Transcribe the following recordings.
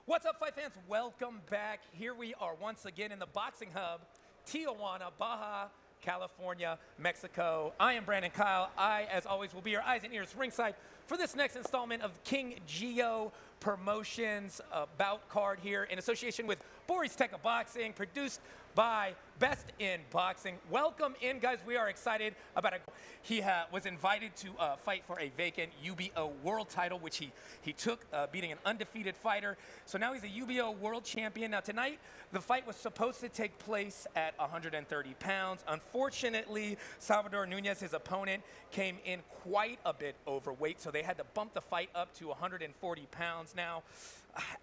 What's up, fight fans? Welcome back. Here we are once again in the boxing hub, Tijuana, Baja, California, Mexico. I am Brandon Kyle. I, as always, will be your eyes and ears ringside for this next installment of KingGio Promotions bout card here in association with Boris Teka Boxing, produced by Best in Boxing. Welcome in, guys. We are excited about it. He was invited to fight for a vacant UBO world title, which he took, beating an undefeated fighter. So now he's a UBO world champion. Now tonight, the fight was supposed to take place at 130 pounds. Unfortunately, Salvador Nunez, his opponent, came in quite a bit overweight, so they had to bump the fight up to 140 pounds. Now,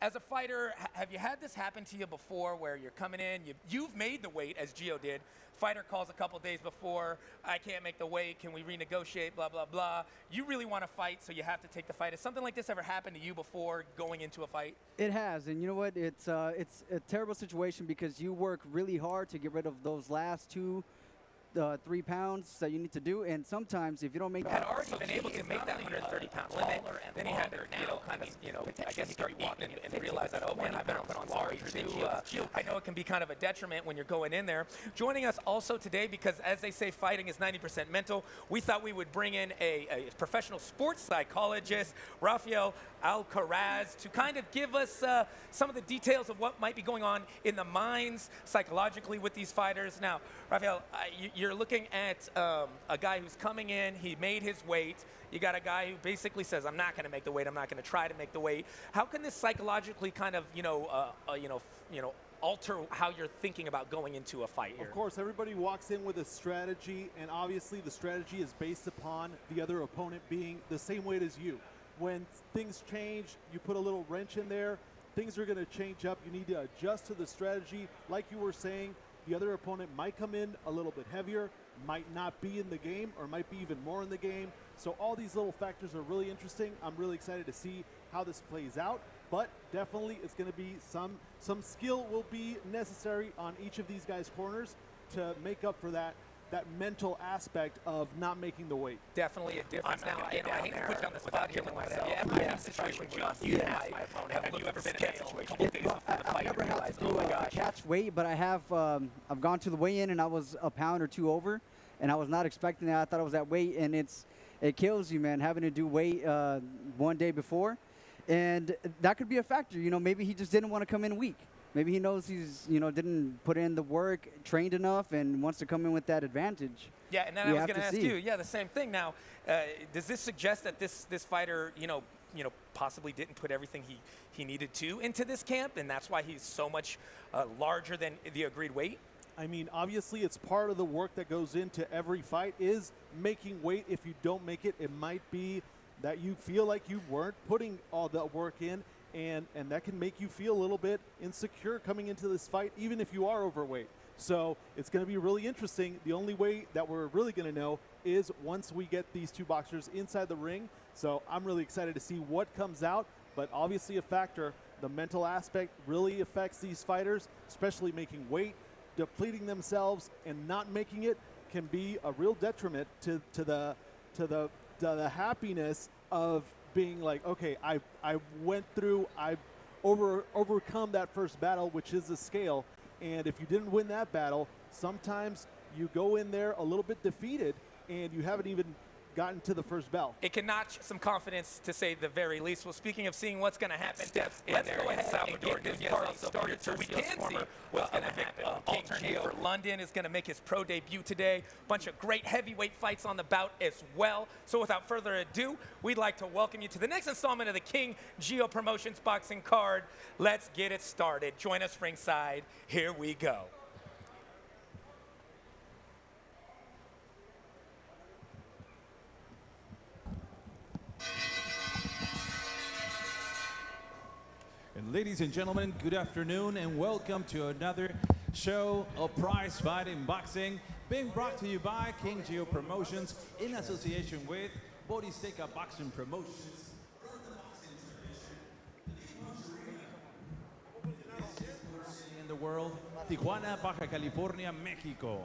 as a fighter, have you had this happen to you before where you're coming in, you've made the weight, as Gio did, fighter calls a couple days before, I can't make the weight, can we renegotiate, blah, blah, blah. You really want to fight, so you have to take the fight. Has something like this ever happened to you before going into a fight? It has, and you know what? It's a terrible situation because you work really hard to get rid of those last 3 pounds that you need to do, and sometimes if you don't make had already been able to make that 130 pound limit, then he had to, I guess start walking and realize that, oh man, I've been put on larger than Gio. I know it can be kind of a detriment when you're going in there. Joining us also today, because as they say, fighting is 90% mental, we thought we would bring in a professional sports psychologist, Rafael Alcaraz, to kind of give us some of the details of what might be going on in the minds psychologically with these fighters. Now, Rafael, you're looking at a guy who's coming in, he made his weight. You got a guy who basically says, I'm not going to make the weight, I'm not going to try to make the weight. How can this psychologically kind of, alter how you're thinking about going into a fight here? Of course, everybody walks in with a strategy, and obviously the strategy is based upon the other opponent being the same weight as you. When things change, you put a little wrench in there, things are going to change up. You need to adjust to the strategy. Like you were saying, the other opponent might come in a little bit heavier, might not be in the game, or might be even more in the game. So all these little factors are really interesting. I'm really excited to see how this plays out, but definitely it's going to be some skill will be necessary on each of these guys' corners to make up for that mental aspect of not making the weight. Definitely a difference. Now, I hate to put you on the spot here myself. Yeah, situation just you have you ever been in that situation? I've never had to do a catch weight, but I have. I've gone to the weigh-in and I was a pound or two over, and I was not expecting that. I thought I was that weight, and it kills you, man, having to do weight one day before, and that could be a factor. Maybe he just didn't want to come in weak. Maybe he knows he's, didn't put in the work, trained enough, and wants to come in with that advantage. Yeah, and then I was going to ask you, the same thing. Now, does this suggest that this fighter, possibly didn't put everything he needed to into this camp, and that's why he's so much larger than the agreed weight? I mean, obviously, it's part of the work that goes into every fight is making weight. If you don't make it, it might be that you feel like you weren't putting all the work in. And that can make you feel a little bit insecure coming into this fight, even if you are overweight. So it's going to be really interesting. The only way that we're really going to know is once we get these two boxers inside the ring. So I'm really excited to see what comes out. But obviously a factor, the mental aspect really affects these fighters, especially making weight, depleting themselves, and not making it can be a real detriment to the happiness of being like, okay, I went through, I've overcome that first battle, which is the scale. And if you didn't win that battle, sometimes you go in there a little bit defeated and you haven't even gotten to the first bell. It can notch some confidence, to say the very least. Well, speaking of seeing what's going to happen, let's go ahead Salvador Nunez started, so we can see what's going to happen. KingGio for London is going to make his pro debut today. Bunch of great heavyweight fights on the bout as well. So without further ado, we'd like to welcome you to the next installment of the KingGio Promotions boxing card. Let's get it started. Join us ringside. Here we go. And ladies and gentlemen, good afternoon and welcome to another show of prize fighting boxing being brought to you by KingGio Promotions in association with Boris Teka Boxing Promotions. In the world, Tijuana, Baja California, Mexico.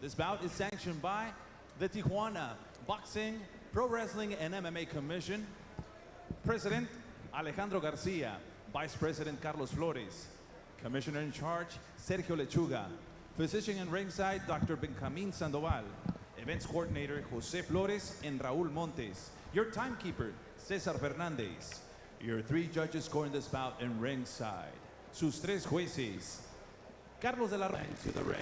This bout is sanctioned by the Tijuana Boxing, Pro Wrestling and MMA Commission, President Alejandro Garcia, Vice President Carlos Flores, Commissioner in Charge Sergio Lechuga, Physician in ringside Dr. Benjamin Sandoval, Events Coordinator Jose Flores and Raul Montes, your timekeeper Cesar Hernandez, your 3 judges scoring this bout in ringside, sus 3 jueces, Carlos de la Reyna to the ring.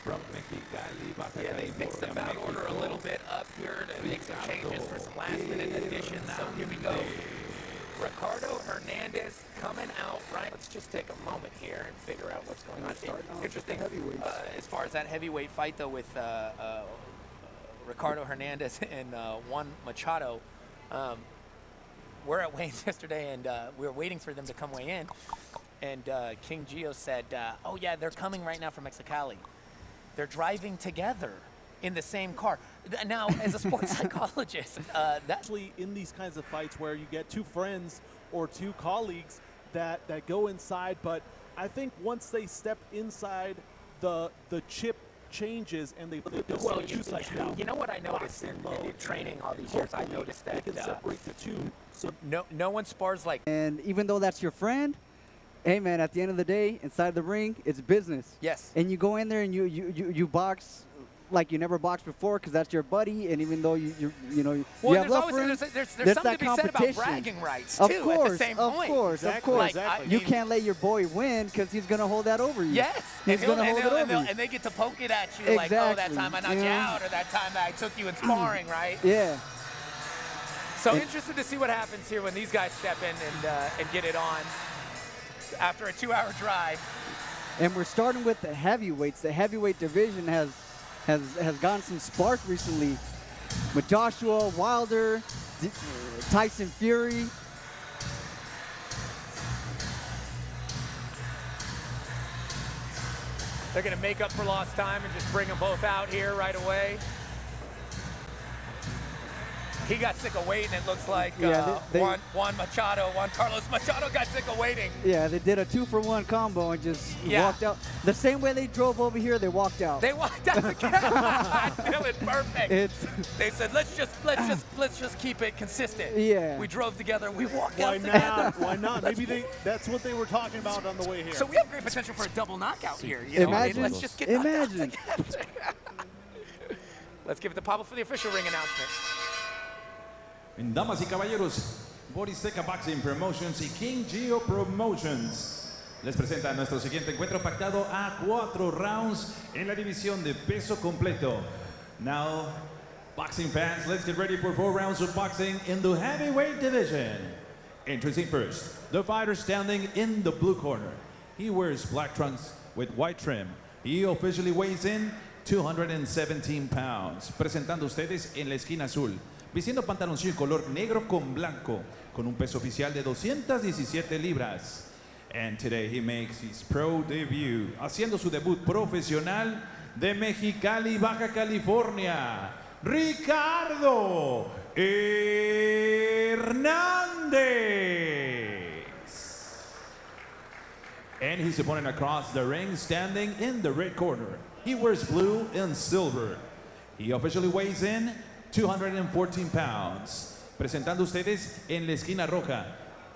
From Mexicali, Yeah, they mixed the bout order a little bit up here to make some changes for some last-minute additions. So here we go. Ricardo Hernandez coming out, right? Let's just take a moment here and figure out what's going on. Interesting. As far as that heavyweight fight, though, with Ricardo Hernandez and Juan Machado, we're at weigh-ins yesterday, and we were waiting for them to come weigh in. And KingGio said, oh, yeah, they're coming right now from Mexicali. They're driving together in the same car. Now, as a sports psychologist, that's Actually, in these kinds of fights where you get 2 friends or 2 colleagues that go inside, but I think once they step inside, the chip changes and they well, you know what I noticed in training all these years? I noticed that separate the 2. So no one spars like. And even though that's your friend, hey man, at the end of the day, inside the ring, it's business. Yes. And you go in there and you box like you never boxed before because that's your buddy. And even though you Well, have love for him, there's there's something that to be said about competition. bragging rights Of too. course, at the same point. Exactly, of course. exactly. You can't let your boy win because he's gonna hold that over you. Yes. He's gonna hold it over you. And they get to poke it at you like, oh, that Exactly. time I knocked you Yeah. out, or that time I took you in sparring, right? Yeah. So interested to see what happens here when these guys step in and get it on after a 2-hour drive. And we're starting with the heavyweights. The heavyweight division has gotten some spark recently with Joshua Wilder, Tyson Fury. They're going to make up for lost time and just bring them both out here right away. He got sick of waiting, it looks like. Juan Carlos Machado got sick of waiting. Yeah, they did a 2-for-1 combo and just walked out. The same way they drove over here, they walked out. They walked out together. I feel it perfect. They said, let's just keep it consistent. Yeah. We drove together, we walked why out together. not? Why not? Maybe that's what they were talking about on the way here. So we have great potential for a double knockout here. You know? Imagine. Let's just get knocked out Imagine. together. Let's give it to Pablo for the official ring announcement. Damas y caballeros, Boristeca Boxing Promotions y KingGio Promotions les presenta nuestro siguiente encuentro pactado a 4 rounds en la división de peso completo. Now, boxing fans, let's get ready for 4 rounds of boxing in the heavyweight division. Introducing first, the fighter standing in the blue corner. He wears black trunks with white trim. He officially weighs in 217 pounds. Presentando ustedes en la esquina azul, vistiendo pantaloncillo color negro con blanco, con un peso oficial de 217 libras. And today he makes his pro debut, haciendo su debut profesional de Mexicali, Baja California, Ricardo Hernandez. And his opponent across the ring, standing in the red corner. He wears blue and silver. He officially weighs in 214 pounds. Presentando ustedes en la esquina roja,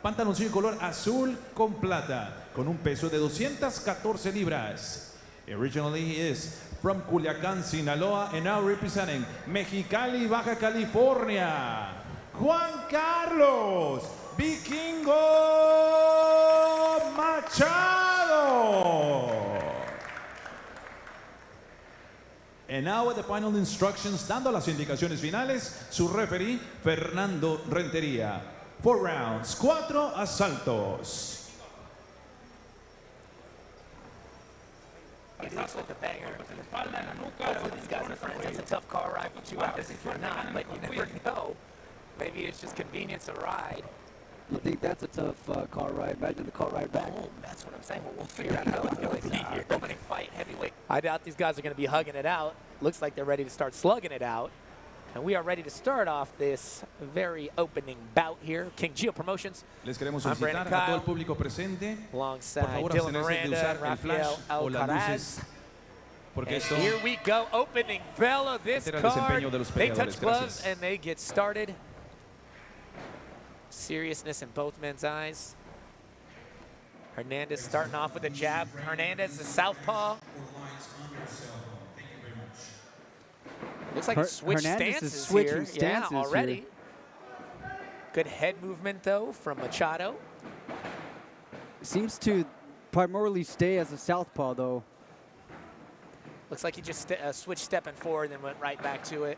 pantaloncillo color azul con plata, con un peso de 214 libras. Originally he is from Culiacán, Sinaloa, and now representing Mexicali, Baja California, Juan Carlos Vikingo Machado. And now with the final instructions, dando las indicaciones finales, su referee, Fernando Rentería. 4 rounds, 4 asaltos. These guys are friends. It's a tough car ride for 2 hours if you're not, but you never know. Maybe it's just convenience to ride. You think that's a tough car ride? Imagine the car ride back. Oh, that's what I'm saying. Well, we'll figure out how it's going to be here. Opening fight, heavyweight. I doubt these guys are going to be hugging it out. Looks like they're ready to start slugging it out. And we are ready to start off this very opening bout here. KingGio Promotions. Les queremos I'm solicitar Brandon a todo el Kyle. público presente, Alongside por favor, Dylan abstenerse de Miranda usar and el flash Rafael o las Alcaraz. luces, porque And esto here we go, opening bell of this altera el card. desempeño de los They peleadores. touch gloves Gracias. and they get started. Seriousness in both men's eyes. Hernandez starting off with a jab. Hernandez is southpaw. Looks like he switched Hernandez stances is switching here. stances yeah, already. here. Good head movement, though, from Machado. Seems to primarily stay as a southpaw, though. Looks like he just switched stepping forward and went right back to it.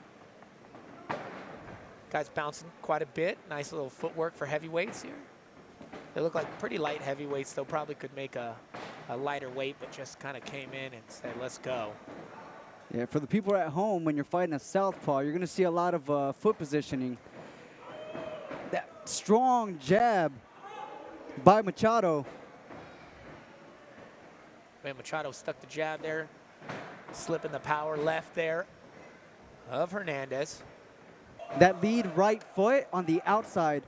Guy's bouncing quite a bit. Nice little footwork for heavyweights here. They look like pretty light heavyweights, though. Probably could make a lighter weight, but just kind of came in and said, let's go. Yeah, for the people at home, when you're fighting a southpaw, you're going to see a lot of foot positioning. That strong jab by Machado. Man, Machado stuck the jab there, slipping the power left there of Hernandez. That lead right foot on the outside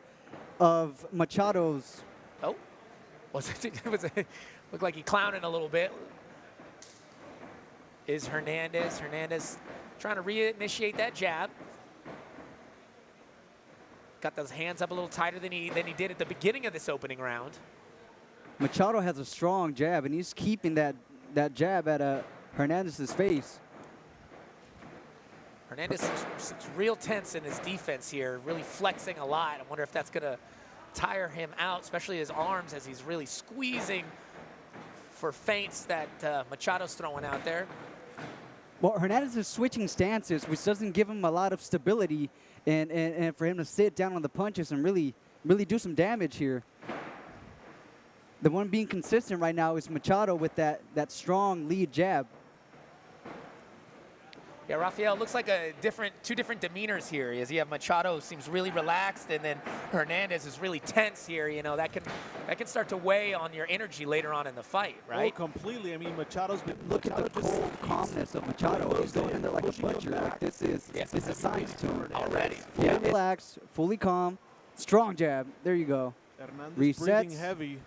of Machado's. Oh, looked like he clowning a little bit. Is Hernandez. Hernandez trying to reinitiate that jab. Got those hands up a little tighter than he did at the beginning of this opening round. Machado has a strong jab, and he's keeping that jab at Hernandez's face. Hernandez is real tense in his defense here, really flexing a lot. I wonder if that's going to tire him out, especially his arms as he's really squeezing for feints that Machado's throwing out there. Well, Hernandez is switching stances, which doesn't give him a lot of stability, and for him to sit down on the punches and really do some damage here. The one being consistent right now is Machado with that strong lead jab. Yeah, Rafael, looks like two different demeanors here. As you have Machado, who seems really relaxed, and then Hernandez is really tense here. You know, that can start to weigh on your energy later on in the fight, right? Oh, completely. I mean, Machado's been Look at the cold calmness of Machado. He's going in there like a butcher. Like this is a science to him Already. Yeah, relaxed, fully calm, strong jab. There you go. Hernandez breathing heavy.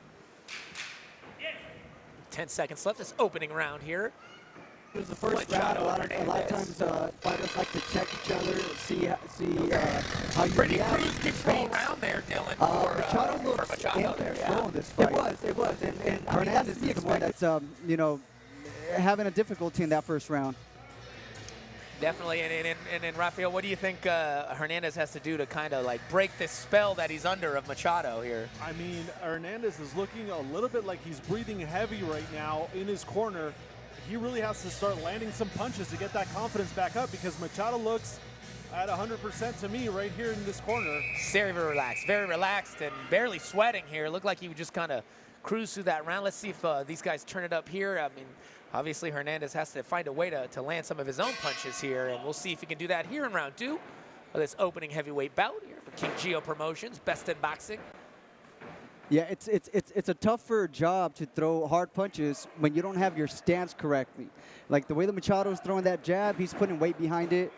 10 seconds left. This opening round here. It was the first round. A lot of times fighters like to check each other, see how you Pretty react. cruise control round there, Dylan. Machado looks for Machado in there, control in this fight. It was. And Hernandez is the one that's having a difficulty in that first round. Definitely, and Rafael, what do you think Hernandez has to do to kind of like break this spell that he's under of Machado here? I mean, Hernandez is looking a little bit like he's breathing heavy right now in his corner. He really has to start landing some punches to get that confidence back up, because Machado looks at 100% to me right here in this corner. Very relaxed and barely sweating here. Looked like he would just kind of cruise through that round. Let's see if these guys turn it up here. I mean, obviously Hernandez has to find a way to land some of his own punches here, and we'll see if he can do that here in round 2 of this opening heavyweight bout here for KingGio Promotions, Best in Boxing. Yeah, it's a tougher job to throw hard punches when you don't have your stance correctly. Like the way that Machado's throwing that jab, he's putting weight behind it,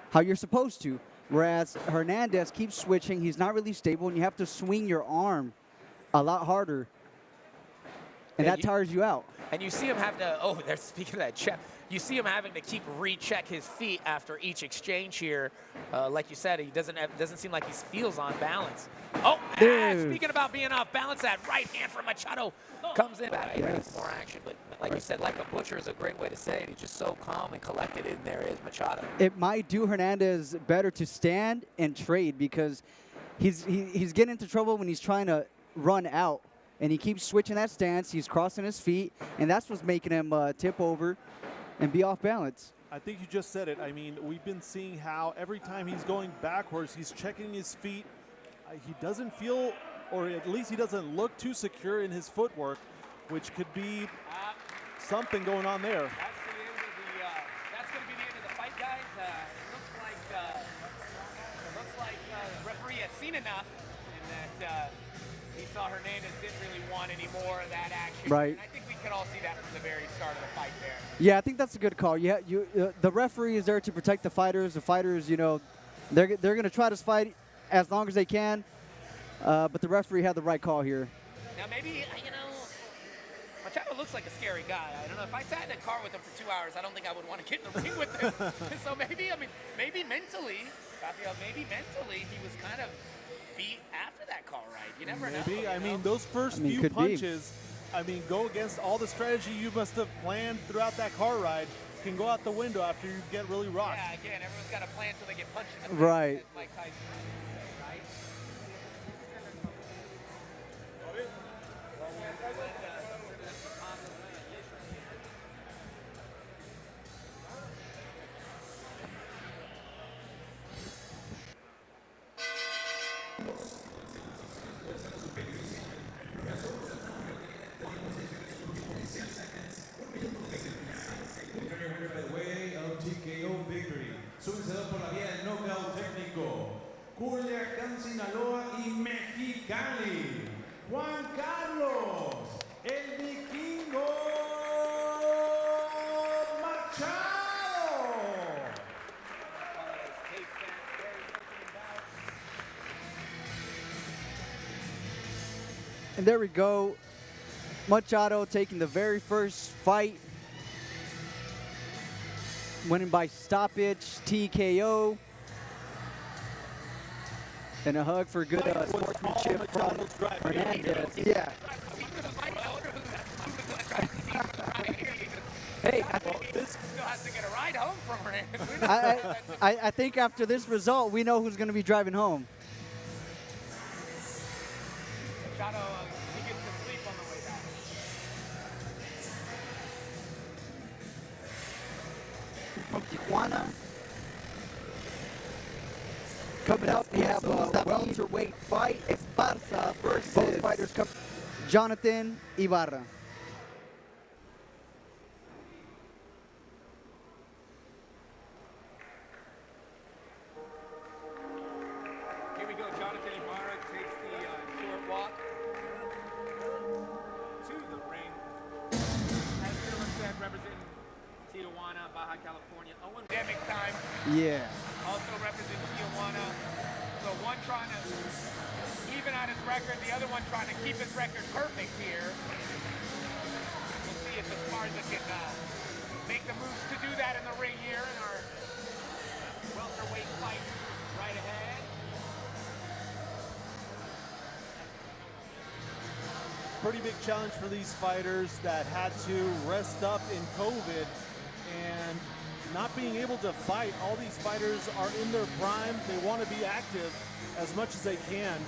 how you're supposed to. Whereas Hernandez keeps switching, he's not really stable, and you have to swing your arm a lot harder. And that tires you out. And you see him have to, they're speaking of that jab. You see him having to keep recheck his feet after each exchange here. Like you said, he doesn't seem like he feels on balance. Speaking about being off balance, that right hand from Machado comes in. More action, but like you said, like a butcher is a great way to say it. He's just so calm and collected in there is Machado. It might do Hernandez better to stand and trade, because he's getting into trouble when he's trying to run out. And he keeps switching that stance. He's crossing his feet, and that's what's making him tip over and be off balance. I think you just said it. I mean, we've been seeing how every time he's going backwards, he's checking his feet. He doesn't feel, or at least he doesn't look too secure in his footwork, which could be something going on there. That's going to be the end of the fight, guys. Looks like the referee has seen enough, and that he saw Hernandez didn't really want any more of that action. Right. And I think we could all see that from the very start of the fight there. Yeah, I think that's a good call. Yeah, the referee is there to protect the fighters. The fighters, they're going to try to fight as long as they can, but the referee had the right call here. Now maybe, Machado looks like a scary guy. I don't know, if I sat in a car with him for 2 hours, I don't think I would want to get in the ring with him. So maybe mentally, Rafael, he was kind of beat after that call, right? You never know. I mean, those first few could punches, I mean, go against all the strategy you must have planned throughout that car ride. Can go out the window after you get really rocked. Yeah, again, everyone's got a plan until they get punched in the face, Right. as Mike Tyson used to say, right? By the way of TKO victory. Vencedor por la vía del knockout técnico. Culiacán, Sinaloa y Mexicali. Juan Carlos, el vikingo Machado. And there we go. Machado taking the very first fight, winning by stoppage, TKO. And a hug for good sportsmanship from Hernandez. Yeah. Hey, This still has to get a ride home from her. I think after this result, we know who's going to be driving home. Machado, he gets to sleep on the way back. From Tijuana. Coming up, we have a welterweight fight. Esparza versus both fighters come. Jonathan Ibarra. Here we go. Jonathan Ibarra takes the short walk to the ring. As Dylan said, representing Tijuana, Baja California. Pandemic time. Yeah. Also representing Tijuana. So one trying to even out his record, the other one trying to keep his record perfect here. We'll see if Esparza can make the moves to do that in the ring here in our welterweight fight right ahead. Pretty big challenge for these fighters that had to rest up in COVID and not being able to fight. All these fighters are in their prime. They want to be active as much as they can.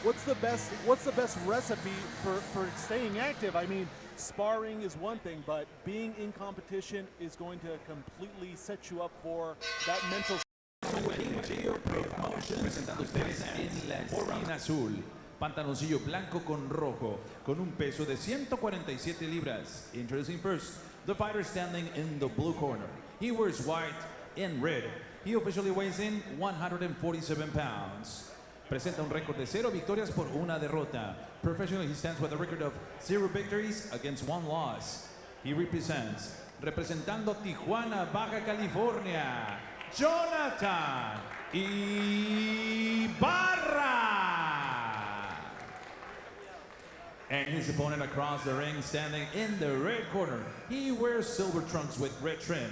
What's the best recipe for staying active? I mean, sparring is one thing, but being in competition is going to completely set you up for that mental. KingGio Promotions presentando ustedes en la esquina azul. Pantaloncillo blanco con rojo, con un peso de 147 libras. Introducing first, the fighter standing in the blue corner. He wears white and red. He officially weighs in 147 pounds. Presenta un récord de 0 victorias por una derrota. Professionally, he stands with a record of 0 victories against 1 loss. He represents, representando Tijuana, Baja California, Jonathan Ibarra. And his opponent across the ring, standing in the red corner. He wears silver trunks with red trim.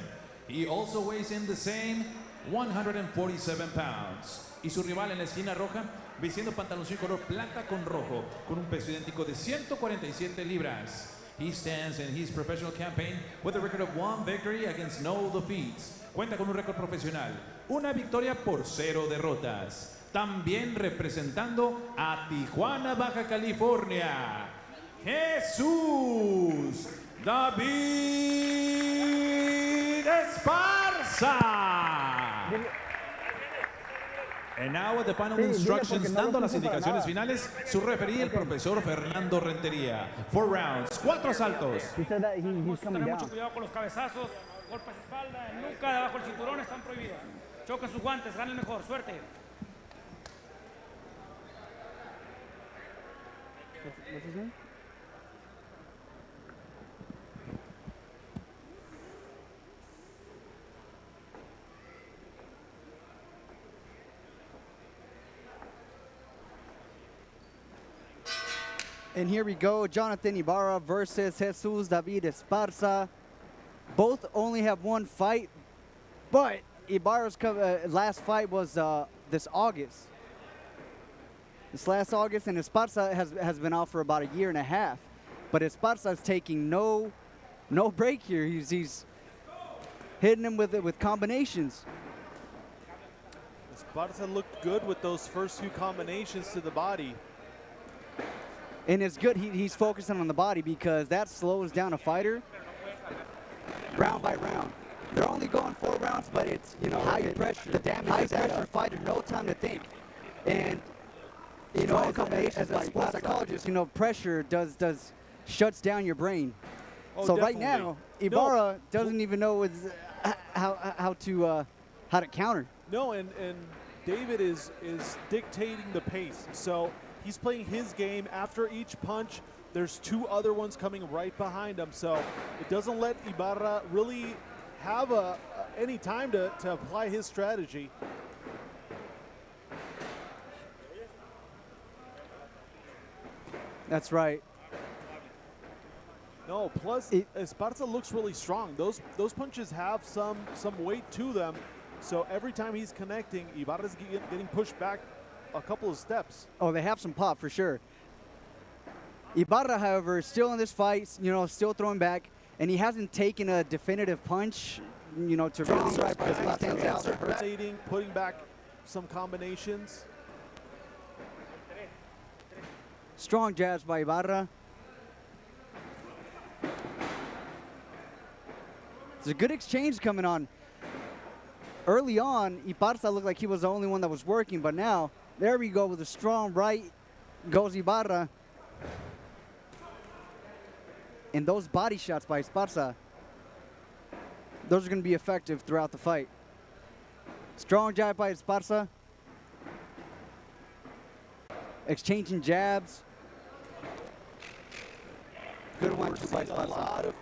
He also weighs in the same 147 pounds. Y su rival en la esquina roja, vistiendo pantaloncillo color plata con rojo, con un peso idéntico de 147 libras. He stands in his professional campaign with a record of 1 victory against no defeats. Cuenta con un récord profesional, una victoria por 0 derrotas. También representando a Tijuana, Baja California, Jesús David Esparza. And now with the final instructions, dando las indicaciones finales, su referee, el profesor Fernando Rentería. 4 rounds, 4 asaltos. He said that he's coming Tener down. mucho cuidado con los cabezazos, golpes de espalda, nunca debajo del cinturón están prohibidos. Choquen sus guantes, ganen mejor, suerte. What's his name? And here we go, Jonathan Ibarra versus Jesus David Esparza. Both only have 1 fight, but Ibarra's last fight was this August. this last August, and Esparza has been out for about a year and a half. But Esparza is taking no break here. He's hitting him with combinations. Esparza looked good with those first few combinations to the body. And it's good he's focusing on the body because that slows down a fighter round by round. They're only going 4 rounds, but it's, you know, high pressure. The damage high pressure fighter, no time to think. And, you know, as a sports psychologist, you know, pressure shuts down your brain. Oh, so definitely. right now, Ibarra doesn't even know how to counter. No, and David is dictating the pace. So he's playing his game. After each punch, there's 2 other ones coming right behind him. So it doesn't let Ibarra really have any time to apply his strategy. That's right. No, plus Esparza looks really strong. Those punches have some weight to them. So every time he's connecting, Ibarra's getting pushed back a couple of steps. Oh, they have some pop for sure. Ibarra, however, is still in this fight, you know, still throwing back, and he hasn't taken a definitive punch, you know, to really stands out. Putting back some combinations. Strong jabs by Ibarra. There's a good exchange coming on. Early on, Esparza looked like he was the only one that was working, but now, there we go with a strong right, goes Ibarra. And those body shots by Esparza, those are going to be effective throughout the fight. Strong jab by Esparza. Exchanging jabs. Good one by Esparza.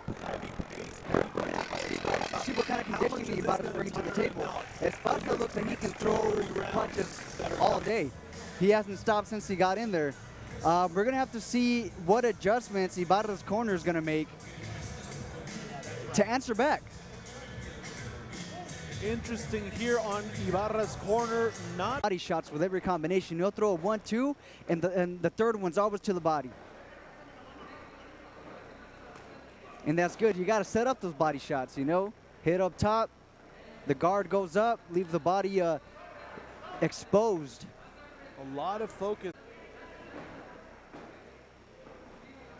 See what kind of conditioning Ibarra brings to the table. Esparza looks like he can throw punches all day. He hasn't stopped since he got in there. We're going to have to see what adjustments Ibarra's corner is going to make to answer back. Interesting here on Ibarra's corner. Not body shots with every combination. He'll throw a 1-2, and the third one's always to the body. And that's good. You got to set up those body shots, you know. Hit up top. The guard goes up. Leave the body exposed. a lot of focus.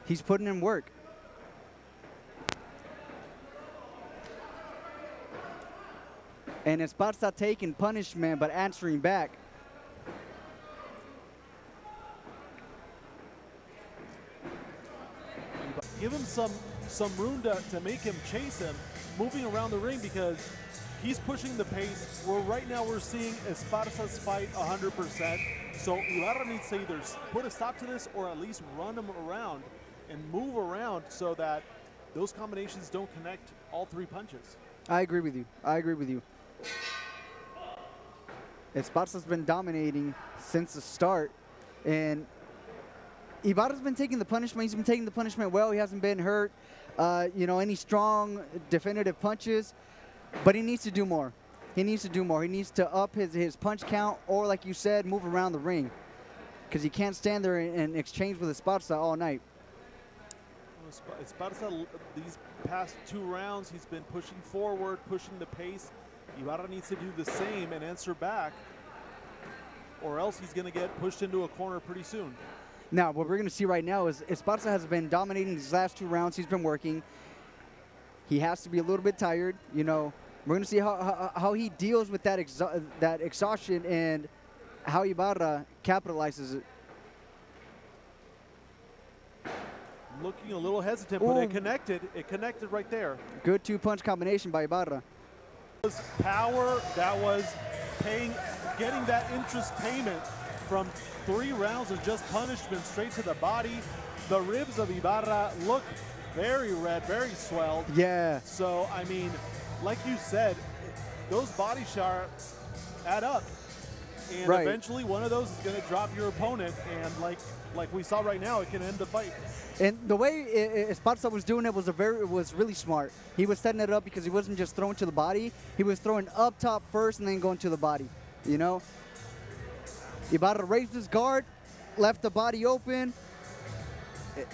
He's putting in work. And Esparza taking punishment, but answering back. Give him some room to make him chase him, moving around the ring, because he's pushing the pace. Right now we're seeing Esparza's fight 100%. So Ibarra needs to either put a stop to this or at least run him around and move around so that those combinations don't connect all three punches. I agree with you. I agree with you. Esparza's been dominating since the start, and Ibarra's been taking the punishment. He's been taking the punishment well. He hasn't been hurt, any strong, definitive punches, but he needs to do more. He needs to do more. He needs to up his punch count, or like you said, move around the ring, because he can't stand there and exchange with Esparza all night. Esparza, these past 2 rounds, he's been pushing forward, pushing the pace. Ibarra needs to do the same and answer back, or else he's going to get pushed into a corner pretty soon. Now, what we're going to see right now is Esparza has been dominating these last 2 rounds. He's been working. He has to be a little bit tired. We're going to see how he deals with that exhaustion and how Ibarra capitalizes it. Looking a little hesitant, but it connected. It connected right there. Good 2-punch combination by Ibarra. Power that was getting that interest payment from 3 rounds of just punishment straight to the body. The ribs of Ibarra look very red, very swelled. Yeah. So, I mean, like you said, those body shots add up. And eventually one of those is going to drop your opponent. And like we saw right now, it can end the fight. And the way Esparza was doing it was really smart. He was setting it up because he wasn't just throwing to the body. He was throwing up top first and then going to the body. Ibarra raised his guard, left the body open,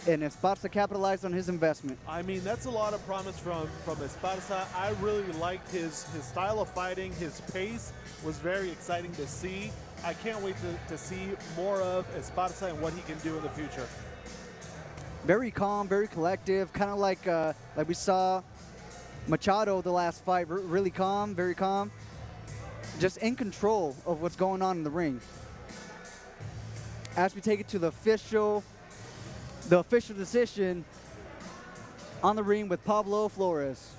and Esparza capitalized on his investment. I mean, that's a lot of promise from Esparza. I really liked his style of fighting. His pace was very exciting to see. I can't wait to see more of Esparza and what he can do in the future. Very calm, very collective, kind of like we saw Machado the last fight. Really calm, very calm. Just in control of what's going on in the ring. As we take it to the official decision on the ring with Pablo Flores.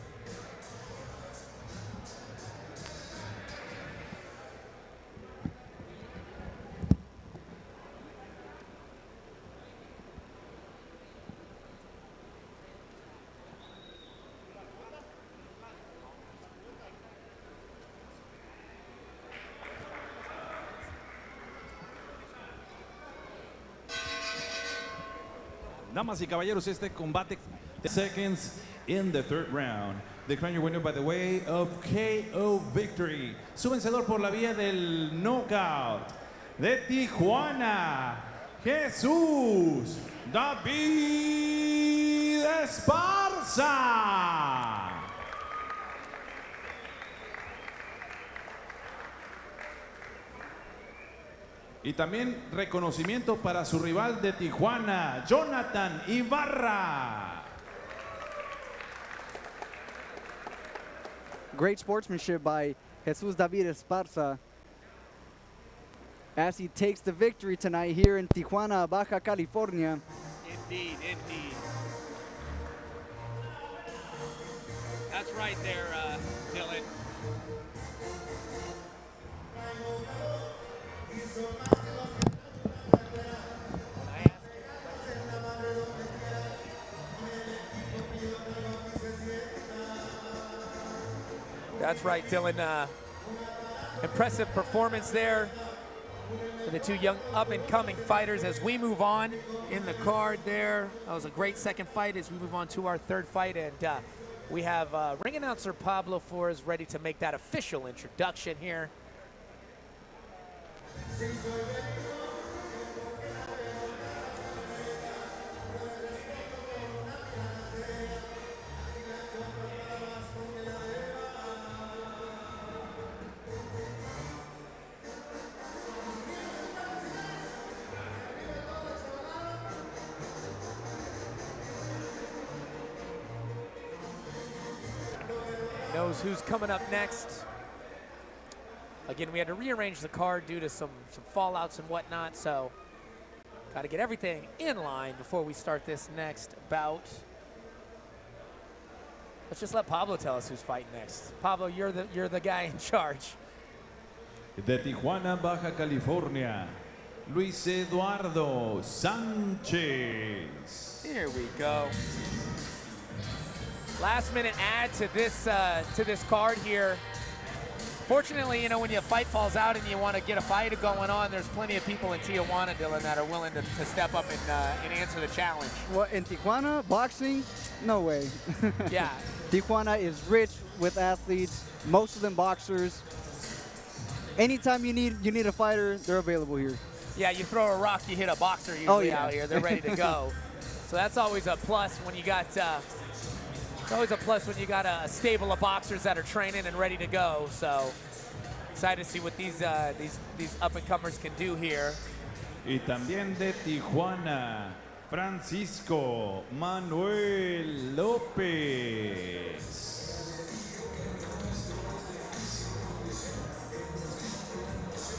Damas y caballeros, este combate seconds in the third round. Declaring your winner by the way of KO victory. Su vencedor por la vía del knockout de Tijuana, Jesús David Esparza. Y también reconocimiento para su rival de Tijuana, Jonathan Ibarra. Great sportsmanship by Jesus David Esparza as he takes the victory tonight here in Tijuana, Baja California. Indeed, indeed. That's right there, Dylan. That's right, Dylan. Impressive performance there for the two young up-and-coming fighters as we move on in the card there. That was a great second fight as we move on to our third fight. And we have ring announcer Pablo Flores ready to make that official introduction here. Knows who's coming up next. Again, we had to rearrange the card due to some fallouts and whatnot, so got to get everything in line before we start this next bout. Let's just let Pablo tell us who's fighting next. Pablo, you're the guy in charge. De Tijuana, Baja California, Luis Eduardo Sanchez. Here we go. Last minute add to this card here. Fortunately, you know, when your fight falls out and you want to get a fight going on, there's plenty of people in Tijuana, Dylan, that are willing to step up and answer the challenge. Well, in Tijuana, boxing, no way. Yeah. Tijuana is rich with athletes, most of them boxers. Anytime you need a fighter, they're available here. Yeah, you throw a rock, you hit a boxer usually yeah. out here. They're ready to go. So that's always a plus when you got. It's always a plus when you got a stable of boxers that are training and ready to go. So excited to see what these up-and-comers can do here. Y también de Tijuana, Francisco Manuel López.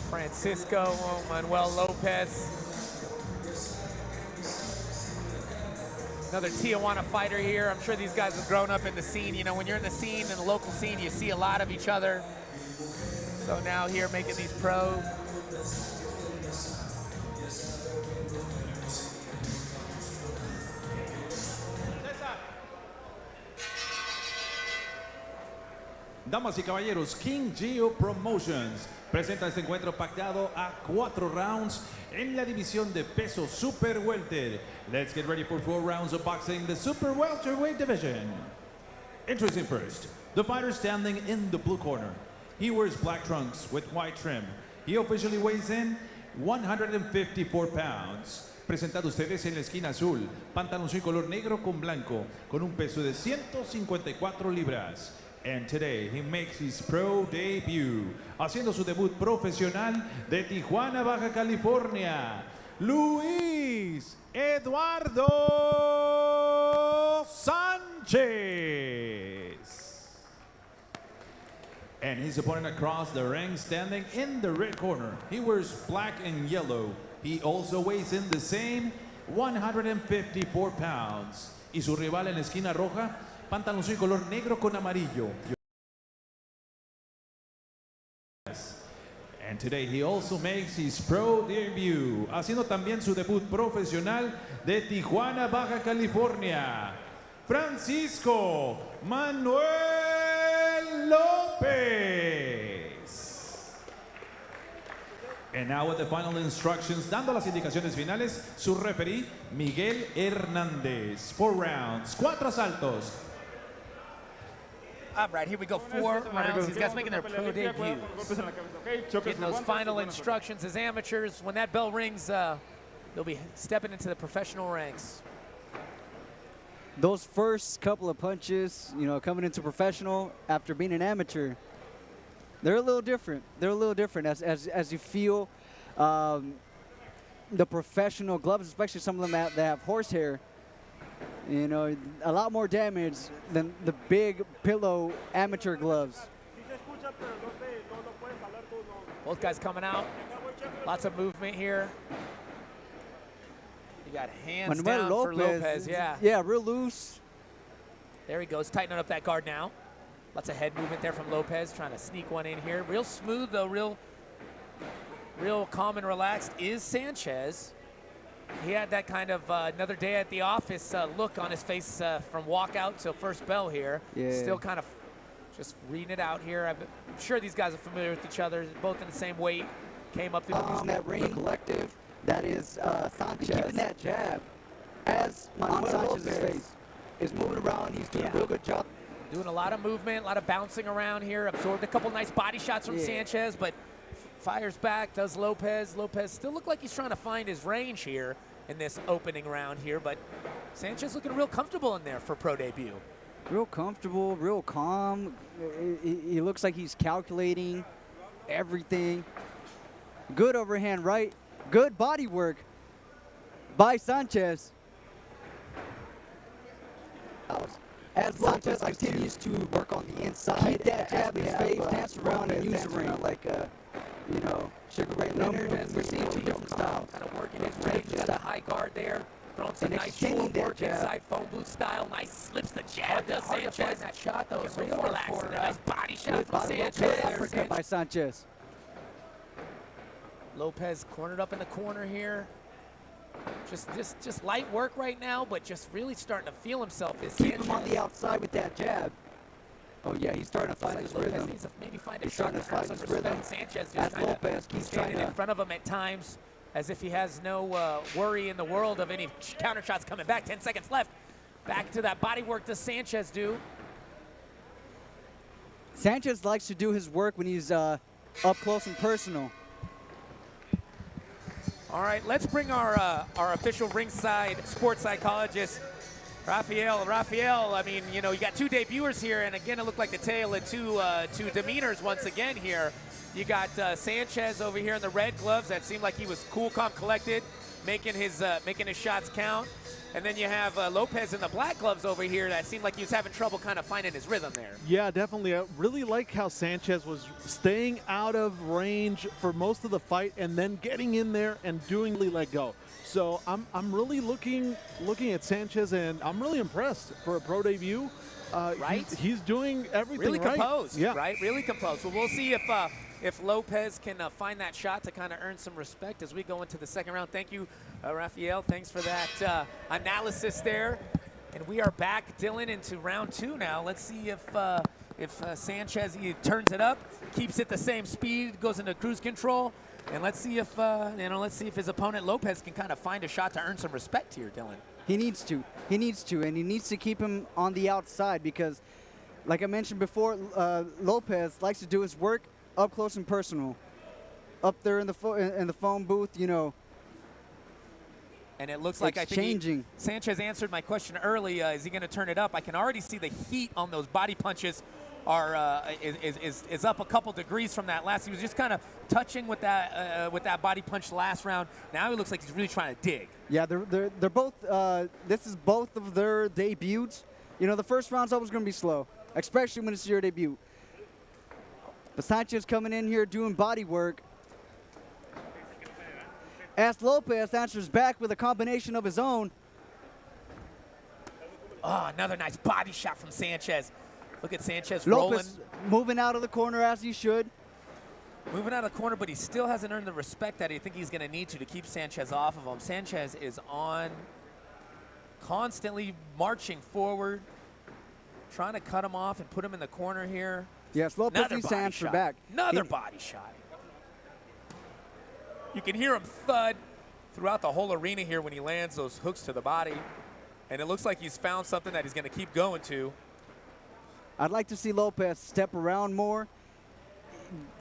Francisco Manuel Lopez. Another Tijuana fighter here. I'm sure these guys have grown up in the scene. You know, when you're in the scene, in the local scene, you see a lot of each other. So now here making these pros. Damas y caballeros, KingGio Promotions presenta este encuentro pactado a 4 rounds en la división de peso super welter. Let's get ready for 4 rounds of boxing, the super welterweight division. Introducing first, the fighter standing in the blue corner. He wears black trunks with white trim. He officially weighs in 154 pounds. Presentado ustedes en la esquina azul, pantaloncillo color negro con blanco, con un peso de 154 libras. And today he makes his pro debut, haciendo su debut profesional de Tijuana, Baja California, Luis Eduardo Sanchez. And his opponent across the ring, standing in the red corner. He wears black and yellow. He also weighs in the same 154 pounds. Y su rival en la esquina roja, pantaloncillo color negro con amarillo. And today he also makes his pro debut, haciendo también su debut profesional de Tijuana, Baja California, Francisco Manuel López. And now with the final instructions, dando las indicaciones finales, su referee, Miguel Hernandez. 4 rounds, 4 asaltos. All right, here we go. 4 rounds. These guys making their pro debuts. Getting those final instructions as amateurs. When that bell rings, they'll be stepping into the professional ranks. Those first couple of punches, you know, coming into professional after being an amateur, they're a little different. They're a little different as you feel the professional gloves, especially some of them that have horsehair. You know, a lot more damage than the big pillow amateur gloves. Both guys coming out. Lots of movement here. You got hands down for Lopez, yeah. Yeah, real loose. There he goes, tightening up that guard now. Lots of head movement there from Lopez, trying to sneak one in here. Real smooth though, real calm and relaxed is Sanchez. He had that kind of another day at the office look on his face from walkout till first bell here. Yeah. Still kind of just reading it out here. I'm sure these guys are familiar with each other, both in the same weight. Came up through that Reyna collective, that is Sanchez. Keeping that jab as on Sanchez's face is moving around. He's doing a real good job. Doing a lot of movement, a lot of bouncing around here. Absorbed a couple nice body shots from Sanchez, but fires back, does Lopez. Lopez still look like he's trying to find his range here in this opening round here, but Sanchez looking real comfortable in there for pro debut. Real comfortable, real calm. He looks like he's calculating everything. Good overhand right. Good body work by Sanchez. As Sanchez continues to work on the inside, keep that jab in his face, dance around and use the ring like you know, Sugar Ray Leonard. We're seeing 2 different styles. Kind of working his range, got a high guard there. Throwing some nice short work inside phone booth style. Nice slips the jab. Does Sanchez that shot though? It's real relaxed. A nice body shot from Sanchez. By Sanchez. Lopez cornered up in the corner here. Just light work right now, but just really starting to feel himself. Keep him on the outside with that jab. Oh yeah, he's starting to find his rhythm. Needs to maybe find He's starting to find his rhythm. Sanchez As Lopez keeps trying standing in front of him at times, as if he has no worry in the world of any counter shots coming back. 10 seconds left. Back to that body work does Sanchez do. Sanchez likes to do his work when he's up close and personal. All right, let's bring our official ringside sports psychologist, Rafael. Rafael, I mean, you know, you got 2 debuters here, and again, it looked like the tale of two demeanors once again here. You got Sanchez over here in the red gloves that seemed like he was cool, calm, collected, making his shots count. And then you have Lopez in the black gloves over here that seemed like he was having trouble kind of finding his rhythm there. Yeah, definitely. I really like how Sanchez was staying out of range for most of the fight and then getting in there and doing let go. So I'm really looking at Sanchez, and I'm really impressed for a pro debut. Right? He's doing everything really right. Composed, yeah. Right? Really composed. Well, we'll see if Lopez can find that shot to kind of earn some respect as we go into the second round. Thank you, Rafael. Thanks for that analysis there. And we are back, Dylan, into round 2 now. Let's see if Sanchez turns it up, keeps it the same speed, goes into cruise control, and let's see if his opponent Lopez can kind of find a shot to earn some respect here, Dylan. He needs to, and he needs to keep him on the outside because, like I mentioned before, Lopez likes to do his work up close and personal. up there in the phone booth, you know. And it looks like It's I think changing. Sanchez answered my question early. Is he going to turn it up? I can already see the heat on those body punches is up a couple degrees from that last. He was just kind of touching with that body punch last round. Now he looks like he's really trying to dig. Yeah, they're both. This is both of their debuts. You know, the first round's always going to be slow, especially when it's your debut. But Sanchez coming in here doing body work. As Lopez answers back with a combination of his own. Oh, another nice body shot from Sanchez. Look at Sanchez Lopez rolling. moving out of the corner as he should. Moving out of the corner, but he still hasn't earned the respect that I think he's going to need to keep Sanchez off of him. Sanchez is on, constantly marching forward, trying to cut him off and put him in the corner here. Yes, Lopez Another needs to body answer shot. back. Another body shot. You can hear him thud throughout the whole arena here when he lands those hooks to the body. And it looks like he's found something that he's going to keep going to. I'd like to see Lopez step around more.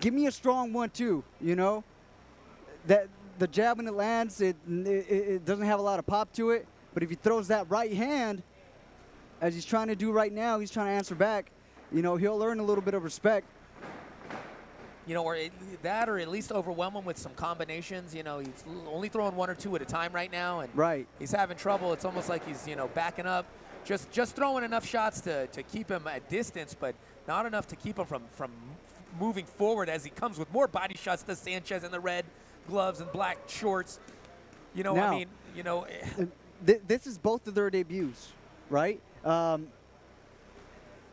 Give me a strong 1-2, you know. That the jab when it lands, it doesn't have a lot of pop to it. But if he throws that right hand, as he's trying to do right now, he's trying to answer back, you know, he'll earn a little bit of respect. You know, or at least overwhelm him with some combinations. You know, he's only throwing 1 or 2 at a time right now, and Right. he's having trouble. It's almost like he's, you know, backing up, just throwing enough shots to keep him at distance, but not enough to keep him from moving forward as he comes with more body shots to Sanchez in the red gloves and black shorts. You know, Now, I mean, you know. This is both of their debuts, right?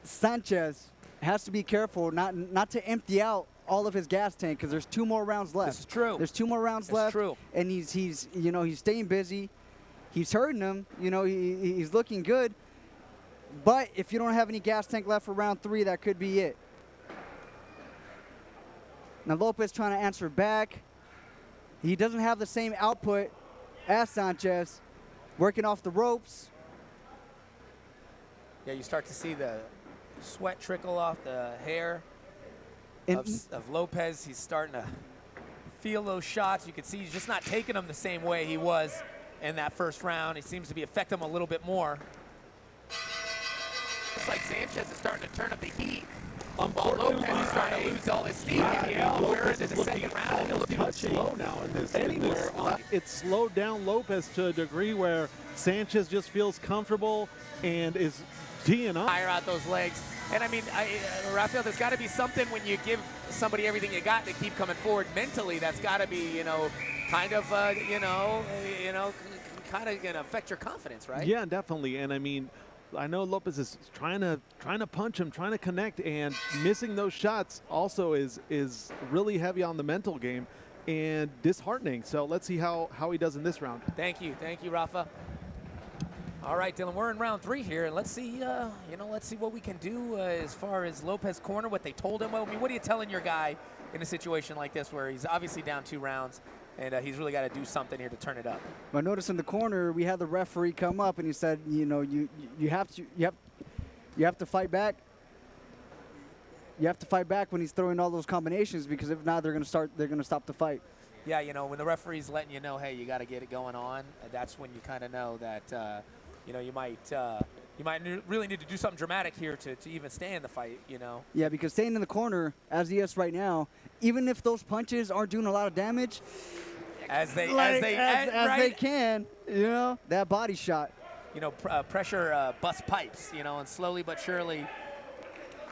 Sanchez has to be careful not to empty out all of his gas tank because there's 2 more rounds left. This is true. There's 2 more rounds That's left. true. And he's you know, he's staying busy. He's hurting him. You know, he's looking good. But if you don't have any gas tank left for round 3, that could be it. Now Lopez trying to answer back. He doesn't have the same output as Sanchez, working off the ropes. Yeah, you start to see the sweat trickle off the hair And of Lopez. He's starting to feel those shots. You can see he's just not taking them the same way he was in that first round. He seems to be affecting him a little bit more. Looks like Sanchez is starting to turn up the heat. While Lopez is starting to lose all his steam. We're into the second round, and it's looking slow now in this. It's slowed down Lopez to a degree where Sanchez just feels comfortable and is teeing up. Tire out those legs. And I mean, Rafael, there's got to be something when you give somebody everything you got to keep coming forward mentally. That's got to be, you know, kind of, kind of going to affect your confidence, right? Yeah, definitely. And I mean, I know Lopez is trying to punch him, trying to connect, and missing those shots also is really heavy on the mental game and disheartening. So let's see how he does in this round. Thank you, Rafa. All right, Dylan, we're in round 3 here, and let's see, let's see what we can do as far as Lopez corner, what they told him. I mean, what are you telling your guy in a situation like this where he's obviously down 2 rounds and he's really got to do something here to turn it up? I noticed in the corner we had the referee come up and he said, you know, you have to fight back. You have to fight back when he's throwing all those combinations because if not, they're going to stop the fight. Yeah, you know, when the referee's letting you know, hey, you got to get it going on, that's when you kind of know that, you might really need to do something dramatic here to even stay in the fight, you know. Yeah, because staying in the corner, as he is right now, even if those punches aren't doing a lot of damage, as they can, you know, that body shot. You know, pressure bust pipes, you know, and slowly but surely,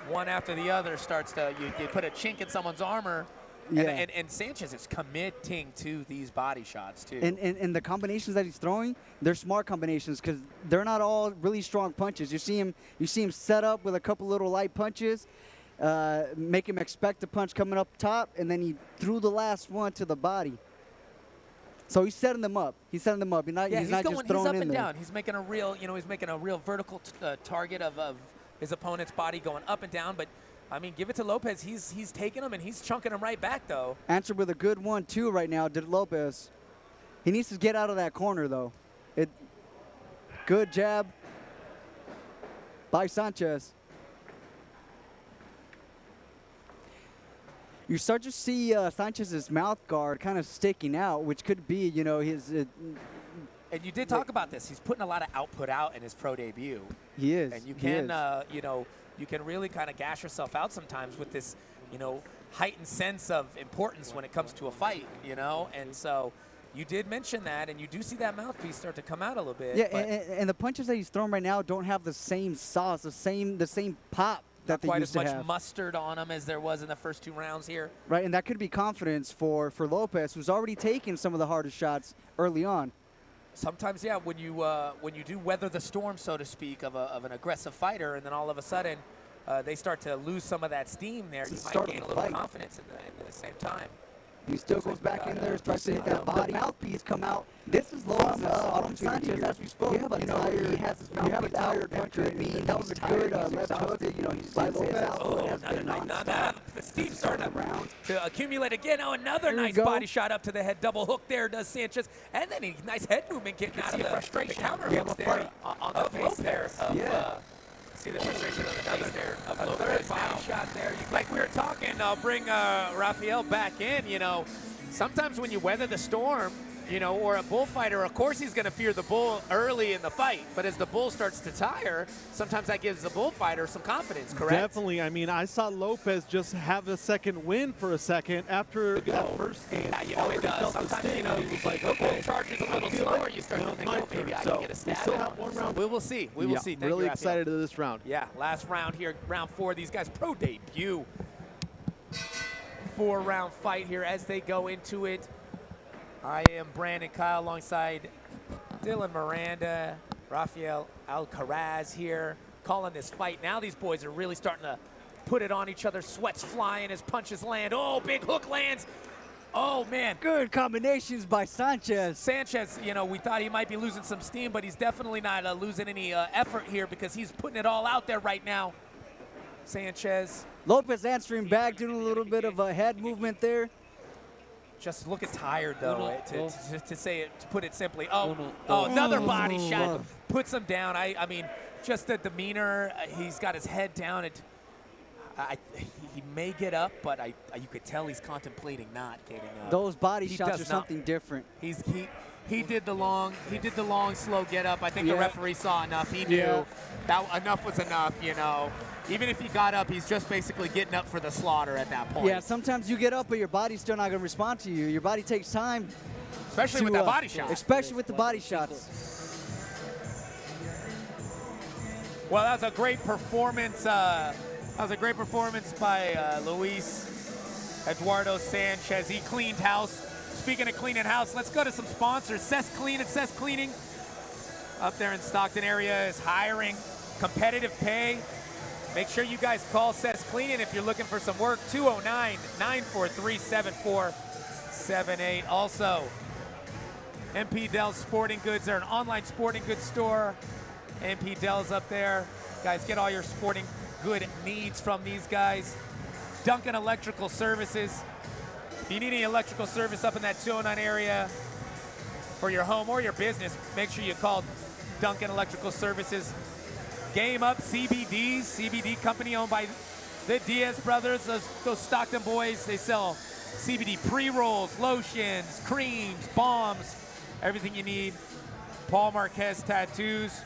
one after the other starts to, you put a chink in someone's armor. Yeah. And Sanchez is committing to these body shots, too. And the combinations that he's throwing, they're smart combinations because they're not all really strong punches. You see him set up with a couple little light punches, make him expect a punch coming up top, and then he threw the last one to the body. So he's setting them up. He's not he's just going, throwing he's up in and there. down. He's making a real vertical target of his opponent's body going up and down, but I mean, give it to Lopez. He's taking him and he's chunking him right back, though. Answered with a good 1-2 right now, did Lopez. He needs to get out of that corner, though. Good jab by Sanchez. you start to see Sanchez's mouth guard kind of sticking out, which could be, you know, his. And you did talk about this. He's putting a lot of output out in his pro debut. He is. And you can, you know, you can really kind of gash yourself out sometimes with this, you know, heightened sense of importance when it comes to a fight, you know. And so you did mention that, and you do see that mouthpiece start to come out a little bit. Yeah, and the punches that he's throwing right now don't have the same sauce, the same pop that they quite used as to much have. mustard on him as there was in the first 2 rounds here. Right, and that could be confidence for Lopez, who's already taken some of the hardest shots early on. Sometimes, yeah, when you do weather the storm, so to speak, of an aggressive fighter, and then all of a sudden they start to lose some of that steam there, you might gain a little confidence at the same time. He still goes back in there, starts to hit that body. Mouthpiece come out. This is from Sanchez, as we spoke. You have a tired puncher. I mean, that was a good left hook. You know, he's by Lopez. The steam starting to accumulate again. Oh, another nice body shot up to the head. Double hook there does Sanchez. And then a nice head movement getting out of the frustration. Counter hooks there on the face there. See the frustration on the face there of Lopez. Body shot there. Like we were talking, I'll bring Rafael back in. You know, sometimes when you weather the storm, you know, or a bullfighter, of course he's going to fear the bull early in the fight. But as the bull starts to tire, sometimes that gives the bullfighter some confidence, correct? Definitely. I mean, I saw Lopez just have a second win for a second after that first game. Yeah, you know, it does. Sometimes, you know, he was like, okay, charges a little slower. You start to think, oh, maybe I can get a stab. We still have 1 round. We will see. We will see. Thank really you, excited to this round. Yeah, last round here, round 4. These guys pro debut. 4-round fight here as they go into it. I am Brandon Kyle alongside Dylan Miranda, Rafael Alcaraz here, calling this fight. Now these boys are really starting to put it on each other. Sweat's flying as punches land. Oh, big hook lands. Oh, man. Good combinations by Sanchez. Sanchez, you know, we thought he might be losing some steam, but he's definitely not losing any effort here because he's putting it all out there right now. Sanchez. Lopez answering back, doing a little bit of a head movement there. Just looking tired, though, to say it, to put it simply. Oh, another body shot puts him down. I mean, just the demeanor. He's got his head down. He may get up, but you could tell he's contemplating not getting up. Those body shots are something different. He did the long slow get up. I think the referee saw enough. He knew that enough was enough. You know. Even if he got up, he's just basically getting up for the slaughter at that point. Yeah, sometimes you get up, but your body's still not going to respond to you. Your body takes time. Especially with that body shot. Especially with the body shots. Well, that was a great performance. That was a great performance by Luis Eduardo Sanchez. He cleaned house. Speaking of cleaning house, let's go to some sponsors. Cess Clean and Cess Cleaning up there in Stockton area is hiring. Competitive pay. Make sure you guys call Cess Cleaning if you're looking for some work. 209-943-7478. Also, MP Dell's Sporting Goods. They're an online sporting goods store. MP Dell's up there. Guys, get all your sporting good needs from these guys. Duncan Electrical Services. If you need any electrical service up in that 209 area for your home or your business, make sure you call Duncan Electrical Services. Game Up CBDs, CBD company owned by the Diaz brothers, those Stockton boys. They sell CBD pre-rolls, lotions, creams, balms, everything you need. Paul Marquez Tattoos.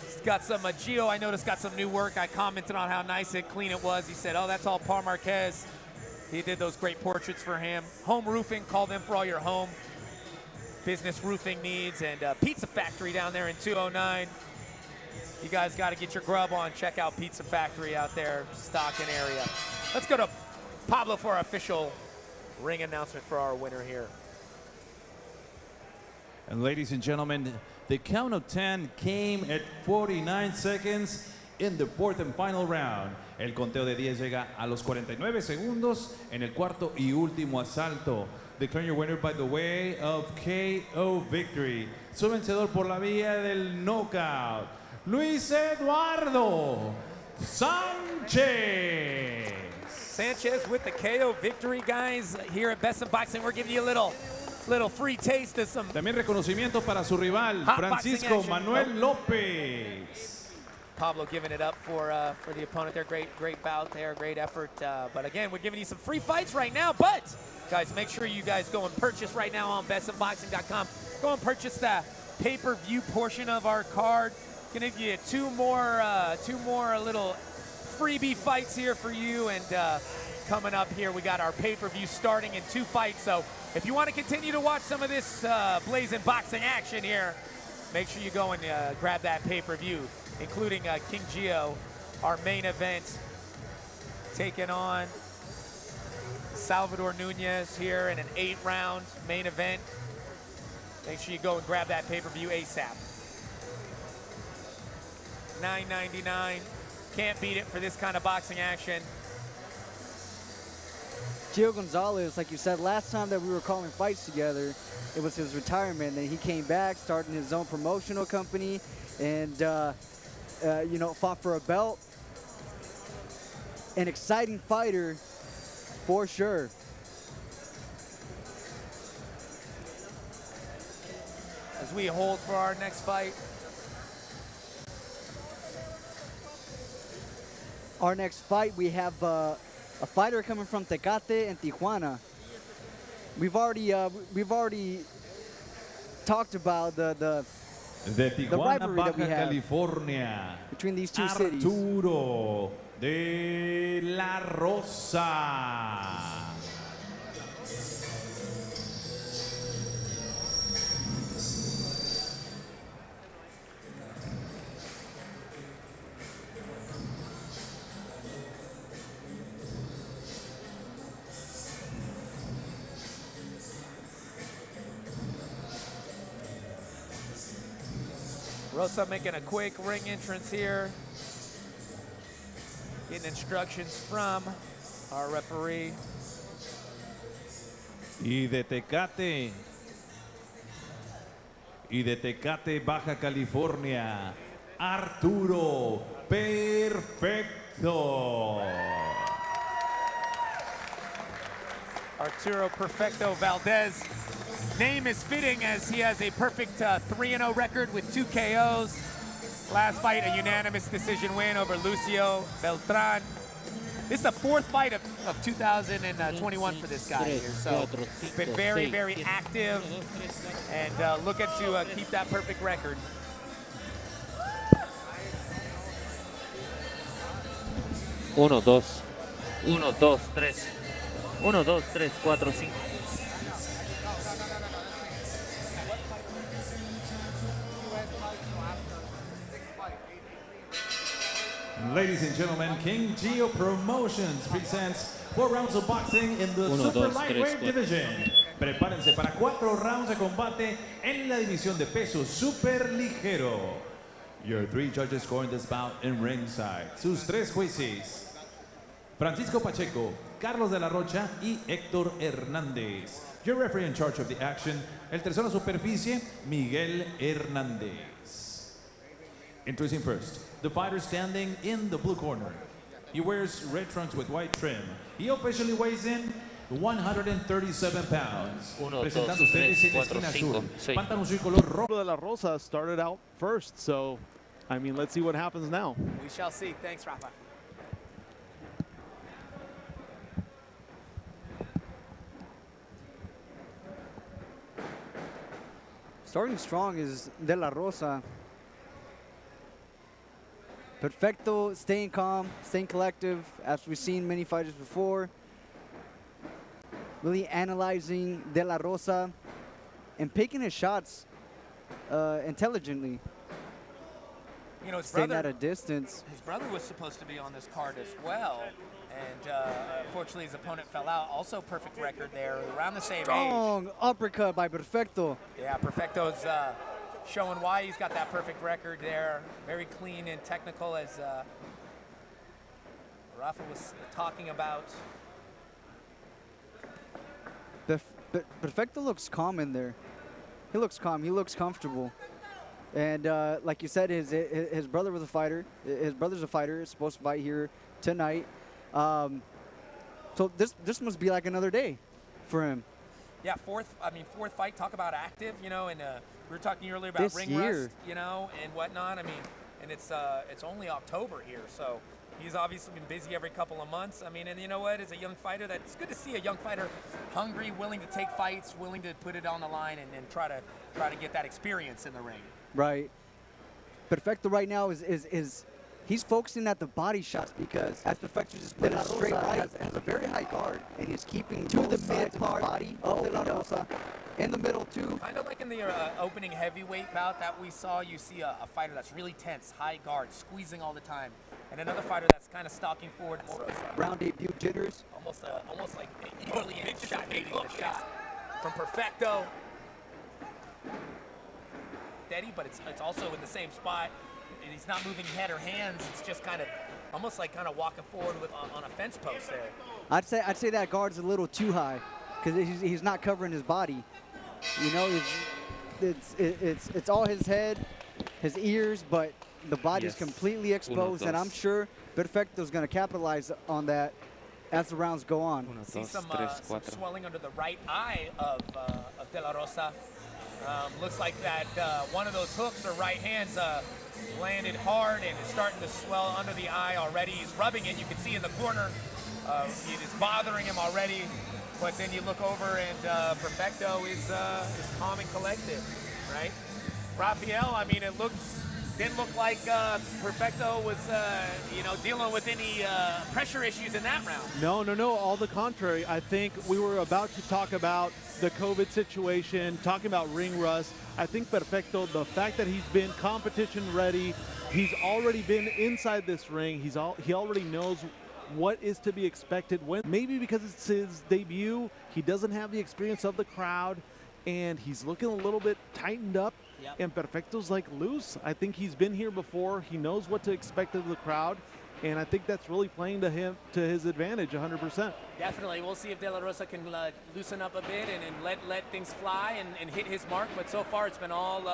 He's got some, Gio, I noticed, got some new work. I commented on how nice and clean it was. He said, oh, that's all Paul Marquez. He did those great portraits for him. Home Roofing, call them for all your home business roofing needs. And Pizza Factory down there in 209. You guys got to get your grub on. Check out Pizza Factory out there, Stockton area. Let's go to Pablo for our official ring announcement for our winner here. And ladies and gentlemen, the count of 10 came at 49 seconds in the 4th and final round. El conteo de 10 llega a los 49 segundos en el cuarto y último asalto. Declaring your winner by the way of KO victory. Su vencedor por la vía del knockout, Luis Eduardo Sanchez. Sanchez with the KO victory, guys. Here at Best in Boxing, we're giving you a little free taste of some. También reconocimiento para su rival, Francisco Manuel López. Pablo giving it up for the opponent there. Great bout there, great effort. But again, we're giving you some free fights right now. But guys, make sure you guys go and purchase right now on bestofboxing.com. Go and purchase the pay-per-view portion of our card. Gonna give you two more little freebie fights here for you. And coming up here, we got our pay-per-view starting in 2 fights. So if you want to continue to watch some of this blazing boxing action here, make sure you go and grab that pay-per-view, including KingGio, our main event, taking on Salvador Nunez here in an 8-round main event. Make sure you go and grab that pay-per-view ASAP. $9.99. Can't beat it for this kind of boxing action. Gio Gonzalez, like you said, last time that we were calling fights together, it was his retirement. And he came back, starting his own promotional company, and you know, fought for a belt. An exciting fighter, for sure. As we hold for our next fight. Our next fight, we have a fighter coming from Tecate and Tijuana. We've already talked about the Tijuana, rivalry that we Baja have California, between these two cities. Arturo de la Rosa. Rosa making a quick ring entrance here. Getting instructions from our referee. Y de Tecate, Baja California, Arturo Perfecto. Arturo Perfecto Valdez. Name is fitting as he has a perfect 3-0 record with 2 KOs. Last fight, a unanimous decision win over Lucio Beltran. This is the 4th fight of 2021 for this guy here. So been very active and looking to keep that perfect record. Uno, dos, tres. 1, 2, 3, 4, 5. Ladies and gentlemen, KingGio Promotions presents 4 rounds of boxing in the super lightweight division. Prepárense para 4 rounds de combate en la división de peso super ligero. Your 3 judges scoring this bout in ringside. Sus 3 jueces: Francisco Pacheco, Carlos de la Rocha y Héctor Hernández. Your referee in charge of the action, el tercero superficie, Miguel Hernández. Introducing first, the fighter standing in the blue corner. He wears red trunks with white trim. He officially weighs in 137 pounds. Presentando ustedes en esquina azul, pantalón y color rojo. De la Rosa started out first, so I mean, let's see what happens now. We shall see. Thanks, Rafa. Starting strong is De La Rosa. Perfecto, staying calm, staying collective, as we've seen many fighters before. Really analyzing De La Rosa and picking his shots intelligently. You know, his staying brother, at a distance. His brother was supposed to be on this card as well. And unfortunately, his opponent fell out. Also perfect record there, around the same age. Strong uppercut by Perfecto. Yeah, Perfecto's showing why he's got that perfect record there. Very clean and technical, as Rafa was talking about. Perfecto looks calm in there. He looks calm. He looks comfortable. And like you said, his brother was a fighter. His brother's a fighter. Is supposed to fight here tonight. So this must be like another day for him. Yeah, fourth fight. Talk about active, you know, and we were talking earlier about This ring year. rust, you know, and whatnot. I mean, and it's only October here, so he's obviously been busy every couple of months. I mean, and you know what? As a young fighter, it's good to see a young fighter hungry, willing to take fights, willing to put it on the line, and try to get that experience in the ring. Right. Perfecto right now is he's focusing at the body shots because as Perfecto just put out straight right, has a very high guard, and he's keeping to the mid part body of De La Rosa. In the middle, too. Kind of like in the opening heavyweight bout that we saw, you see a fighter that's really tense, high guard, squeezing all the time. And another fighter that's kind of stalking forward. Round debut jitters. Almost like equally anticipating the shot from Perfecto. Steady, but it's also in the same spot. He's not moving head or hands. It's just kind of almost like kind of walking forward on a fence post there. I'd say that guard's a little too high because he's not covering his body. You know, it's all his head, his ears, but the body's completely exposed, and I'm sure Perfecto's going to capitalize on that as the rounds go on. See some swelling under the right eye of De La Rosa. Looks like that one of those hooks or right hands landed hard and is starting to swell under the eye already. He's rubbing it. You can see in the corner. It is bothering him already. But then you look over and Perfecto is calm and collected, right? Rafael, I mean, didn't look like Perfecto was, dealing with any pressure issues in that round. No. All the contrary. I think we were about to talk about the COVID situation, talking about ring rust. I think Perfecto, the fact that he's been competition ready, he's already been inside this ring. He already knows what is to be expected. Maybe because it's his debut, he doesn't have the experience of the crowd, and he's looking a little bit tightened up. Yep. And Perfecto's like loose. I think he's been here before. He knows what to expect of the crowd, and I think that's really playing to his advantage 100%. Definitely. We'll see if De La Rosa can loosen up a bit and let things fly and hit his mark. But so far, it's been all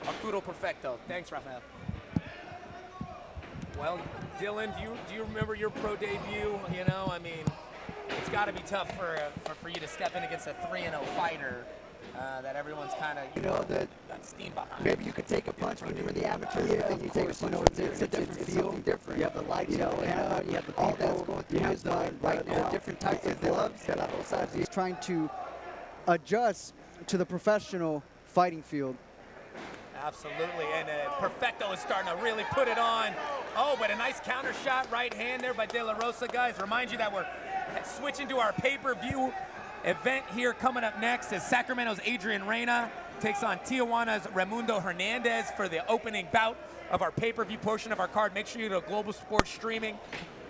Arturo Perfecto. Thanks, Rafael. Well, Dylan, do you remember your pro debut? You know, I mean, it's got to be tough for you to step in against a 3-0 fighter that everyone's kind of, got steam behind. Maybe you could take a punch when you were the amateur, and you take a punch. It's a different feel. Different. You have the lights, you have the all that's going through his mind right now. Different types of gloves. He's trying to adjust to the professional fighting field. Absolutely, and Perfecto is starting to really put it on. Oh, but a nice counter shot, right hand there by De La Rosa, guys. Remind you that we're switching to our pay-per-view event here. Coming up next is Sacramento's Adrian Rayna takes on Tijuana's Remundo Hernandez for the opening bout of our pay-per-view portion of our card. Make sure you go to Global Sports Streaming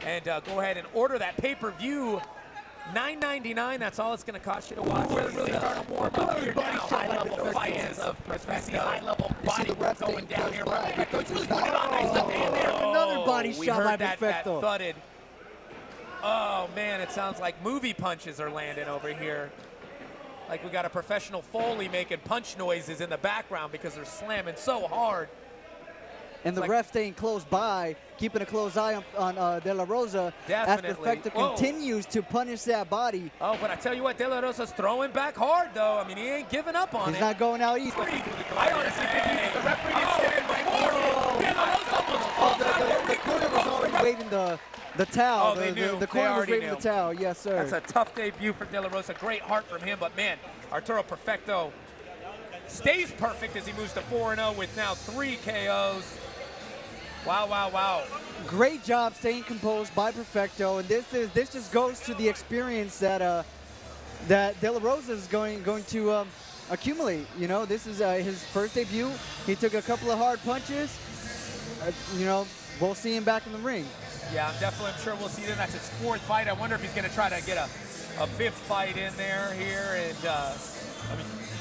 and go ahead and order that pay-per-view. $9.99, that's all it's going to cost you to watch. We're really starting to warm up here now. High-level fights of high-level body going down here. Perfecto's really put it on nice left hand there. Another body shot by Perfecto. That thudded. Oh, man, it sounds like movie punches are landing over here. Like we got a professional Foley making punch noises in the background because they're slamming so hard. And the ref staying close by, keeping a close eye on De La Rosa. Definitely. As Perfecto continues to punish that body. Oh, but I tell you what, De La Rosa's throwing back hard, though. I mean, he ain't giving up on it. He's not going out easy. I honestly think the referee didn't stand right for De La Rosa almost falls The corner was already waving the towel. Oh, they knew. The corner was waving knew. the towel. Yes, sir. That's a tough debut for De La Rosa. Great heart from him, but man, Arturo Perfecto stays perfect as he moves to 4-0 with now 3 KOs. Wow. Great job staying composed by Perfecto, and this just goes to the experience that De La Rosa is going to accumulate. You know, this is his first debut. He took a couple of hard punches. We'll see him back in the ring. Yeah, I'm sure we'll see him. That's his 4th fight. I wonder if he's going to try to get a 5th fight in there here. And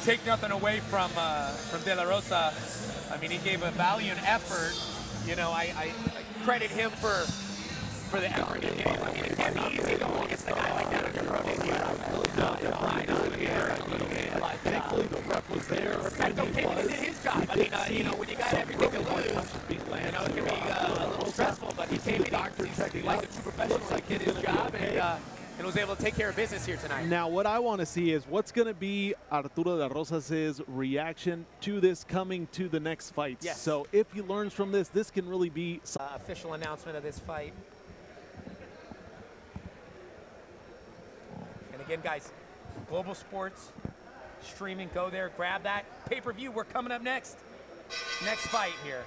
take nothing away from De La Rosa. I mean, he gave a valiant effort. You know, I credit him for the effort he gave. I mean, it can't be easy going against a guy like that on your pro debut. Thankfully, the ref was there. Perfecto came and did his job. I mean, when you got everything to lose, it can be a little stressful, but he came in, he's like a true professional, like did his job, and and was able to take care of business here tonight. Now, what I want to see is what's going to be Arturo de Rosas' reaction to this coming to the next fight. Yes. So if he learns from this, this can really be Official announcement of this fight. And again, guys, Global Sports streaming, go there, grab that pay-per-view. We're coming up next. Next fight here.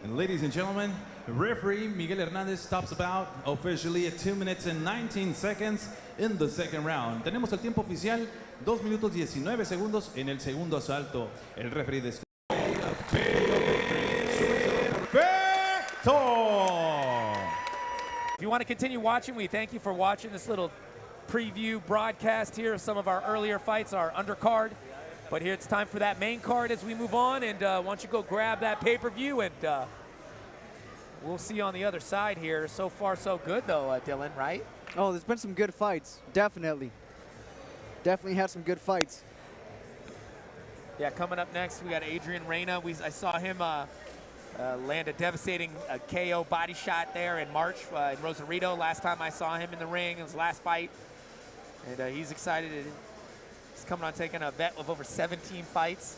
And ladies and gentlemen, referee Miguel Hernandez stops about officially at 2 minutes and 19 seconds in the second round. Tenemos el tiempo oficial, 2 minutos 19 segundos en el segundo asalto. El referee de If you want to continue watching, we thank you for watching this little preview broadcast here of some of our earlier fights, our undercard. But here it's time for that main card as we move on, and why don't you go grab that pay-per-view, and we'll see you on the other side here. So far, so good, though, Dylan, right? Oh, there's been some good fights, definitely. Definitely had some good fights. Yeah, coming up next, we got Adrian Rayna. I saw him land a devastating KO body shot there in March in Rosarito. Last time I saw him in the ring, it was last fight. And he's excited. He's coming on taking a vet of over 17 fights.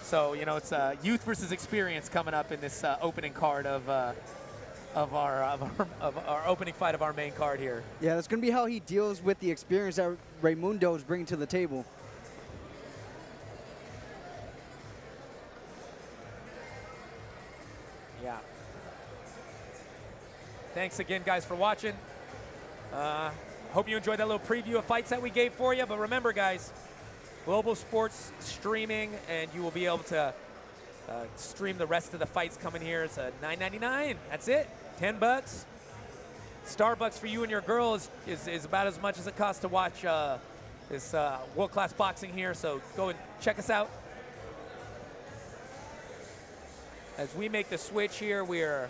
So, you know, it's youth versus experience coming up in this opening card of our opening fight of our main card here. Yeah, that's going to be how he deals with the experience that Remundo is bringing to the table. Yeah. Thanks again, guys, for watching. Hope you enjoyed that little preview of fights that we gave for you. But remember, guys, Global Sports streaming, and you will be able to stream the rest of the fights coming here. It's $9.99. That's it. $10. Starbucks for you and your girl is about as much as it costs to watch this world-class boxing here. So go and check us out. As we make the switch here, we are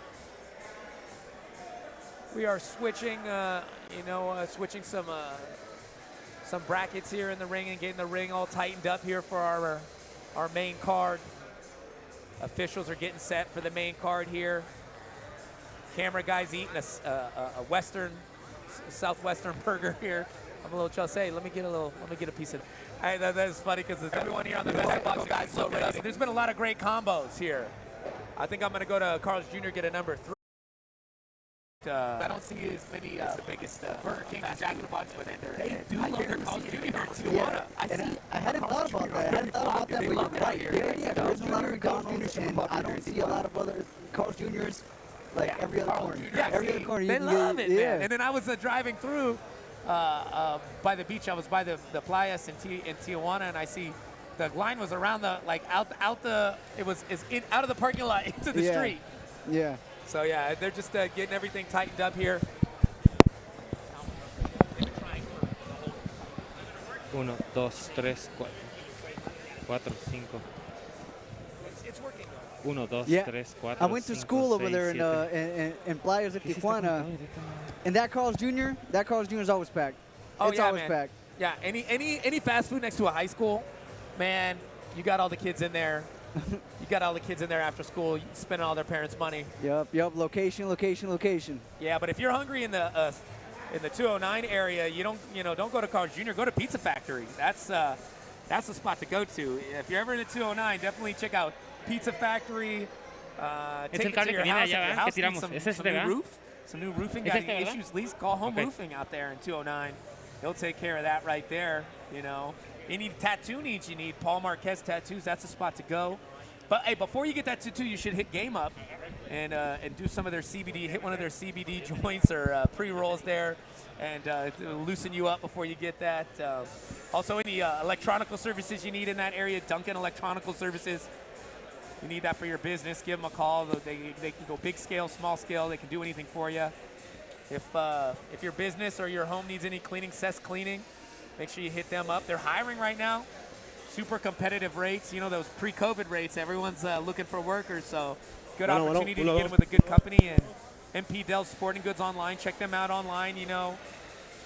switching, switching some brackets here in the ring and getting the ring all tightened up here for our main card. Officials are getting set for the main card here. Camera guy's eating a southwestern burger here. I'm a little jealous. Hey, let me get a piece of. That is funny because everyone here on the Best Boxing guys so ready. There's been a lot of great combos here. I think I'm going to go to Carl's Jr. get a number 3. I don't see as many the biggest Burger King and Jack in the Box, but they do love their Carl's Jr. here in Tijuana. I hadn't thought about that. I hadn't thought about that, but you're right. Yeah, there's a lot of Carl's Jr.'s, and I don't see a lot of other Carl's Jr.'s like every other corner. Yeah, every other corner. They love it, man. And then I was driving through by the beach. I was by the playas in Tijuana, and I see the line was around the out of the parking lot into the street. Yeah. So yeah, they're just getting everything tightened up here. 1, 2, 3, 4, 5. It's working. 1, 2, Yeah. 3, 4. I went to school over there in Playas de Tijuana, and that Carl's Jr. is always packed. Oh, it's yeah, always man. packed. Yeah, any fast food next to a high school, man, you got all the kids in there. You got all the kids in there after school, spending all their parents' money. Yep. Location. Yeah, but if you're hungry in the 209 area, don't go to Carl's Jr. Go to Pizza Factory. That's the spot to go to. If you're ever in the 209, definitely check out Pizza Factory. Take it to your house. If your house needs some new roof, some new roofing. Got any issues? At least call Home Roofing out there in 209. They'll take care of that right there. Any tattoo needs you need, Paul Marquez Tattoos, that's the spot to go. But hey, before you get that tattoo, you should hit Game Up and do some of their CBD, hit one of their CBD joints or pre-rolls there, and loosen you up before you get that. Also, any electronical services you need in that area, Duncan Electronical Services. You need that for your business, give them a call. They can go big scale, small scale. They can do anything for you. If your business or your home needs any cleaning, cess cleaning, make sure you hit them up. They're hiring right now. Super competitive rates. Those pre-COVID rates. Everyone's looking for workers, so good opportunity to get in with a good company. And MP Dell Sporting Goods online. Check them out online.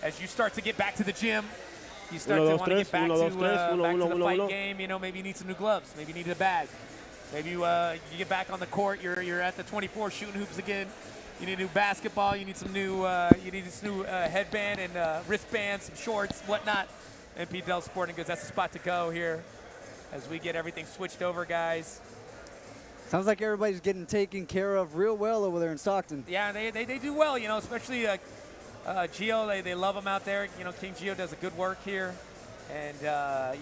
As you start to get back to the gym, you start to want to get back to the fight game. Maybe you need some new gloves. Maybe you need a bag. Maybe you get back on the court. You're at the 24 shooting hoops again. You need a new basketball. You need some new. You need this new headband and wristbands, some shorts, whatnot. MP Del Sporting Goods. That's the spot to go here, as we get everything switched over, guys. Sounds like everybody's getting taken care of real well over there in Stockton. Yeah, they do well. You know, especially Gio. They love him out there. You know, KingGio does a good work here, and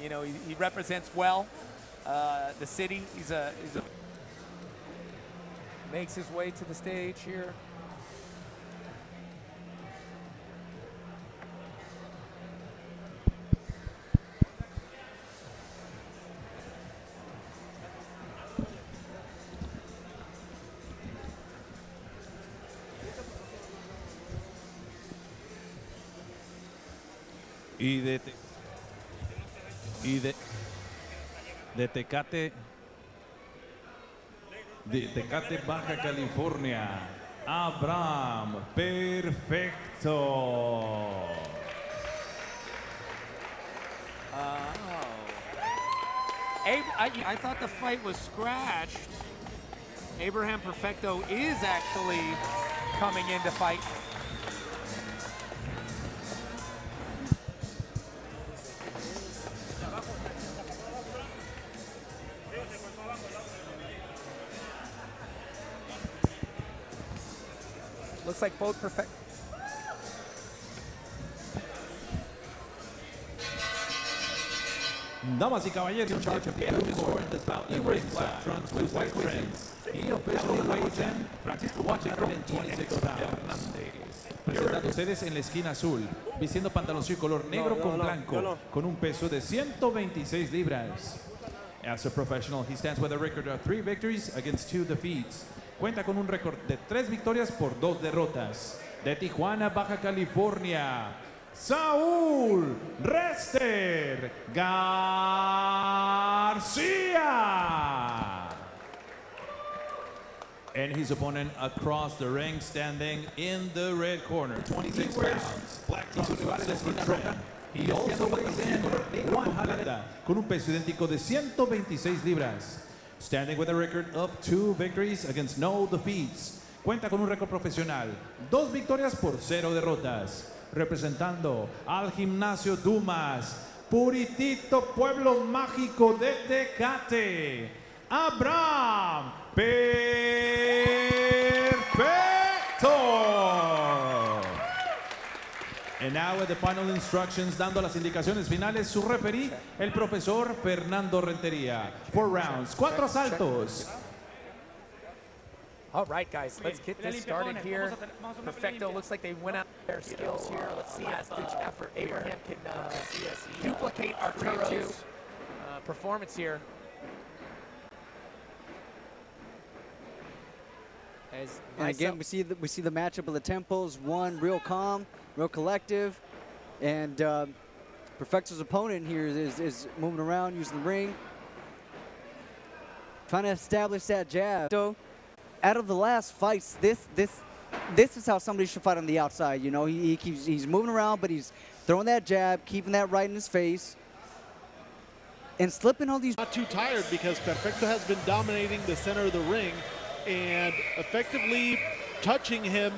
you know he represents well the city. He's a makes his way to the stage here. Y de Tecate, Baja California, Abraham, perfecto. I thought the fight was scratched. Abraham Perfecto is actually coming in to fight. Looks like both perfect. Damas y caballeros, in charge of the with white trends. He officially weighs in, Francisco watching from 26 pounds. Presentando ustedes en la esquina azul, vistiendo pantaloncillo color negro con blanco, con un peso de 126 libras. As a professional, he stands with a record of 3 victories against 2 defeats. Cuenta con un récord de 3 victorias por 2 derrotas. De Tijuana, Baja California, Saúl Rester García. And his opponent across the ring, standing in the red corner, 26 pounds, black trunks. He also weighs in 100 con un peso idéntico de 126 libras. Standing with a record of 2 victories against no defeats. Cuenta con un récord profesional, 2 victorias por 0 derrotas. Representando al Gimnasio Dumas, Puritito Pueblo Mágico de Tecate, Abraham Perfecto. And now with the final instructions, dando las indicaciones finales, su referee, el profesor Fernando Rentería. 4 rounds, 4 asaltos. All right, guys, let's get this started here. Perfecto looks like they went out their skills here. Let's see if Abraham can duplicate Arturo's performance here. And again, we see the matchup of the tempos. One real calm, real collective, and Perfecto's opponent here is moving around, using the ring, trying to establish that jab. So, out of the last fights, this is how somebody should fight on the outside. You know, he's moving around, but he's throwing that jab, keeping that right in his face, and slipping all these. Not too tired because Perfecto has been dominating the center of the ring and effectively touching him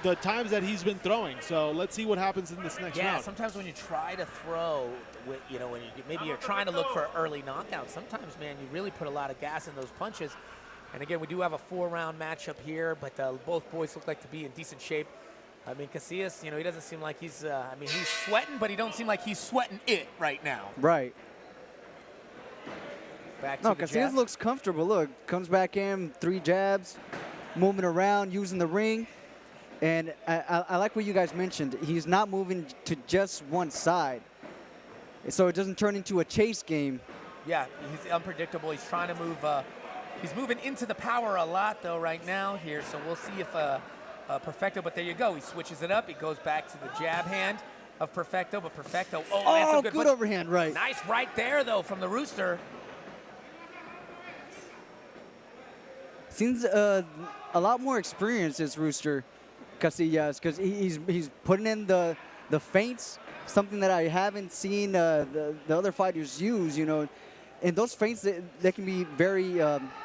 the times that he's been throwing. So let's see what happens in this next round. Yeah, sometimes when you try to throw, you know, maybe you're trying to look for an early knockout, sometimes, man, you really put a lot of gas in those punches. And again, we do have a 4-round matchup here, but both boys look like to be in decent shape. I mean, Casillas, you know, he doesn't seem like he's, I mean, he's sweating, but he don't seem like he's sweating it right now. Right. Back to No, the Casillas jab. looks comfortable. Look, comes back in, 3 jabs, moving around, using the ring. And I like what you guys mentioned. He's not moving to just one side, so it doesn't turn into a chase game. Yeah, he's unpredictable. He's trying to move. He's moving into the power a lot, though, right now here. So we'll see if Perfecto, but there you go. He switches it up. He goes back to the jab hand of Perfecto, but Perfecto, lands some good overhand right. Nice right there, though, from the Rooster. Seems a lot more experience, this Rooster Casillas, because he's putting in the feints, something that I haven't seen the other fighters use, you know. And those feints, they can be very,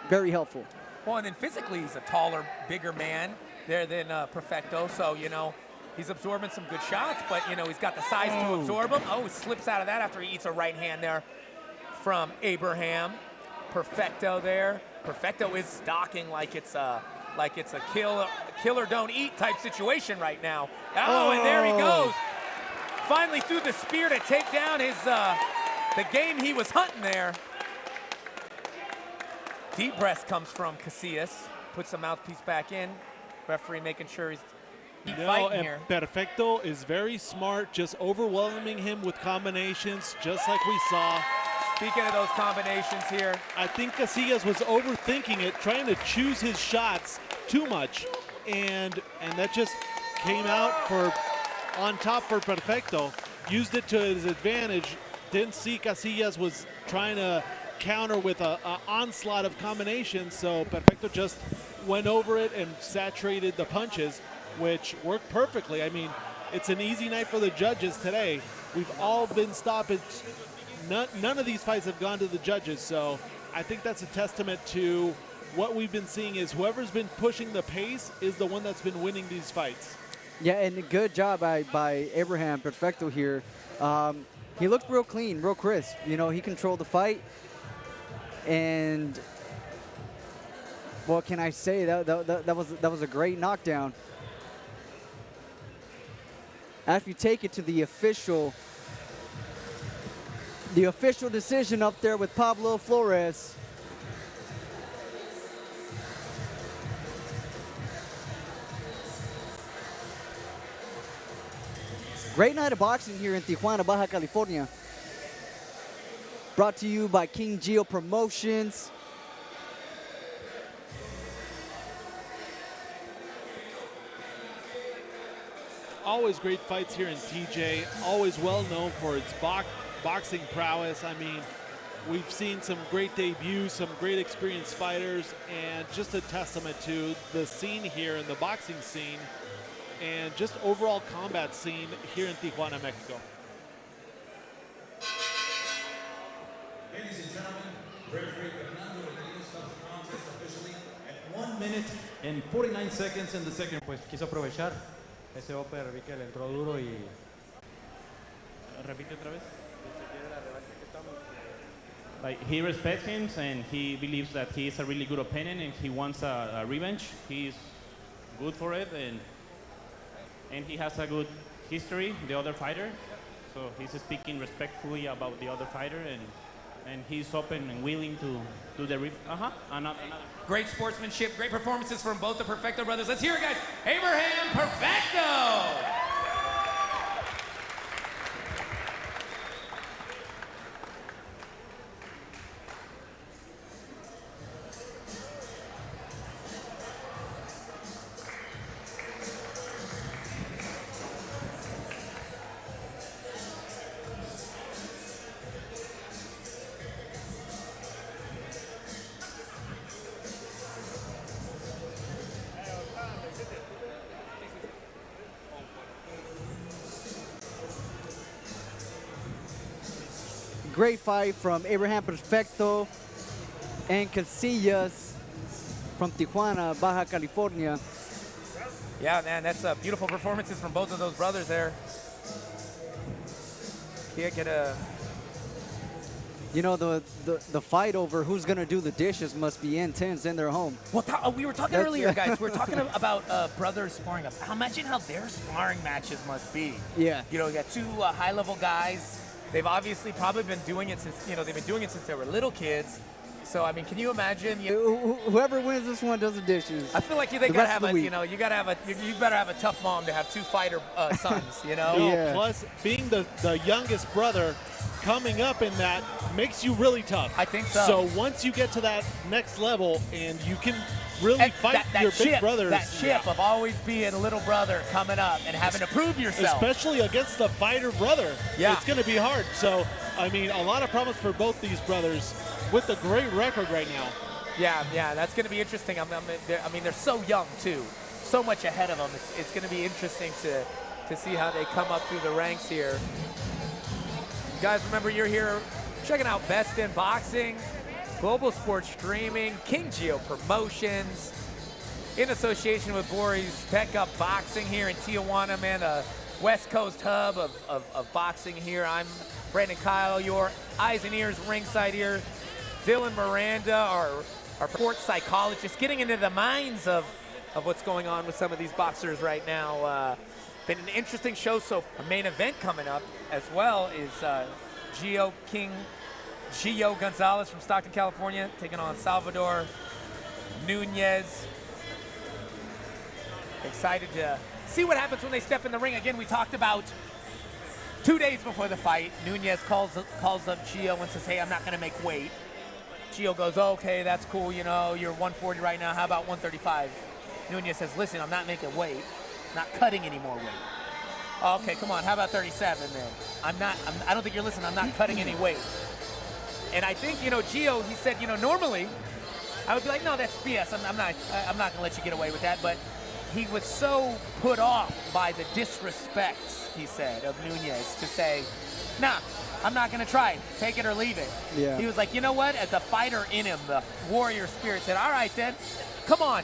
very helpful. Well, and then physically, he's a taller, bigger man. there than Perfecto. So, you know, he's absorbing some good shots, but, you know, he's got the size to absorb them. Oh, he slips out of that after he eats a right hand there from Abraham. Perfecto there. Perfecto is stalking like it's a kill or don't eat type situation right now. Oh, and there he goes. Finally threw the spear to take down his the game he was hunting there. Deep breath comes from Casillas. Puts the mouthpiece back in. Referee making sure he's fighting here. Perfecto is very smart, just overwhelming him with combinations, just like we saw. Speaking of those combinations here, I think Casillas was overthinking it, trying to choose his shots too much, and that just came out for on top for Perfecto. Used it to his advantage. Didn't see Casillas was trying to counter with a onslaught of combinations, so Perfecto just went over it and saturated the punches, which worked perfectly. I mean, it's an easy night for the judges today. We've all been stoppage. None of these fights have gone to the judges, so I think that's a testament to what we've been seeing is whoever's been pushing the pace is the one that's been winning these fights. Yeah, and a good job by Abraham Perfecto here. He looked real clean, real crisp. You know, he controlled the fight. And what can I say? That was a great knockdown. After you take it to the official decision up there with Pablo Flores. Great night of boxing here in Tijuana, Baja California. Brought to you by KingGio Promotions. Always great fights here in TJ. Always well known for its boxing prowess. I mean, we've seen some great debuts, some great experienced fighters, and just a testament to the scene here in the boxing scene and just overall combat scene here in Tijuana, Mexico. Ladies and gentlemen, referee Hernandez will stop the contest officially at 1 minute and 49 seconds in the second. Pues quiso aprovechar ese upper, vi que le entró duro y repite otra vez. Like, he respects him and he believes that he is a really good opponent and he wants a revenge. He's good for it and he has a good history, the other fighter. So he's speaking respectfully about the other fighter and he's open and willing to do the another. great sportsmanship, great performances from both the Perfecto brothers. Let's hear it, guys. Abraham Perfecto. Great fight from Abraham Perfecto and Casillas from Tijuana, Baja California. Yeah, man, that's beautiful performances from both of those brothers there. Can't get a... You know, the fight over who's going to do the dishes must be intense in their home. Well, we were talking earlier, guys. We were talking about brothers sparring up. Imagine how their sparring matches must be. Yeah. You know, you got two high-level guys. They've obviously probably been doing it since, they've been doing it since they were little kids. So, I mean, can you imagine? Whoever wins this one does the dishes. I feel like they gotta have you better have a tough mom to have two fighter sons, Yeah. Plus, being the youngest brother coming up in that makes you really tough. I think so. So once you get to that next level and you can really fight your big brothers. That chip of always being a little brother coming up and having to prove yourself. Especially against the fighter brother. Yeah. It's going to be hard. So, I mean, a lot of problems for both these brothers with a great record right now. Yeah, that's going to be interesting. They're so young, too. So much ahead of them. It's going to be interesting to see how they come up through the ranks here. You guys, remember, you're here checking out Best in Boxing, Global Sports Streaming, KingGio Promotions. in association with Boris Pickup Boxing here in Tijuana, man, a West Coast hub of boxing here. I'm Brandon Kyle, your eyes and ears ringside here. Dylan Miranda, our sports psychologist, getting into the minds of what's going on with some of these boxers right now. Been an interesting show, so a main event coming up as well is KingGio Gonzalez from Stockton, California, taking on Salvador Nunez. Excited to see what happens when they step in the ring. Again, we talked about 2 days before the fight, Nunez calls up Gio and says, hey, I'm not going to make weight. Gio goes, oh, okay, that's cool. You know, you're 140 right now. How about 135? Nunez says, listen, I'm not making weight. Not cutting any more weight. Oh, okay, come on. How about 37 then? I don't think you're listening. I'm not cutting any weight. And I think, you know, Gio, he said, you know, normally I would be like, no, that's BS. I'm not going to let you get away with that. But he was so put off by the disrespect, he said, of Nunez to say, nah, I'm not going to try it. Take it or leave it. Yeah. He was like, you know what? As the fighter in him, the warrior spirit said, all right then, come on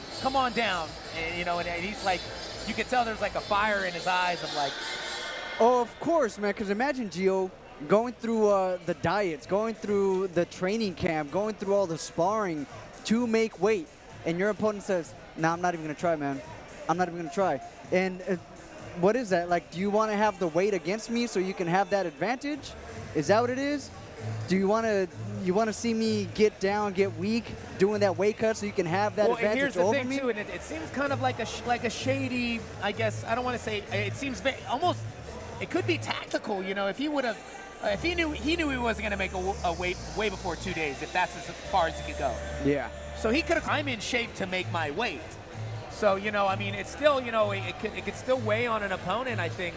down. And, you know, and he's like, you could tell there's like a fire in his eyes of like. Oh, of course, man, because imagine Gio going through the diets, going through the training camp, going through all the sparring to make weight, and your opponent says, nah, I'm not even going to try, man. I'm not even going to try. And what is that? Like, do you want to have the weight against me so you can have that advantage? Is that what it is? Do you want to see me get down, get weak, doing that weight cut so you can have that advantage over me? Well, here's the thing too, and it seems kind of like a shady, I guess, I don't want to say, it seems almost, it could be tactical, you know, if he would have, if he knew he wasn't going to make a weight way before 2 days, if that's as far as he could go. Yeah. So he could have, I'm in shape to make my weight. So, you know, I mean, it's still, you know, it could still weigh on an opponent, I think,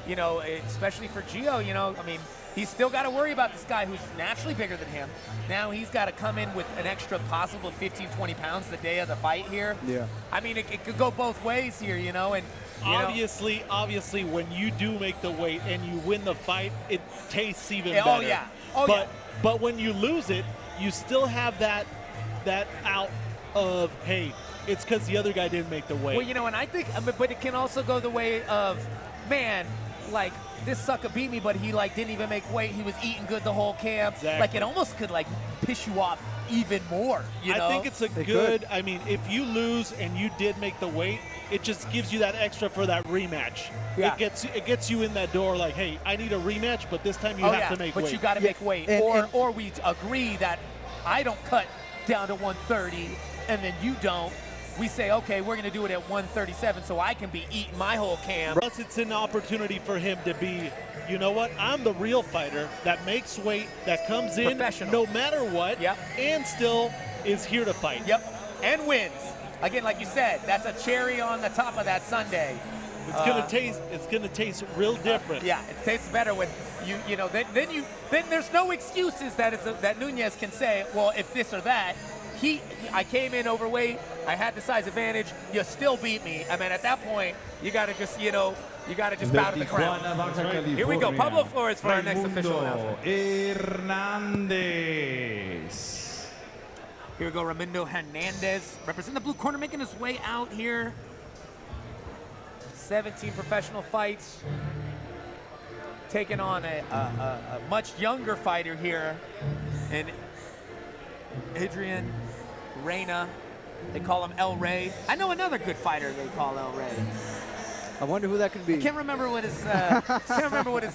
you know, especially for Gio, you know, I mean, he's still got to worry about this guy who's naturally bigger than him. Now he's got to come in with an extra possible 15, 20 pounds the day of the fight here. Yeah. I mean, it could go both ways here, you know, and obviously, when you do make the weight and you win the fight, it tastes even better. Oh yeah. But when you lose it, you still have that out of, hey, it's because the other guy didn't make the weight. Well, you know, and I think, but it can also go the way of, man, like, this sucker beat me, but he, like, didn't even make weight. He was eating good the whole camp. Exactly. Like, it almost could, like, piss you off even more, you know? I think it's good, I mean, if you lose and you did make the weight, it just gives you that extra for that rematch. Yeah. It gets you in that door like, hey, I need a rematch, but this time you have to make weight. But you got to make weight. Or we agree that I don't cut down to 130 and then you don't. We say, okay, we're going to do it at 137 so I can be eating my whole camp. Plus, it's an opportunity for him to be, you know what, I'm the real fighter that makes weight, that comes in no matter what, and still is here to fight. Yep, and wins. Again, like you said, that's a cherry on the top of that sundae. It's gonna taste real different. Yeah, it tastes better when you know. Then there's no excuses that Nunez can say, well, if this or that. I came in overweight. I had the size advantage. You still beat me. I mean, at that point, you got to just, you know, bow to the crown. Right. Here we go. Pablo Flores for our next official announcement. Hernandez. Here we go. Remundo Hernandez representing the blue corner, making his way out here. 17 professional fights. Taking on a much younger fighter here. And Adrian Rayna, they call him El Rey. I know another good fighter they call El Rey. I wonder who that could be. I can't remember what his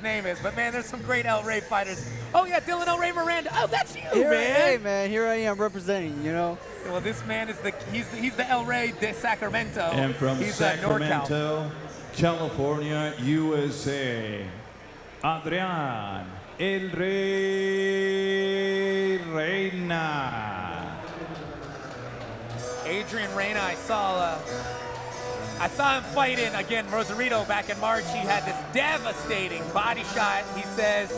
name is, but man, there's some great El Rey fighters. Oh yeah, Dylan El Rey Miranda. Oh, that's you, man. Hey man, here I am representing. You know. Well, this man is he's the El Rey de Sacramento. And from he's Sacramento, California, USA, Adrian El Rey Reyna. Adrian Rayna, I saw him fighting again Rosarito back in March. He had this devastating body shot. He says,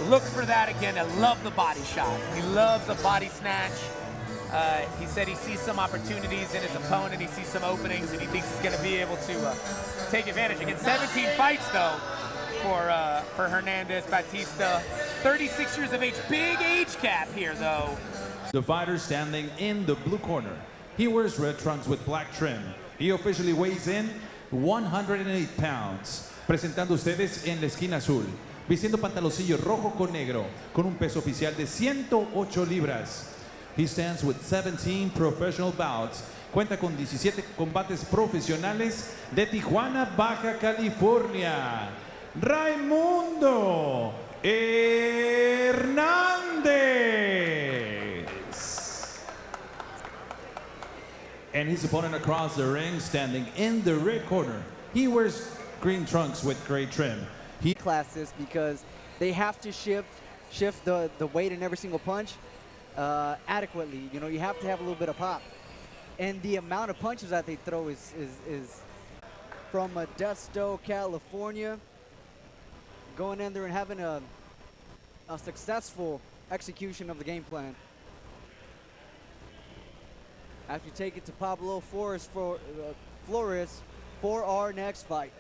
look for that again. I love the body shot. He loves a body snatch. He said he sees some opportunities in his opponent. He sees some openings, and he thinks he's going to be able to take advantage. Again, 17 fights, though, for Hernandez Batista. 36 years of age. Big age gap here, though. The fighter standing in the blue corner. He wears red trunks with black trim. He officially weighs in 108 pounds. Presentando ustedes en la esquina azul, vistiendo pantaloncillo rojo con negro, con un peso oficial de 108 libras. He stands with 17 professional bouts. Cuenta con 17 combates profesionales de Tijuana, Baja California. Remundo Hernandez. And his opponent across the ring, standing in the red corner. He wears green trunks with gray trim. He classes because they have to shift the weight in every single punch adequately. You know, you have to have a little bit of pop. And the amount of punches that they throw is from Modesto, California, going in there and having a successful execution of the game plan. After you take it to Pablo Flores for our next fight.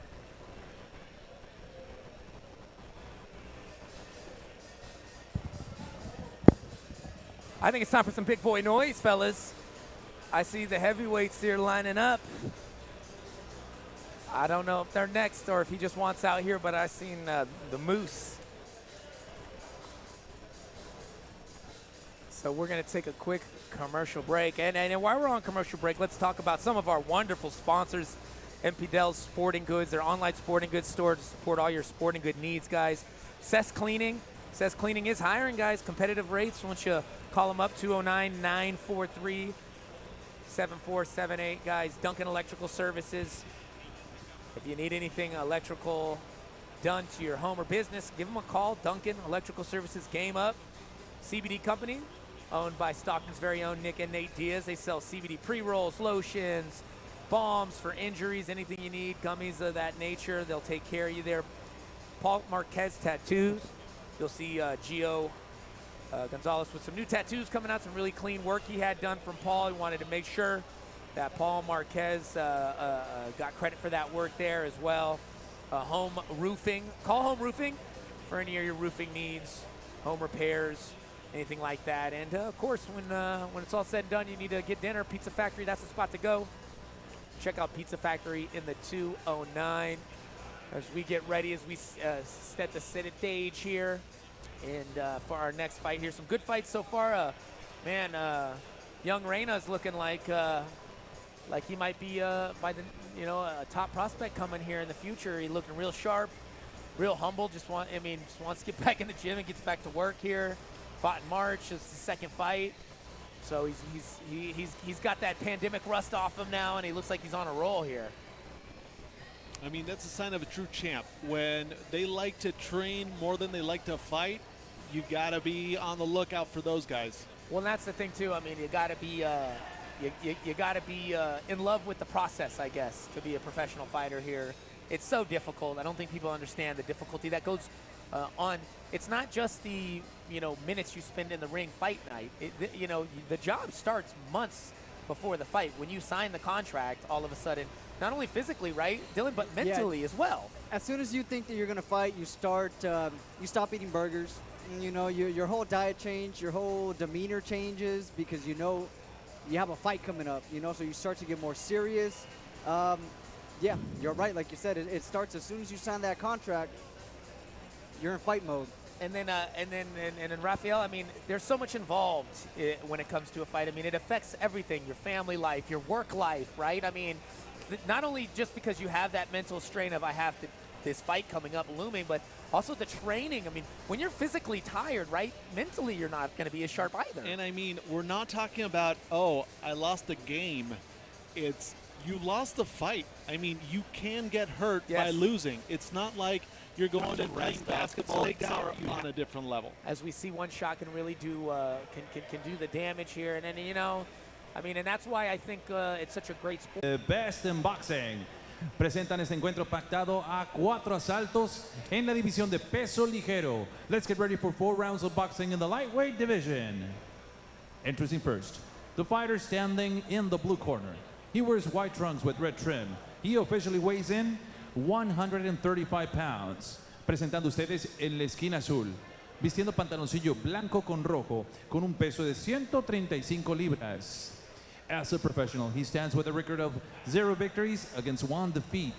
I think it's time for some big boy noise, fellas. I see the heavyweights here lining up. I don't know if they're next or if he just wants out here, but I've seen the Moose. So we're going to take a quick commercial break. And while we're on commercial break, let's talk about some of our wonderful sponsors. MPDell's Sporting Goods, their online sporting goods store to support all your sporting good needs, guys. Cess Cleaning. Cess Cleaning is hiring, guys. Competitive rates. Once you call them up, 209-943-7478, guys. Duncan Electrical Services. If you need anything electrical done to your home or business, give them a call. Duncan Electrical Services, game up. CBD company, owned by Stockton's very own Nick and Nate Diaz. They sell CBD pre-rolls, lotions, balms for injuries, anything you need, gummies of that nature. They'll take care of you there. Paul Marquez Tattoos. You'll see Gio Gonzalez with some new tattoos coming out, some really clean work he had done from Paul. He wanted to make sure that Paul Marquez got credit for that work there as well. Home Roofing. Call Home Roofing for any of your roofing needs, home repairs, anything like that. And of course, when it's all said and done, you need to get dinner. Pizza Factory, that's the spot to go. Check out Pizza Factory in the 209 as we get ready, as we set the stage here. And for our next fight here, some good fights so far. Young Reyna is looking like he might be a top prospect coming here in the future. He's looking real sharp, real humble. Just wants to get back in the gym and gets back to work here. Fought in March. It's the second fight, so he's got that pandemic rust off him now, and he looks like he's on a roll here. I mean, that's a sign of a true champ. When they like to train more than they like to fight, you got to be on the lookout for those guys. Well, and that's the thing too. I mean, you got to be you got to be in love with the process, I guess, to be a professional fighter here. It's so difficult. I don't think people understand the difficulty that goes on. It's not just the minutes you spend in the ring fight night. The job starts months before the fight. When you sign the contract, all of a sudden, not only physically, right, Dylan, but mentally as well. As soon as you think that you're going to fight, you stop eating burgers. Your whole diet change, your whole demeanor changes because you have a fight coming up, so you start to get more serious. Yeah, you're right. Like you said, it starts as soon as you sign that contract, you're in fight mode. And then Rafael, I mean, there's so much involved when it comes to a fight. I mean, it affects everything, your family life, your work life, right? I mean, not only just because you have that mental strain of this fight coming up looming, but also the training. I mean, when you're physically tired, right, mentally you're not going to be as sharp either. And I mean, we're not talking about, I lost the game. It's you lost the fight. I mean, you can get hurt by losing. It's not like you're going to rest basketball on a different level. As we see, one shot can really do can do the damage here. And then, and that's why I think it's such a great sport. The best in boxing. Presentan este encuentro pactado a 4 asaltos en la división de peso ligero. Let's get ready for 4 rounds of boxing in the lightweight division. Introducing first, the fighter standing in the blue corner. He wears white trunks with red trim. He officially weighs in 135 pounds. Presentando ustedes en la esquina azul, vistiendo pantaloncillo blanco con rojo, con un peso de 135 libras. As a professional, he stands with a record of 0 victories against 1 defeat.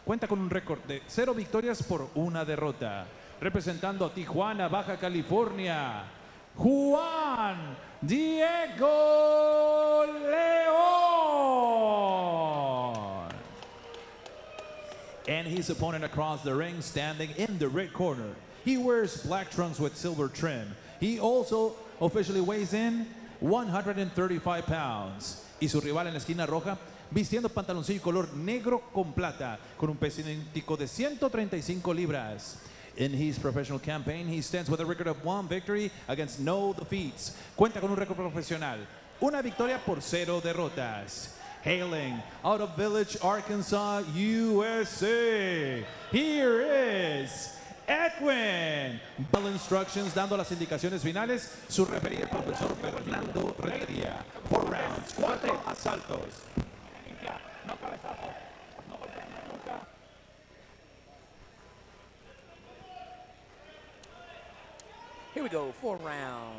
Cuenta con un récord de 0 victorias por 1 derrota. Representando a Tijuana, Baja California, Juan Diego León. And his opponent across the ring, standing in the red corner. He wears black trunks with silver trim. He also officially weighs in 135 pounds. Y su rival en la esquina roja, vistiendo pantaloncillo color negro con plata, con un peso idéntico de 135 libras. In his professional campaign, he stands with a record of 1 victory against no defeats. Cuenta con un récord profesional, 1 victoria por 0 derrotas. Hailing out of Village, Arkansas, USA, here is Edwin. Bell instructions, dando las indicaciones finales, su referee, el profesor Fernando Reyna. 4 rounds, 4 asaltos. Here we go, 4 rounds.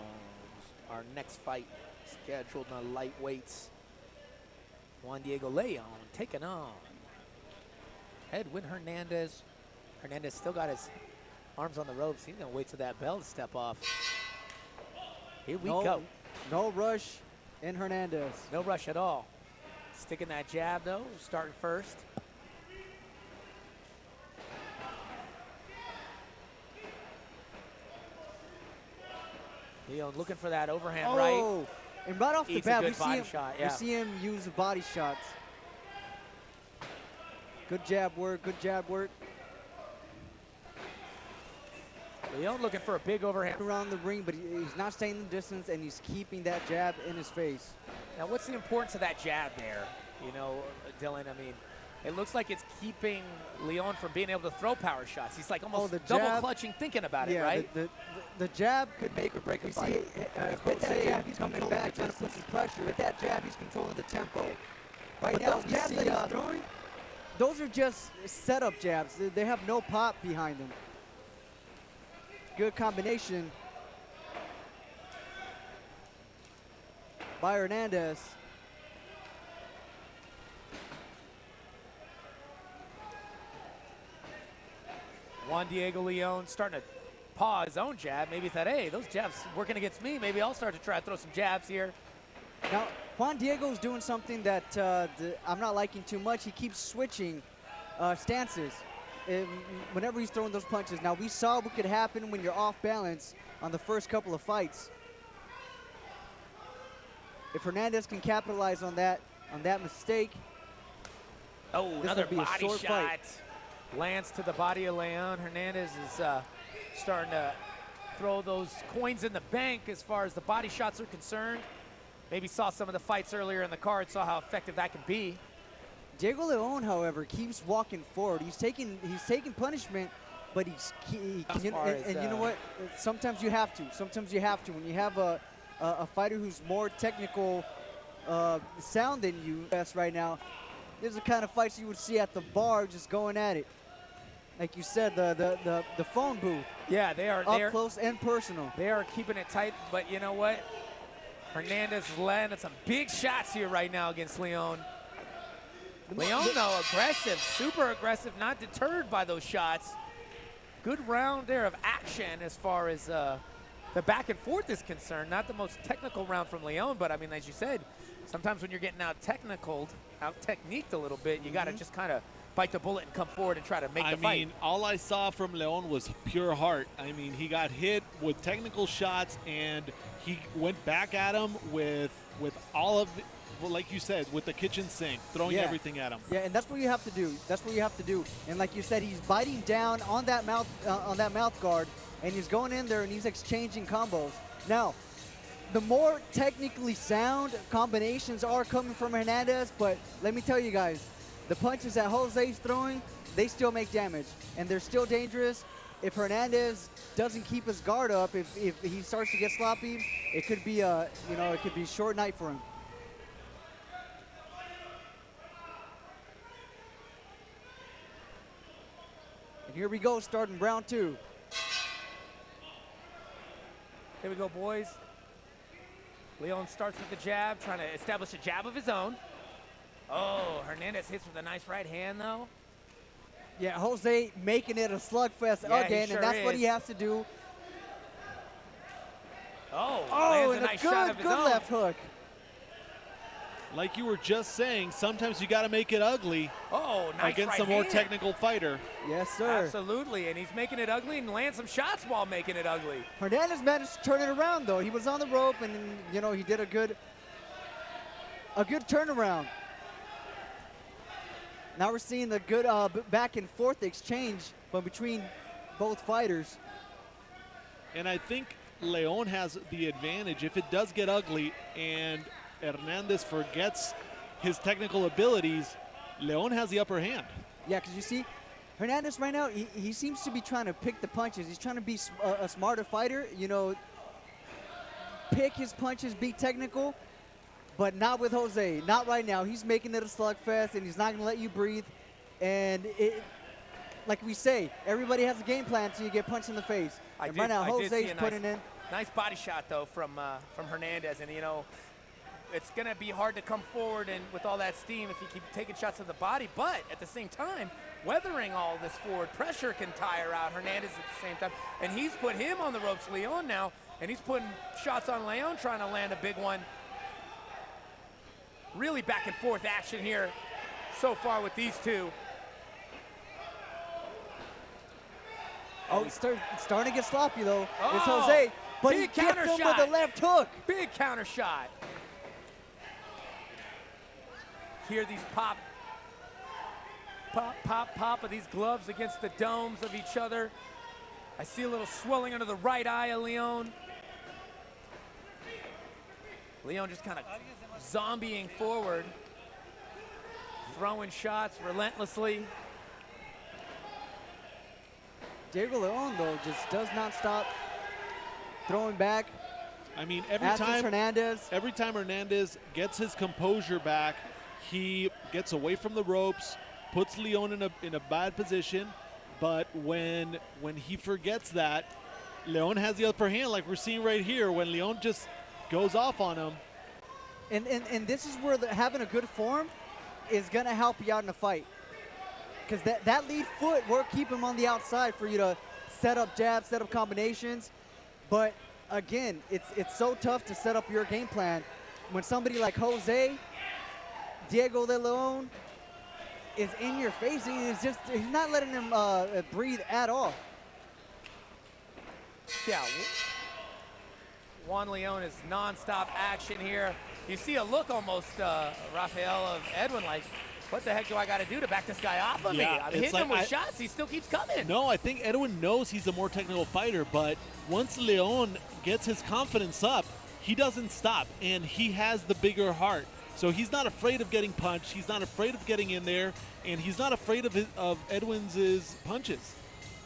Our next fight scheduled in the lightweights. Juan Diego León taking on Edwin Hernandez. Hernandez still got his arms on the ropes. He's gonna wait till that bell to step off. Here we go. No rush in Hernandez. No rush at all. Sticking that jab though, starting first. León looking for that overhand right. And right off the Eats a bat, good we see, body him, shot, we see him use the body shots. Good jab work, good jab work. León looking for a big overhand. Around the ring, but he's not staying the distance, and he's keeping that jab in his face. Now, what's the importance of that jab there? You know, Dylan, I mean, it looks like it's keeping León from being able to throw power shots. He's like almost double clutching, thinking about it, right? The jab could make or break a fight. With that jab, he's coming back, trying to put some pressure. With that jab, he's controlling the tempo. Right now, those jabs that he's throwing, those are just setup jabs. They have no pop behind them. Good combination by Hernandez. Juan Diego León starting to paw his own jab. Maybe he thought, hey, those jabs working against me. Maybe I'll start to try to throw some jabs here. Now, Juan Diego's doing something that I'm not liking too much. He keeps switching stances whenever he's throwing those punches. Now, we saw what could happen when you're off balance on the first couple of fights. If Hernandez can capitalize on that mistake, oh, another be a body short shot. fight. Lands to the body of León. Hernandez is starting to throw those coins in the bank as far as the body shots are concerned. Maybe saw some of the fights earlier in the card, saw how effective that can be. Diego León, however, keeps walking forward. He's taking punishment, but you know what? Sometimes you have to. Sometimes you have to. When you have a fighter who's more technical sound than you, best right now. These are the kind of fights you would see at the bar, just going at it. Like you said, the phone booth. Yeah, they are up close and personal. They are keeping it tight, but you know what? Hernandez is landing some big shots here right now against León. León, though, aggressive, super aggressive, not deterred by those shots. Good round there of action as far as the back and forth is concerned. Not the most technical round from León, but I mean, as you said, sometimes when you're getting out-techniqued a little bit, you got to just kind of bite the bullet and come forward and try to make the fight. I mean, all I saw from León was pure heart. I mean, he got hit with technical shots, and he went back at him with all of the, well, like you said, with the kitchen sink, throwing everything at him. Yeah, and that's what you have to do. That's what you have to do. And like you said, he's biting down on that mouth guard, and he's going in there and he's exchanging combos. Now, the more technically sound combinations are coming from Hernandez, but let me tell you guys, the punches that Jose's throwing, they still make damage, and they're still dangerous. If Hernandez doesn't keep his guard up, if he starts to get sloppy, it could be a short night for him. And here we go, starting round 2. Here we go, boys. Leon starts with the jab, trying to establish a jab of his own. Oh, Hernandez hits with a nice right hand, though. Yeah, Jose making it a slugfest Yeah, again, sure and that's what is. he has to do. Oh, Oh, lands and a nice a shot good, of his good own. left hook. Like you were just saying, sometimes you got to make it ugly Oh, nice against right a more hand. technical fighter. Yes, sir. Absolutely, and he's making it ugly and lands some shots while making it ugly. Hernandez managed to turn it around, though. He was on the rope, and, you know, he did a good turnaround. Now we're seeing the good back and forth exchange between both fighters. And I think Leon has the advantage. If it does get ugly and Hernandez forgets his technical abilities, Leon has the upper hand. Yeah, because you see, Hernandez right now, he seems to be trying to pick the punches. He's trying to be a smarter fighter, you know, pick his punches, be technical, but not with Jose. Not right now. He's making it a slugfest, and he's not going to let you breathe. And like we say, everybody has a game plan until you get punched in the face. And right now, Jose's putting in. Nice body shot, though, from Hernandez. And, you know, it's going to be hard to come forward and with all that steam if you keep taking shots to the body. But at the same time, weathering all this forward pressure can tire out Hernandez at the same time. And he's put him on the ropes, Leon, now. And he's putting shots on Leon, trying to land a big one. Really back and forth action here so far with these two. Oh, it's starting to get sloppy, though. Oh, it's Jose, but he big gets counter him shot. with a left hook. Big counter shot. Hear these pop of these gloves against the domes of each other. I see a little swelling under the right eye of Leon. Leon just kind of zombieing forward, throwing shots relentlessly. Diego Leon, though, just does not stop throwing back. I mean, every As is time Hernandez gets his composure back, he gets away from the ropes, puts Leon in a bad position. But when he forgets that, Leon has the upper hand, like we're seeing right here, when Leon just goes off on him. And this is where having a good form is going to help you out in a fight. Because that lead foot will keep him on the outside for you to set up jabs, set up combinations. But again, it's so tough to set up your game plan when somebody like Jose, Diego de Leon, is in your face. He's not letting him breathe at all. Yeah, Juan Leon is nonstop action here. You see a look almost, Rafael, of Edwin, like, what the heck do I got to do to back this guy off of me? I'm hitting him with shots. He still keeps coming. No, I think Edwin knows he's a more technical fighter, but once Leon gets his confidence up, he doesn't stop, and he has the bigger heart. So he's not afraid of getting punched. He's not afraid of getting in there, and he's not afraid of Edwin's punches.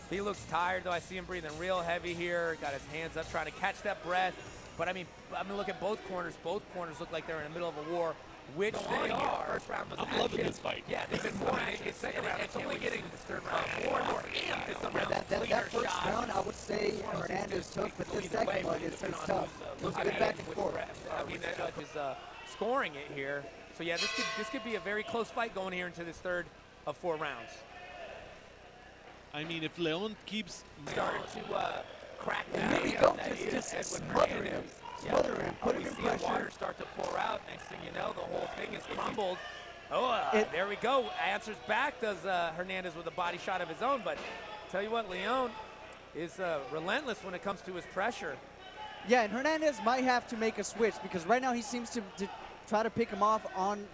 He looks tired, though. I see him breathing real heavy here. Got his hands up, trying to catch that breath. But, I mean, look at both corners. Both corners look like they're in the middle of a war, which they are. First round was I'm loving this fight. Yeah, this is more action. Second round, it's only getting this third round more and more amped. That first round, I would say Hernandez took, but the second one is tough. Looks good back and forth. I mean, the judge is scoring it here. So, yeah, this could be a very close fight going here into this third of 4 rounds. I mean, if Leon keeps Started to crack down. Maybe don't just smother him. Smother him. Put him in See pressure. the water start to pour out. Next thing you know, the whole thing is crumbled. Oh, there we go. Answers back, does Hernandez with a body shot of his own. But tell you what, Leon is relentless when it comes to his pressure. Yeah, and Hernandez might have to make a switch because right now he seems to try to pick him off on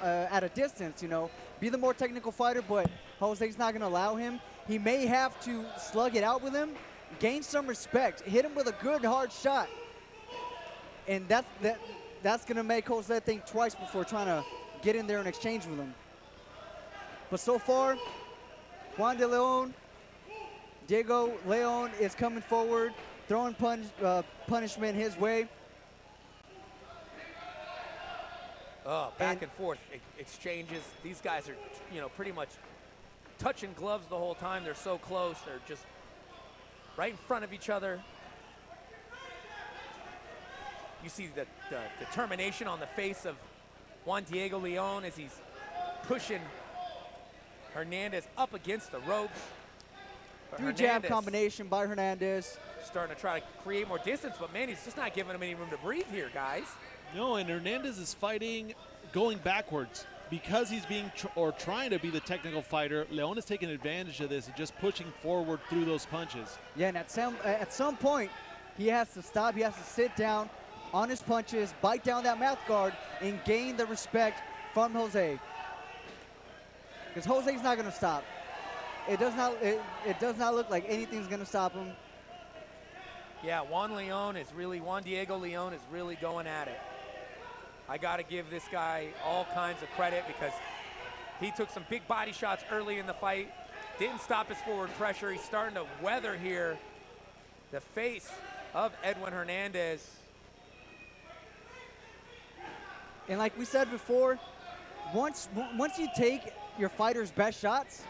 at a distance, you know. Be the more technical fighter, but Jose's not going to allow him. He may have to slug it out with him, gain some respect, hit him with a good hard shot. And that's going to make Jose think twice before trying to get in there and exchange with him. But so far, Juan de Leon, Diego Leon is coming forward, throwing punishment his way. Back and forth exchanges. These guys are, you know, pretty much touching gloves the whole time. They're so close. They're just right in front of each other. You see the determination on the face of Juan Diego Leon as he's pushing Hernandez up against the ropes. But 3-jab Hernandez combination by Hernandez. starting to try to create more distance, but man, he's just not giving him any room to breathe here, guys. No, and Hernandez is fighting going backwards. Because he's being trying to be the technical fighter, Leon is taking advantage of this and just pushing forward through those punches. Yeah, and at some point, he has to stop. He has to sit down on his punches, bite down that mouth guard, and gain the respect from Jose. Because Jose's not going to stop. It does not look like anything's going to stop him. Yeah, Juan Diego Leon is really going at it. I got to give this guy all kinds of credit because he took some big body shots early in the fight, didn't stop his forward pressure. He's starting to weather here the face of Edwin Hernandez. And like we said before, once you take your fighter's best shots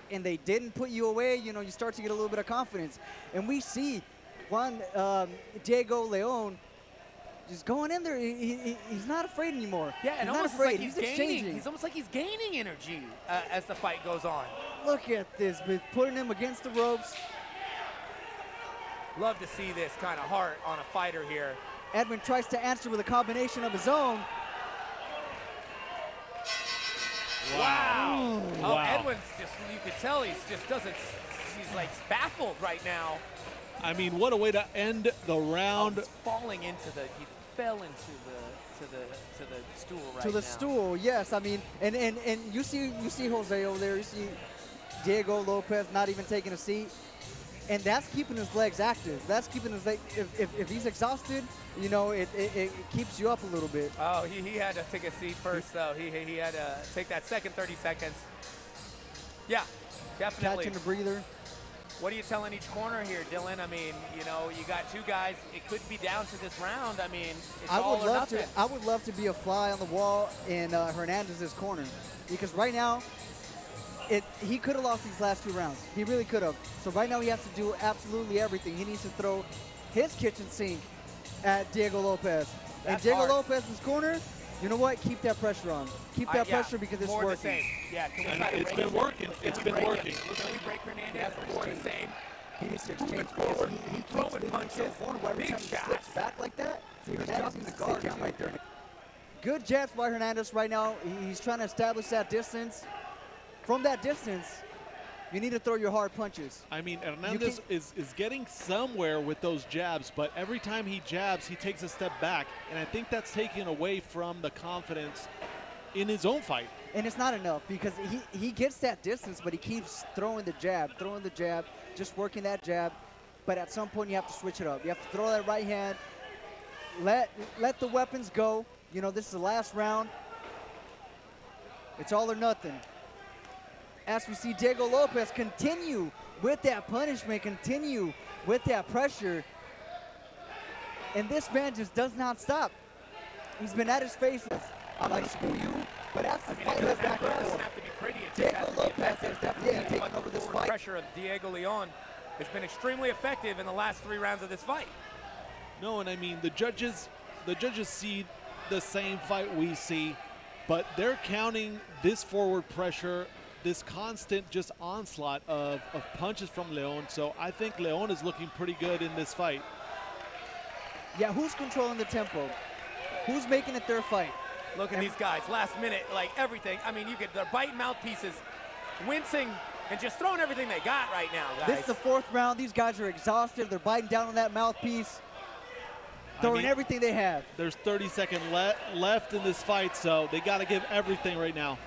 and they didn't put you away, you start to get a little bit of confidence. And we see Juan Diego Leon just going in there. He's not afraid anymore. Yeah, and he's almost not afraid. like he's exchanging. He's almost like he's gaining energy as the fight goes on. Look at this, putting him against the ropes. Love to see this kind of heart on a fighter here. Edwin tries to answer with a combination of his own. Wow. Ooh. Oh, Wow. Edwin's just, you could tell he's like baffled right now. I mean, what a way to end the round. He's falling into he fell into the stool right now. To the stool, yes. I mean, and you see Jose over there. You see Diego Lopez not even taking a seat, and that's keeping his legs active. That's keeping his legs. If he's exhausted, it keeps you up a little bit. Oh, he had to take a seat first, though. He had to take that second 30 seconds. Yeah, definitely. Catching a breather. What are you telling each corner here, Dylan? I mean, you got two guys. It could be down to this round. I mean, it's all or nothing. I would love to be a fly on the wall in Hernandez's corner, because right now, he could have lost these last 2 rounds. He really could have. So right now he has to do absolutely everything. He needs to throw his kitchen sink at Diego Lopez. And That's Diego hard. Lopez's corner, you know what? Keep that pressure on. Keep that pressure because it's more working. the same. Yeah, can we try to It's break been it? working. It's been working. Can we break Hernandez? More the same. He needs to exchange forward. He's throwing punches. Big shots. Back like that. Hernandez the guard down right there. Good jabs by Hernandez right now. He's trying to establish that distance. From that distance, you need to throw your hard punches. I mean, Hernandez is getting somewhere with those jabs, but every time he jabs, he takes a step back, and I think that's taken away from the confidence in his own fight. And it's not enough because he gets that distance, but he keeps throwing the jab, just working that jab. But at some point, you have to switch it up. You have to throw that right hand, let the weapons go. This is the last round. It's all or nothing. As we see Diego Lopez continue with that punishment, continue with that pressure. And this man just does not stop. He's been at his face. I'm like, screw you. But that's the fight that's back and forth. Diego Lopez is definitely taking over this fight. Pressure of Diego Leon has been extremely effective in the last 3 rounds of this fight. No, and I mean, the judges see the same fight we see, but they're counting this forward pressure, this constant just onslaught of punches from Leon. So I think Leon is looking pretty good in this fight. Yeah, who's controlling the tempo? Who's making it their fight? Look at these guys, last minute, like everything. I mean, they're biting mouthpieces, wincing, and just throwing everything they got right now, guys. This is the 4th round. These guys are exhausted. They're biting down on that mouthpiece, throwing everything they have. There's 30 seconds left in this fight, so they got to give everything right now.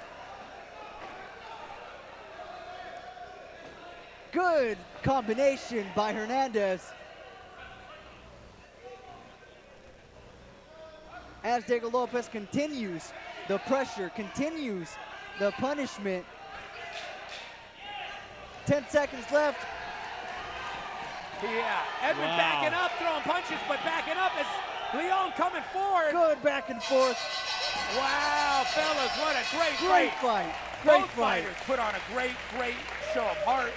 Good combination by Hernandez. As Diego Lopez continues the pressure, continues the punishment. 10 seconds left. Yeah, Edwin backing up, throwing punches, but backing up as Leon coming forward. Good back and forth. Wow, fellas, what a Great fight. Great Both fight. fighters put on a great show of heart.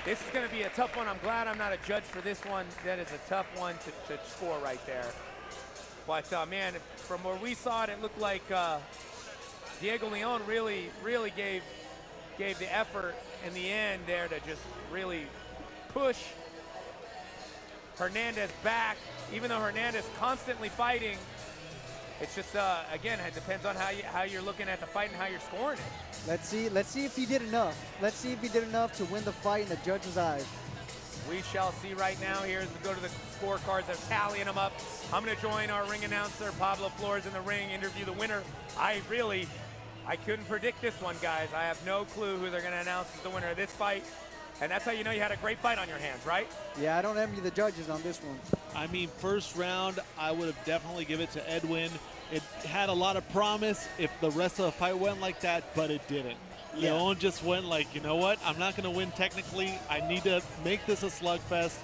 This is going to be a tough one. I'm glad I'm not a judge for this one. That is a tough one to score right there. But, man, from where we saw it, it looked like Diego Leon really gave the effort in the end there to just really push Hernandez back. Even though Hernandez constantly fighting, it's just, again, it depends on how you're looking at the fight and how you're scoring it. Let's see if he did enough. Let's see if he did enough to win the fight in the judge's eyes. We shall see right now here as we go to the scorecards. They're tallying them up. I'm going to join our ring announcer, Pablo Flores, in the ring, interview the winner. I couldn't predict this one, guys. I have no clue who they're going to announce as the winner of this fight. And that's how you know you had a great fight on your hands, right? Yeah, I don't envy the judges on this one. I mean, first round, I would have definitely given it to Edwin. It had a lot of promise if the rest of the fight went like that, but it didn't. Yeah. Leon just went like, you know what? I'm not going to win technically. I need to make this a slugfest.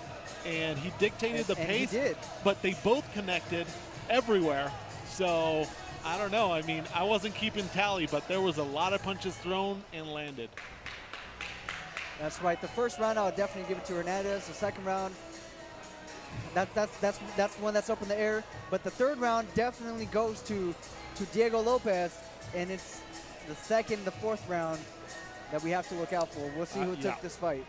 And he dictated the pace. He did. But they both connected everywhere. So, I don't know. I mean, I wasn't keeping tally, but there was a lot of punches thrown and landed. That's right. The first round, I would definitely give it to Hernandez. The second round, that's one that's up in the air. But the third round definitely goes to Diego Lopez, and it's the second, the fourth round that we have to look out for. We'll see who took this fight.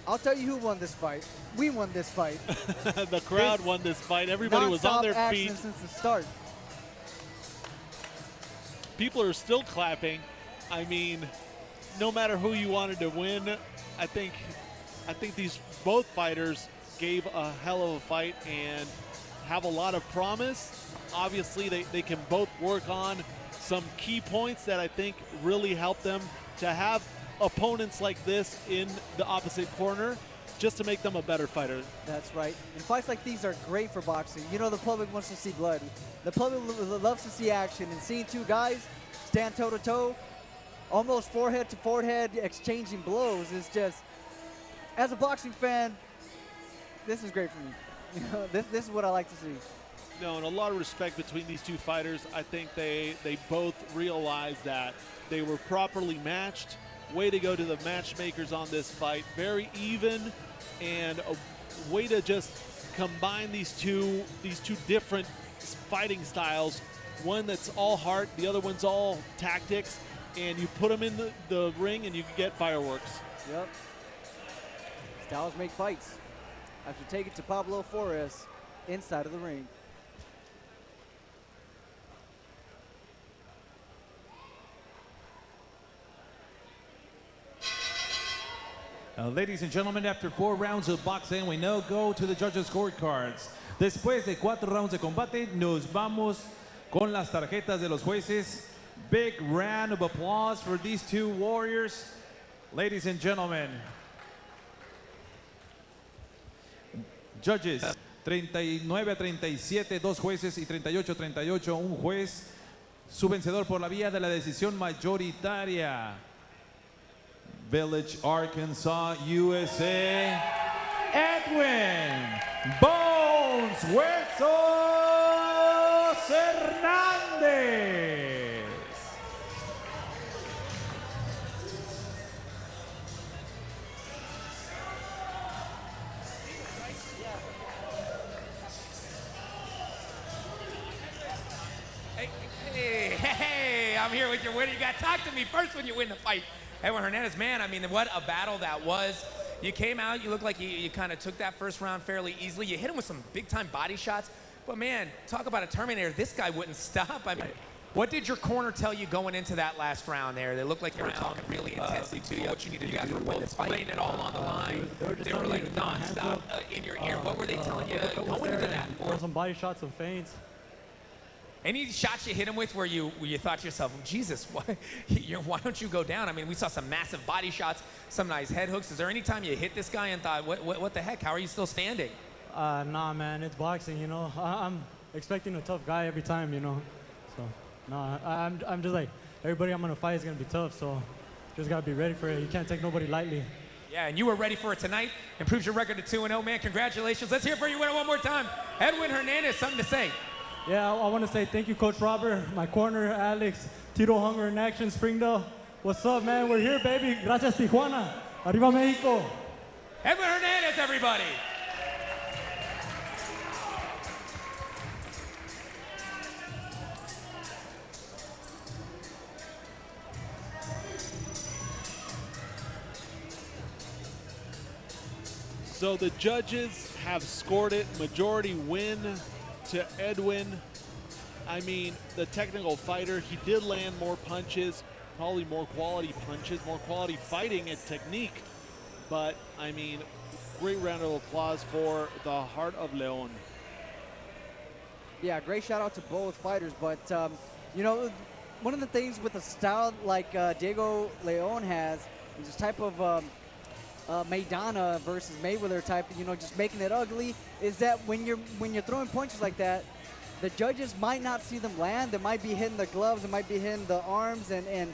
I'll tell you who won this fight. We won this fight. The crowd won this fight. Everybody was on their feet since the start. People are still clapping. I mean, no matter who you wanted to win, I think these both fighters gave a hell of a fight and have a lot of promise. Obviously, they can both work on some key points that I think really help them to have opponents like this in the opposite corner just to make them a better fighter. That's right. And fights like these are great for boxing. You know, the public wants to see blood. The public loves to see action, and seeing two guys stand toe-to-toe, almost forehead to forehead, exchanging blows is just, as a boxing fan, this is great for me. You know, this is what I like to see. No, and a lot of respect between these two fighters. I think they both realized that they were properly matched. Way to go to the matchmakers on this fight. Very even, and a way to just combine these two different fighting styles. One that's all heart, the other one's all tactics, and you put them in the ring and you can get fireworks. Yep. Styles make fights. I have to take it to Pablo Flores inside of the ring. Ladies and gentlemen, after 4 rounds of boxing, we now go to the judges' scorecards. Después de 4 rounds de combate, nos vamos con las tarjetas de los jueces. Big round of applause for these two warriors. Ladies and gentlemen, judges, 39-37, 2 jueces, y 38-38, 1 juez. Su vencedor por la vía de la decisión mayoritaria. Village, Arkansas, USA, Edwin Bones Huesos Hernandez. Hey, I'm here with your winner. You got to talk to me first when you win the fight. Edwin Hernandez, man, I mean, what a battle that was. You came out, you looked like you kind of took that first round fairly easily. You hit him with some big-time body shots. But, man, talk about a Terminator. This guy wouldn't stop. I mean, what did your corner tell you going into that last round there? They looked like they were talking really intensely to you. What you need to do to win this fight. Laying it all on the line. They were like nonstop in your ear. What were they telling you going into that? Some body shots, some feints. Any shots you hit him with where you thought to yourself, Jesus, why don't you go down? I mean, we saw some massive body shots, some nice head hooks. Is there any time you hit this guy and thought, what the heck? How are you still standing? Nah, man, it's boxing, you know. I'm expecting a tough guy every time, you know. So, nah, I'm just like, everybody I'm going to fight is going to be tough, so just got to be ready for it. You can't take nobody lightly. Yeah, and you were ready for it tonight. Improves your record to 2-0, man. Congratulations. Let's hear it for you winner one more time. Edwin Hernandez, something to say. Yeah, I want to say thank you, Coach Robert, my corner, Alex, Tito Hunger in action, Springdale. What's up, man? We're here, baby. Gracias, Tijuana. Arriba, Mexico. Edwin Hernandez, everybody. So the judges have scored it. Majority win to Edwin. I mean, the technical fighter, he did land more punches, probably more quality punches, more quality fighting and technique. But, I mean, great round of applause for the Heart of Leon. Yeah, great shout out to both fighters. But, you know, one of the things with a style like Diego Leon has is this type of Maidana versus Mayweather type, you know, just making it ugly, is that when you're throwing punches like that, the judges might not see them land. They might be hitting the gloves, they might be hitting the arms, and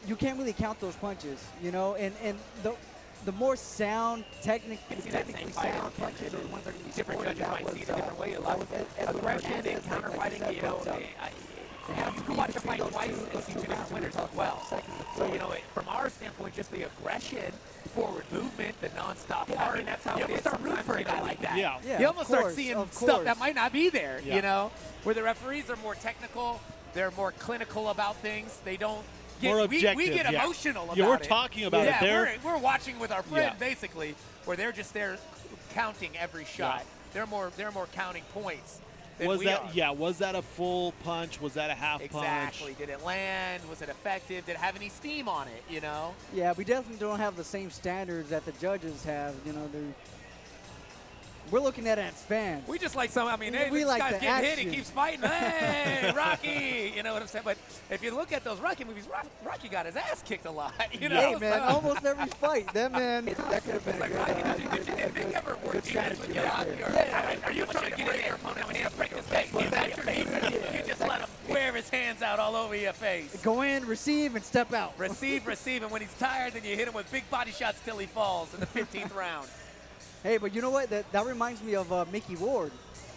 you can't really count those punches, you know. And the more sound, technically sound punches, the ones that are different judges might see it a different way. A lot of aggression and counter fighting, you know. You can watch a fight twice and see two different winners as well. So, you know, from our standpoint, just the aggression, forward movement, the nonstop heart, and that's how you start rooting for a guy like that. Yeah. You almost start seeing stuff that might not be there, Yeah. you know, where the referees are more technical, they're more clinical about things. They don't get, More objective, we get yeah. emotional about Yeah, we're it. talking about it. Yeah, we're watching with our friend, Yeah. basically, where they're just there counting every shot. They're more counting points. Was that a full punch? Was that a half punch? Exactly. Did it land? Was it effective? Did it have any steam on it, you know? Yeah, we definitely don't have the same standards that the judges have. You know, we're looking at it as fans. We just like some, I mean, hey, we this like guy's the getting hit, action. he keeps fighting. Hey, Rocky! You know what I'm saying? But if you look at those Rocky movies, Rocky got his ass kicked a lot, you know? Hey, man, almost every fight. That man, that could have been like, Rocky, did they ever work defense with you, Rocky? Are you trying to get in there, opponent, when he break his face? Is that your face? You just let him wear his hands out all over your face. Go in, receive, and step out. Receive, and when he's tired, then you hit him with big body shots till he falls in the 15th round. Hey, but you know what? That reminds me of Mickey Ward.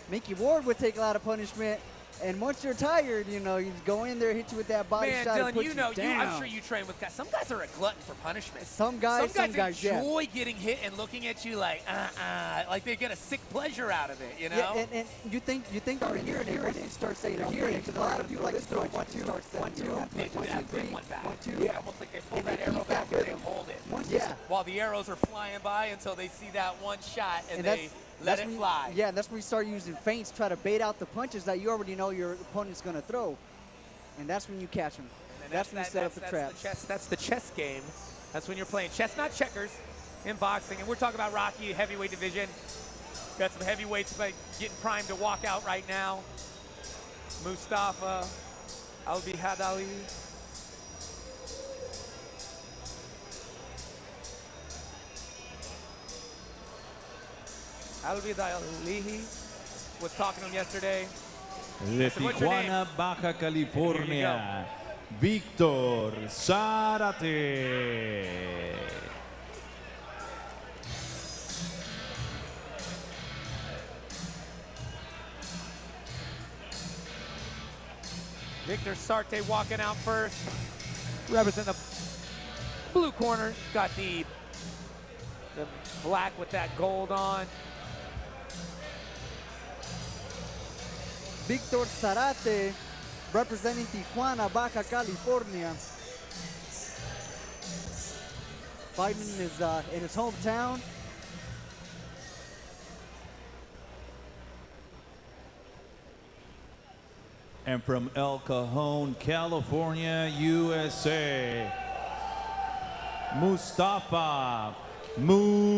Mickey Ward would take a lot of punishment, and once you're tired, you know, you go in there, hit you with that body Man, shot, Dylan, and put you know, down. I'm sure you train with guys. Some guys are a glutton for punishment. Some guys enjoy getting hit and looking at you like they get a sick pleasure out of it, you know? Yeah, and you think start hearing it, right? You start saying hearing, because a lot of people like to throw 1, 2, 1, 2, 1, 2, yeah, almost like they pull that arrow back and they hold it. Yeah. While the arrows are flying by until they see that one shot and they let it fly. Yeah, that's when you start using feints, try to bait out the punches that you already know your opponent's going to throw. And that's when you catch them. And that's when you set up the traps. That's the chess game. That's when you're playing chess, not checkers, in boxing. And we're talking about Rocky, heavyweight division. Got some heavyweights getting primed to walk out right now. Mustafa Al-Bihadali. Al-Bihadali was talking to him yesterday. De said, "What's your name?" Tijuana, Baja California, Víctor Zárate. Victor Sarte walking out first. Represent the blue corner. Got the black with that gold on. Víctor Zárate, representing Tijuana, Baja California. Fighting in his hometown. And from El Cajon, California, USA, Mustafa Moose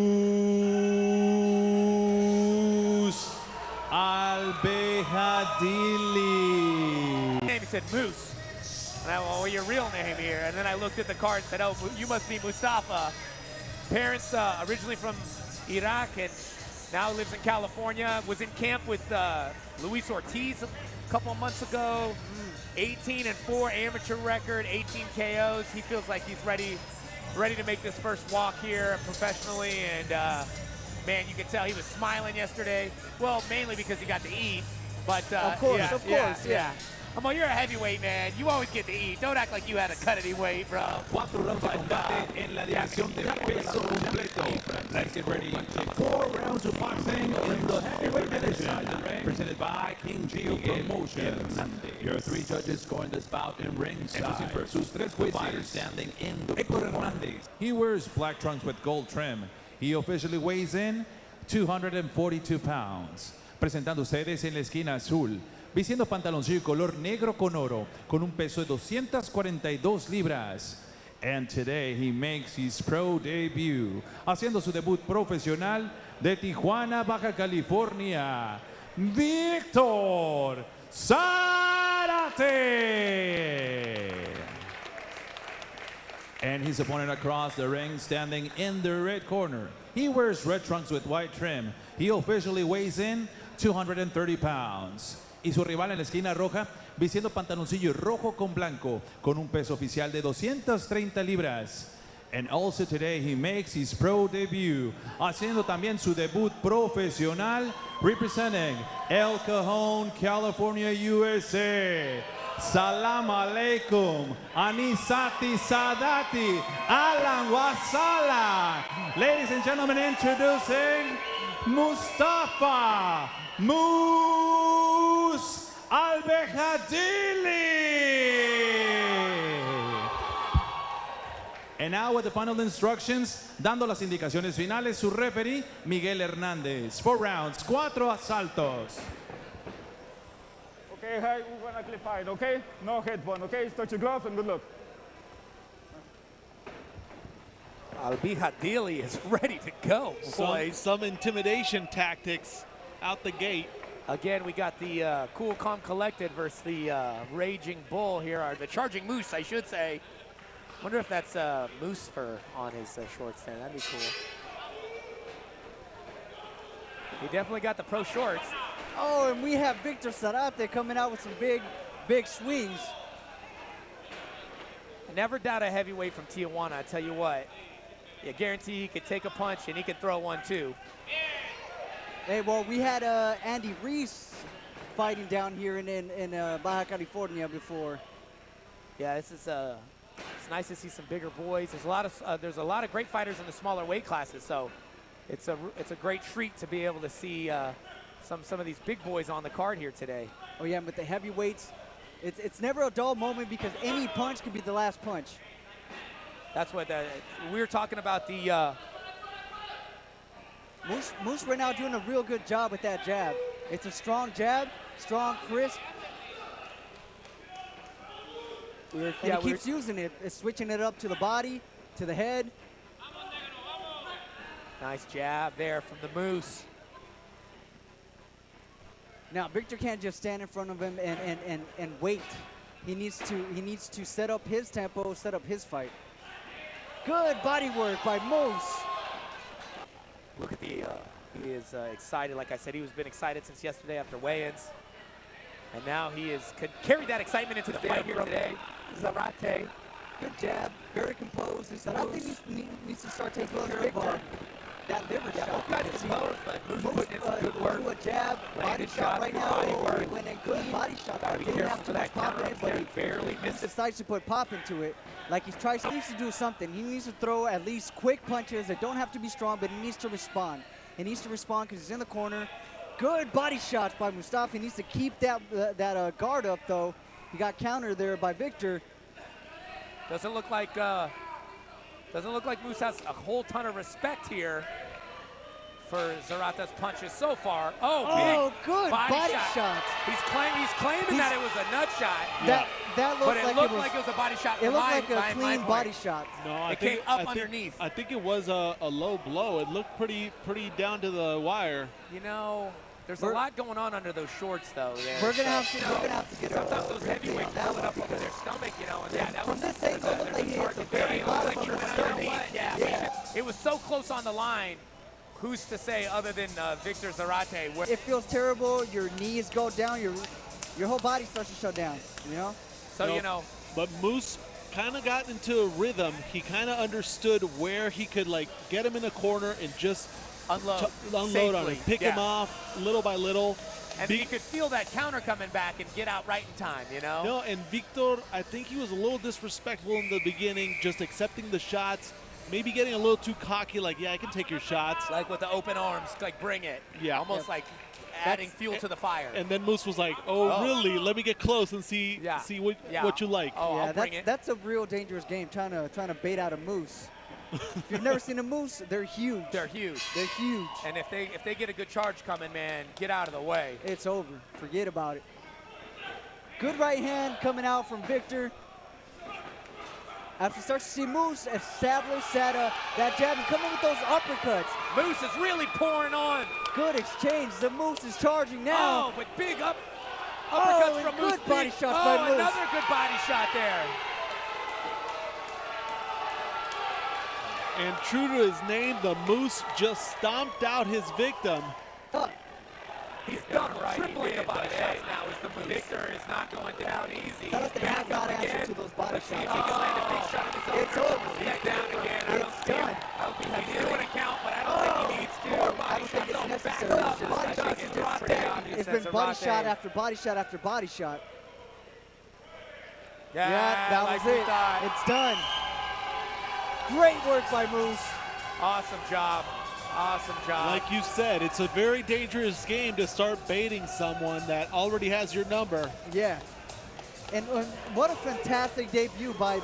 Al-Behadili. Name, he said Moose. And I went, well, your real name here. And then I looked at the card and said, oh, you must be Mustafa. Parents originally from Iraq and now lives in California. Was in camp with Luis Ortiz a couple of months ago. 18-4 amateur record, 18 KOs. He feels like he's ready to make this first walk here professionally. And man, you could tell he was smiling yesterday. Well, mainly because he got to eat. But of course, yeah. Come on, you're a heavyweight, man. You always get to eat. Don't act like you had to cut any weight, bro. 4 rounds de combate en la división de peso completo. Let's get ready. 4 rounds of boxing in the heavyweight division. Presented by KingGio Promotions. Your 3 judges scoring this bout in ringside. Sus 3 fighters standing in the Hernandez. He wears black trunks with gold trim. He officially weighs in 242 pounds. Presentando ustedes en la esquina azul, vistiendo pantaloncillo color negro con oro, con un peso de 242 libras. And today he makes his pro debut, haciendo su debut profesional de Tijuana, Baja California, Víctor Zárate. And his opponent across the ring, standing in the red corner. He wears red trunks with white trim. He officially weighs in 230 pounds. Y su rival en la esquina roja, vistiendo pantaloncillo rojo con blanco, con un peso oficial de 230 libras. And also today he makes his pro debut, haciendo también su debut profesional, representing El Cajon, California, USA. Salam alaikum, Anisati Sadati, Alan Wasala. Ladies and gentlemen, introducing Mustafa Moose Albejadili. And now with the final instructions, dando las indicaciones finales, su referee, Miguel Hernandez. 4 rounds, 4 asaltos. Okay, hey, we're gonna clip fight, okay? No headbone, okay? Touch your gloves and good luck. Albejadili is ready to go, boys. Some intimidation tactics out the gate. Again, we got the cool, calm, collected versus the raging bull here, or the charging moose, I should say. Wonder if that's moose fur on his shorts there. That'd be cool. He definitely got the pro shorts. Oh, and we have Victor Zárate coming out with some big swings. I never doubt a heavyweight from Tijuana, I tell you what. I guarantee he could take a punch and he could throw one too. Hey, well, we had Andy Reese fighting down here in Baja California before. Yeah, this is it's nice to see some bigger boys. There's a lot of great fighters in the smaller weight classes, so it's a great treat to be able to see some of these big boys on the card here today. Oh yeah, but the heavyweights, it's never a dull moment because any punch could be the last punch. That's what we were talking about. The Moose right now doing a real good job with that jab. It's a strong jab, strong, crisp. And he keeps using it, switching it up to the body, to the head. Nice jab there from the Moose. Now Victor can't just stand in front of him and wait. He needs to set up his tempo, set up his fight. Good body work by Moose. Look at he is excited. Like I said, he's been excited since yesterday after weigh-ins. And now he could carry that excitement into the fight here today. Zárate. Good jab, very composed. Zárate needs to start taking care of that liver shot. Moose good work. Do a jab, body shot right now. When a good body shot, gotta be careful for that counter, but he barely misses. Decides to put pop into it. Like he needs to do something. He needs to throw at least quick punches that don't have to be strong, but he needs to respond. He needs to respond because he's in the corner. Good body shots by Mustafa. He needs to keep that guard up, though. He got countered there by Victor. Doesn't look like Moose has a whole ton of respect here for Zárate's punches so far. Oh, good body shot. He's claiming that it was a nut shot. That looked like it was a body shot. It looked like a clean body shot. No, it came up underneath. I think it was a low blow. It looked pretty down to the wire. You know, there's a lot going on under those shorts, though. We're gonna have to get sometimes those heavyweights pull it up over their stomach, you know. And that was it was so close on the line. Who's to say other than Victor Zárate? It feels terrible. Your knees go down. Your whole body starts to shut down. You know. So you know. But Moose kind of got into a rhythm. He kind of understood where he could like get him in a corner and just unload unload on him, safely. pick him off little by little. And you could feel that counter coming back and get out right in time, you know? No, and Victor, I think he was a little disrespectful in the beginning, just accepting the shots, maybe getting a little too cocky, like, yeah, I can take your shots. Like with the open arms, like bring it. Yeah. Almost like adding fuel to the fire. And then Moose was like, oh, really? Let me get close and see what you like. Oh, I'll bring that's a real dangerous game, trying to bait out a moose. If you've never seen a moose, they're huge. They're huge. They're huge. And if they get a good charge coming, man, get out of the way. It's over. Forget about it. Good right hand coming out from Victor. After starts to see Moose establish that jab and come in with those uppercuts. Moose is really pouring on. Good exchange. The Moose is charging now. Oh, but big uppercuts from Moose. Good body shots by Moose. Another good body shot there. And true to his name, the Moose just stomped out his victim. He's done right. Tripling the body shots now is the Moose. Victor is not going down easy. They have not answered to those body shots. He can land a big shot. It's over. He's down again. I don't see him. He's doing a count, but I don't think he needs to. I don't think it's necessary. It's been body shot after body shot after body shot. Yeah, that was it. It's done. Great work by Moose. Awesome job. Awesome job. Like you said, it's a very dangerous game to start baiting someone that already has your number. Yeah. And what a fantastic debut by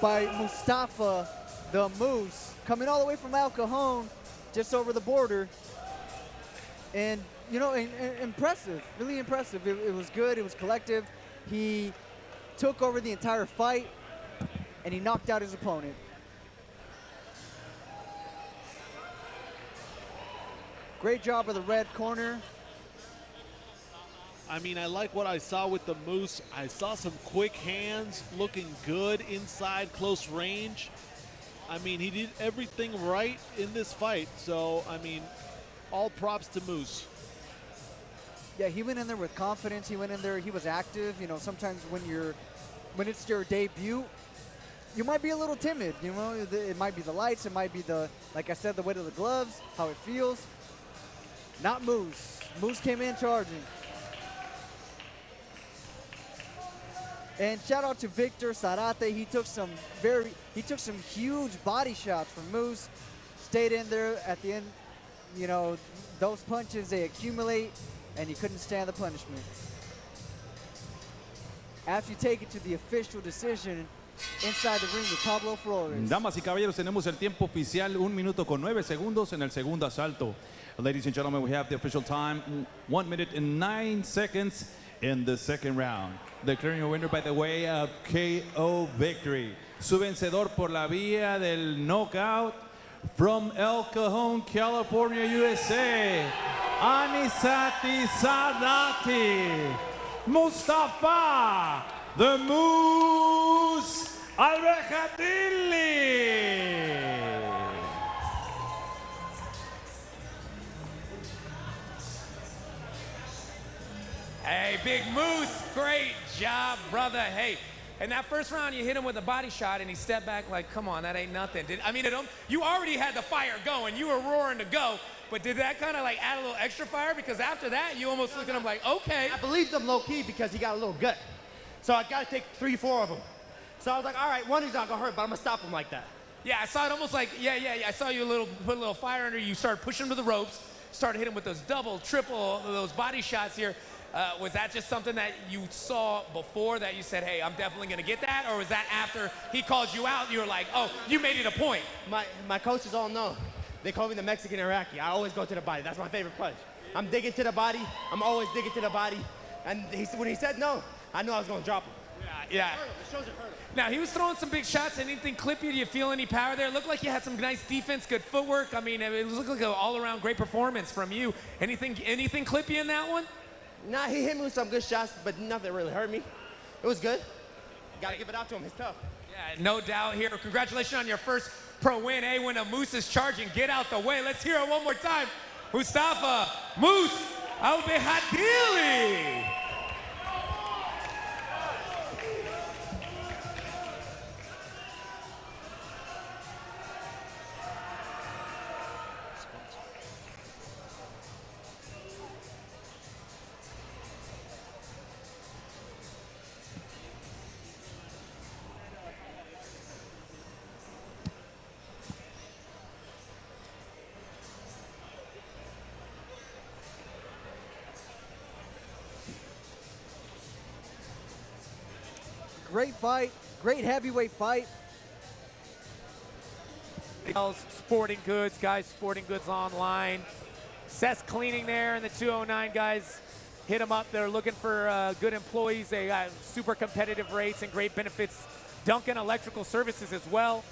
Mustafa, the Moose, coming all the way from El Cajon, just over the border. And, you know, impressive, really impressive. It was good, it was collective. He took over the entire fight, and he knocked out his opponent. Great job of the red corner. I mean, I like what I saw with the Moose. I saw some quick hands, looking good inside close range. I mean, he did everything right in this fight. So, I mean, all props to Moose. Yeah, he went in there with confidence. He went in there, he was active. You know, sometimes when it's your debut, you might be a little timid. You know, it might be the lights, it might be like I said, the weight of the gloves, how it feels. Not Moose. Moose came in charging. And shout out to Victor Zarate. He took some huge body shots from Moose. Stayed in there at the end. You know, those punches, they accumulate, and he couldn't stand the punishment. After you take it to the official decision inside the ring with Pablo Flores. Damas y caballeros, tenemos el tiempo oficial, 1 minuto con 9 segundos en el segundo asalto. Ladies and gentlemen, we have the official time, 1 minute and 9 seconds in the second round. Declaring a winner by the way of KO victory. Su vencedor por la vía del knockout from El Cajon, California, USA. Anisati Sadati. Mustafa, the Moose Alberjadilli. Hey, Big Moose, great job, brother. Hey, in that first round, you hit him with a body shot, and he stepped back like, come on, that ain't nothing. You already had the fire going. You were roaring to go. But did that kind of like add a little extra fire? Because after that, you almost looked at him like, okay. I believed him low-key because he got a little gut. So I got to take 3, 4 of them. So I was like, all right, one is not going to hurt, but I'm going to stop him like that. Yeah, I saw it almost like, yeah. I saw you put a little fire under you. You started pushing him to the ropes, started hitting him with those double, triple, those body shots here. Was that just something that you saw before that you said, hey, I'm definitely going to get that? Or was that after he called you out, you were like, oh, you made it a point? My coaches all know. They call me the Mexican Iraqi. I always go to the body. That's my favorite punch. I'm digging to the body. I'm always digging to the body. And when he said no, I knew I was going to drop him. Yeah. The shows are hurt. Now, he was throwing some big shots. Anything clip you? Do you feel any power there? It looked like you had some nice defense, good footwork. I mean, it looked like an all-around great performance from you. Anything clip you in that one? Nah, he hit me with some good shots, but nothing really hurt me. It was good. Got to give it out to him. He's tough. Yeah, no doubt here. Congratulations on your first pro win. Hey, when a Moose is charging, get out the way. Let's hear it one more time. Mustafa Moose Alberjadilli. great fight, great heavyweight fight. Sporting Goods, guys, Sporting Goods Online. Seth's Cleaning there in the 209, guys. Hit them up. They're looking for good employees. They got super competitive rates and great benefits. Duncan Electrical Services as well.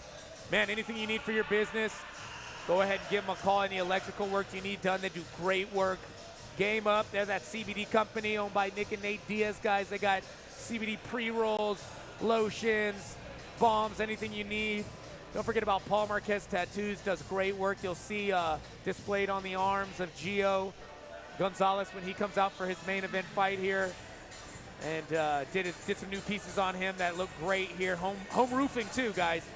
Man, anything you need for your business, go ahead and give them a call. Any electrical work you need done, they do great work. Game Up, they're that CBD company owned by Nick and Nate Diaz, guys. They got CBD pre-rolls, lotions, balms, anything you need. Don't forget about Paul Marquez Tattoos, does great work. You'll see displayed on the arms of Gio Gonzalez when he comes out for his main event fight here. And did some new pieces on him that look great here. Home roofing too, guys.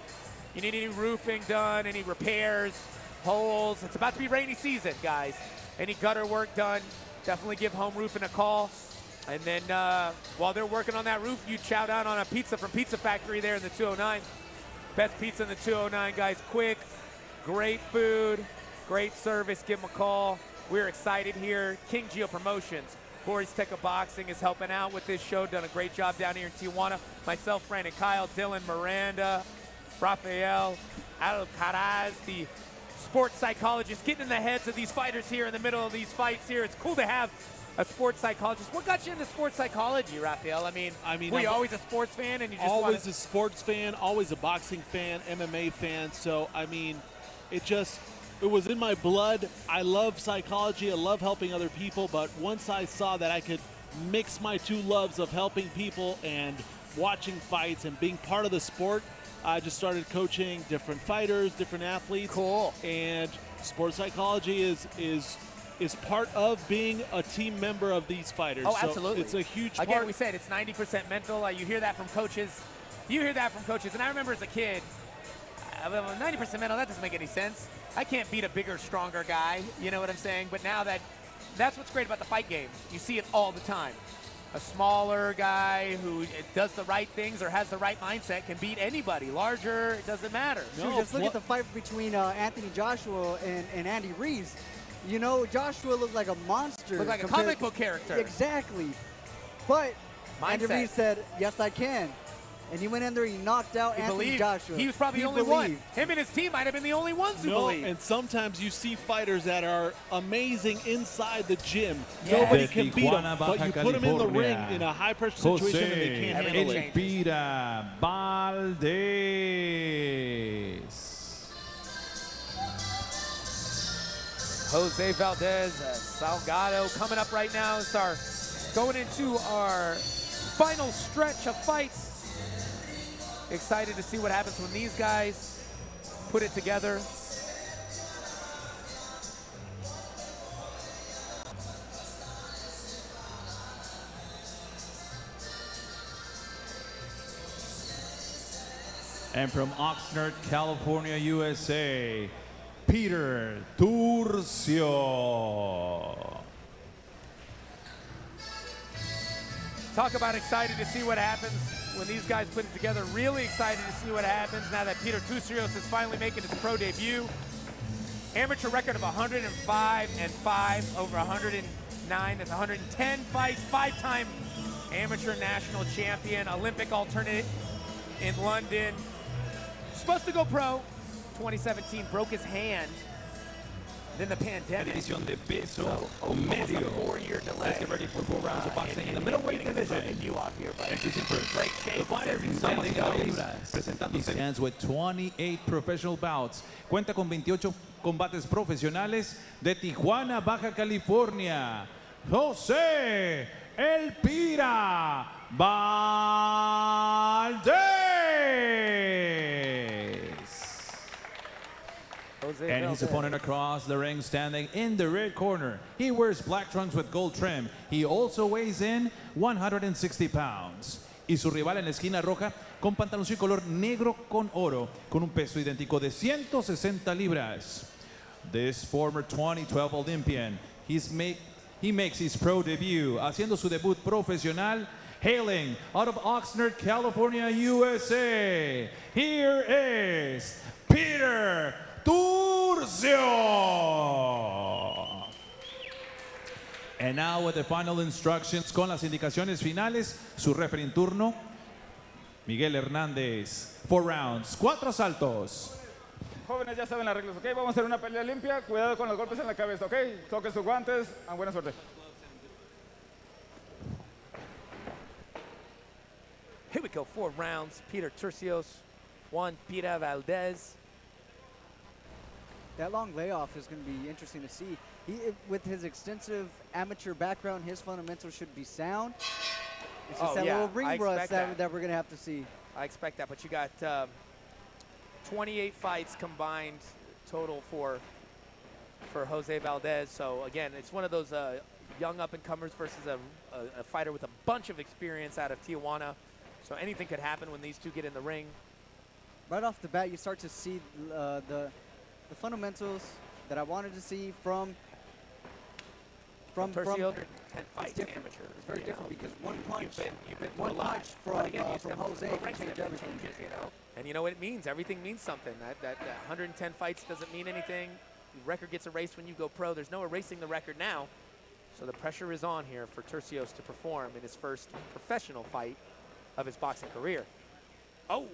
You need any roofing done, any repairs, holes. It's about to be rainy season, guys. Any gutter work done, definitely give Home Roofing a call. And then while they're working on that roof, you chow down on a pizza from Pizza Factory there in the 209. Best pizza in the 209, guys. Quick, great food, great service. Give them a call. We're excited here. KingGio Promotions. Corey's Tech of Boxing is helping out with this show. Done a great job down here in Tijuana. Myself, Brandon Kyle, Dylan Miranda, Rafael Alcaraz, the sports psychologist, getting in the heads of these fighters here in the middle of these fights here. It's cool to have a sports psychologist. What got you into sports psychology, Rafael? I mean, were you always a sports fan and you just always a sports fan, always a boxing fan, MMA fan. So I mean, it was in my blood. I love psychology. I love helping other people. But once I saw that I could mix my two loves of helping people and watching fights and being part of the sport, I just started coaching different fighters, different athletes. Cool. And sports psychology is part of being a team member of these fighters. Oh, absolutely. So it's a huge part. Again, we said it's 90% mental. You hear that from coaches. You hear that from coaches. And I remember as a kid, 90% mental, that doesn't make any sense. I can't beat a bigger, stronger guy. You know what I'm saying? But now that's what's great about the fight game. You see it all the time. A smaller guy who does the right things or has the right mindset can beat anybody. Larger, it doesn't matter. Dude, just look at the fight between Anthony Joshua and Andy Ruiz. You know, Joshua looked like a monster. Looked like a comic book character. Exactly. But Andy Ruiz said, yes, I can. And he went in there, he knocked out Anthony Joshua. He was probably the only one. Him and his team might have been the only ones who believed. And sometimes you see fighters that are amazing inside the gym. Yeah. Nobody can beat them, but you put them in the ring in a high-pressure situation and they can't handle it. Elpira Valdez. Jose Valdez, Salgado coming up right now. Going into our final stretch of fights. Excited to see what happens when these guys put it together. And from Oxnard, California, USA, Peter Turcio. Talk about excited to see what happens when these guys put it together. Really excited to see what happens now that Peter Turcios is finally making his pro debut. Amateur record of 105-5 over 109. That's 110 fights. 5-time amateur national champion. Olympic alternate in London. Supposed to go pro. 2017 broke his hand. Then the pandemic. Edición de peso medio. 4-year delay. Let's get ready for 4 rounds of boxing in the middleweight division. You off here, buddy. The fighter standing He stands with 28 professional bouts. Cuenta con 28 combates profesionales de Tijuana, Baja California. José Elpira Valdez. And his opponent across the ring standing in the red corner. He wears black trunks with gold trim. He also weighs in 160 pounds. Y su rival en la esquina roja con pantaloncillo color negro con oro, con un peso idéntico de 160 libras. This former 2012 Olympian, he makes his pro debut, haciendo su debut profesional, hailing out of Oxnard, California, USA. Here is Peter Turcio. And now with the final instructions, con las indicaciones finales, su referee en turno, Miguel Hernandez. 4 rounds, 4 asaltos. Jóvenes, ya saben las reglas, ¿ok? Vamos a hacer una pelea limpia. Cuidado con los golpes en la cabeza, ¿ok? Toquen sus guantes. Buena suerte. Here we go, 4 rounds. Peter Turcios, Juan Pira Valdez. That long layoff is going to be interesting to see. With his extensive amateur background, his fundamentals should be sound. It's just that little ring rust that we're going to have to see. I expect that, but you got 28 fights combined total for Jose Valdez. So again, it's one of those young up-and-comers versus a fighter with a bunch of experience out of Tijuana. So anything could happen when these two get in the ring. Right off the bat, you start to see the fundamentals that I wanted to see from Turcios. 10 fights in amateur. It's very different because one punch, one punch from Jose can change everything. And you know what it means? Everything means something. That 110 fights doesn't mean anything. The record gets erased when you go pro. There's no erasing the record now. So the pressure is on here for Turcios to perform in his first professional fight of his boxing career. Oh,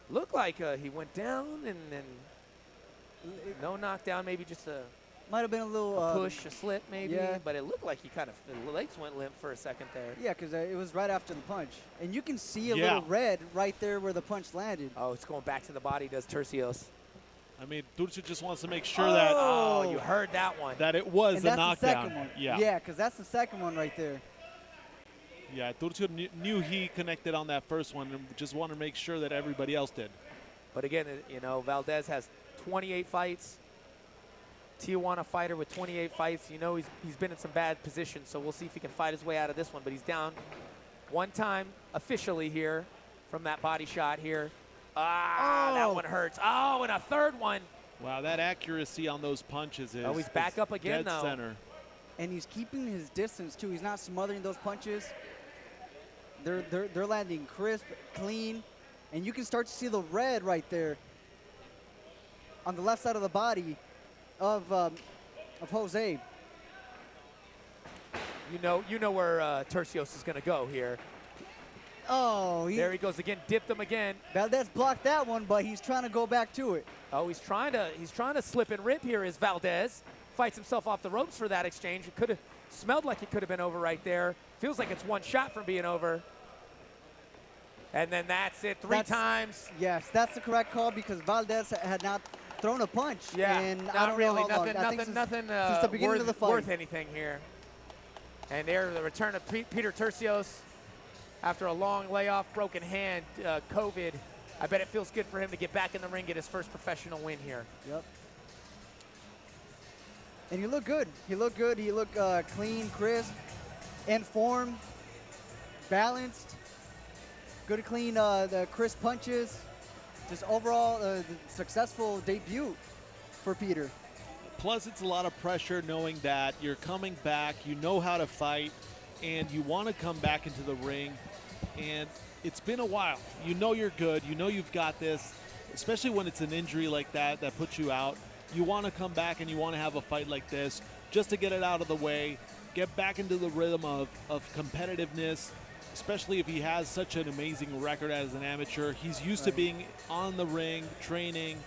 looked like he went down and then no knockdown, maybe just a might have been a little push, a slip maybe, yeah. But it looked like he kind of, the legs went limp for a second there. Yeah, because it was right after the punch. And you can see a little red right there where the punch landed. Oh, it's going back to the body, does Turcios. I mean, Turcios just wants to make sure that you heard that one. That it was and a that's knockdown. The second one. Yeah, because that's the second one right there. Yeah, Turcios knew he connected on that first one and just wanted to make sure that everybody else did. But again, you know, Valdez has 28 fights. Tijuana fighter with 28 fights. You know, he's been in some bad positions, so we'll see if he can fight his way out of this one. But he's down one time officially here from that body shot here. That one hurts. Oh, and a third one. Wow, that accuracy on those punches is he's back up again, dead though. Center. And he's keeping his distance, too. He's not smothering those punches. They're landing crisp, clean. And you can start to see the red right there on the left side of the body of Jose. You know where Turcios is going to go here. Oh, there he goes again. Dipped him again. Valdez blocked that one, but he's trying to go back to it. Oh, he's trying to slip and rip here. Is Valdez fights himself off the ropes for that exchange. It could have smelled like it could have been over right there. Feels like it's one shot from being over. And then that's it. Three times. Yes, that's the correct call because Valdez had not thrown a punch. Yeah, and not I don't really. know how long. Nothing since the beginning of the fight. worth anything here. And there, the return of Peter Turcios after a long layoff, broken hand, COVID. I bet it feels good for him to get back in the ring, get his first professional win here. Yep. And he looked good. He looked good. He looked clean, crisp, in form, balanced. Good, clean, the crisp punches. Just overall, successful debut for Peter. Plus, it's a lot of pressure knowing that you're coming back, you know how to fight, and you want to come back into the ring. And it's been a while. You know you're good. You know you've got this, especially when it's an injury like that that puts you out. You want to come back and you want to have a fight like this just to get it out of the way, get back into the rhythm of competitiveness, especially if he has such an amazing record as an amateur. He's used to being on the ring, training.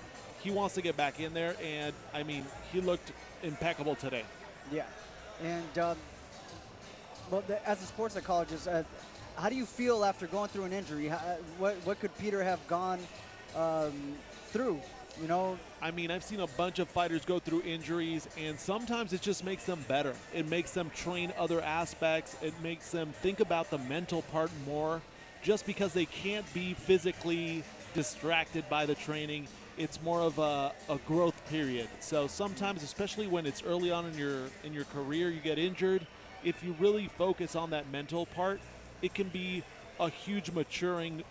He wants to get back in there, and, I mean, he looked impeccable today. Yeah. And well, as a sports psychologist, how do you feel after going through an injury? What could Peter have gone through? You know, I mean, I've seen a bunch of fighters go through injuries, and sometimes it just makes them better. It makes them train other aspects. It makes them think about the mental part more. Just because they can't be physically distracted by the training, it's more of a growth period. So sometimes, especially when it's early on in your career, you get injured. If you really focus on that mental part, it can be a huge maturing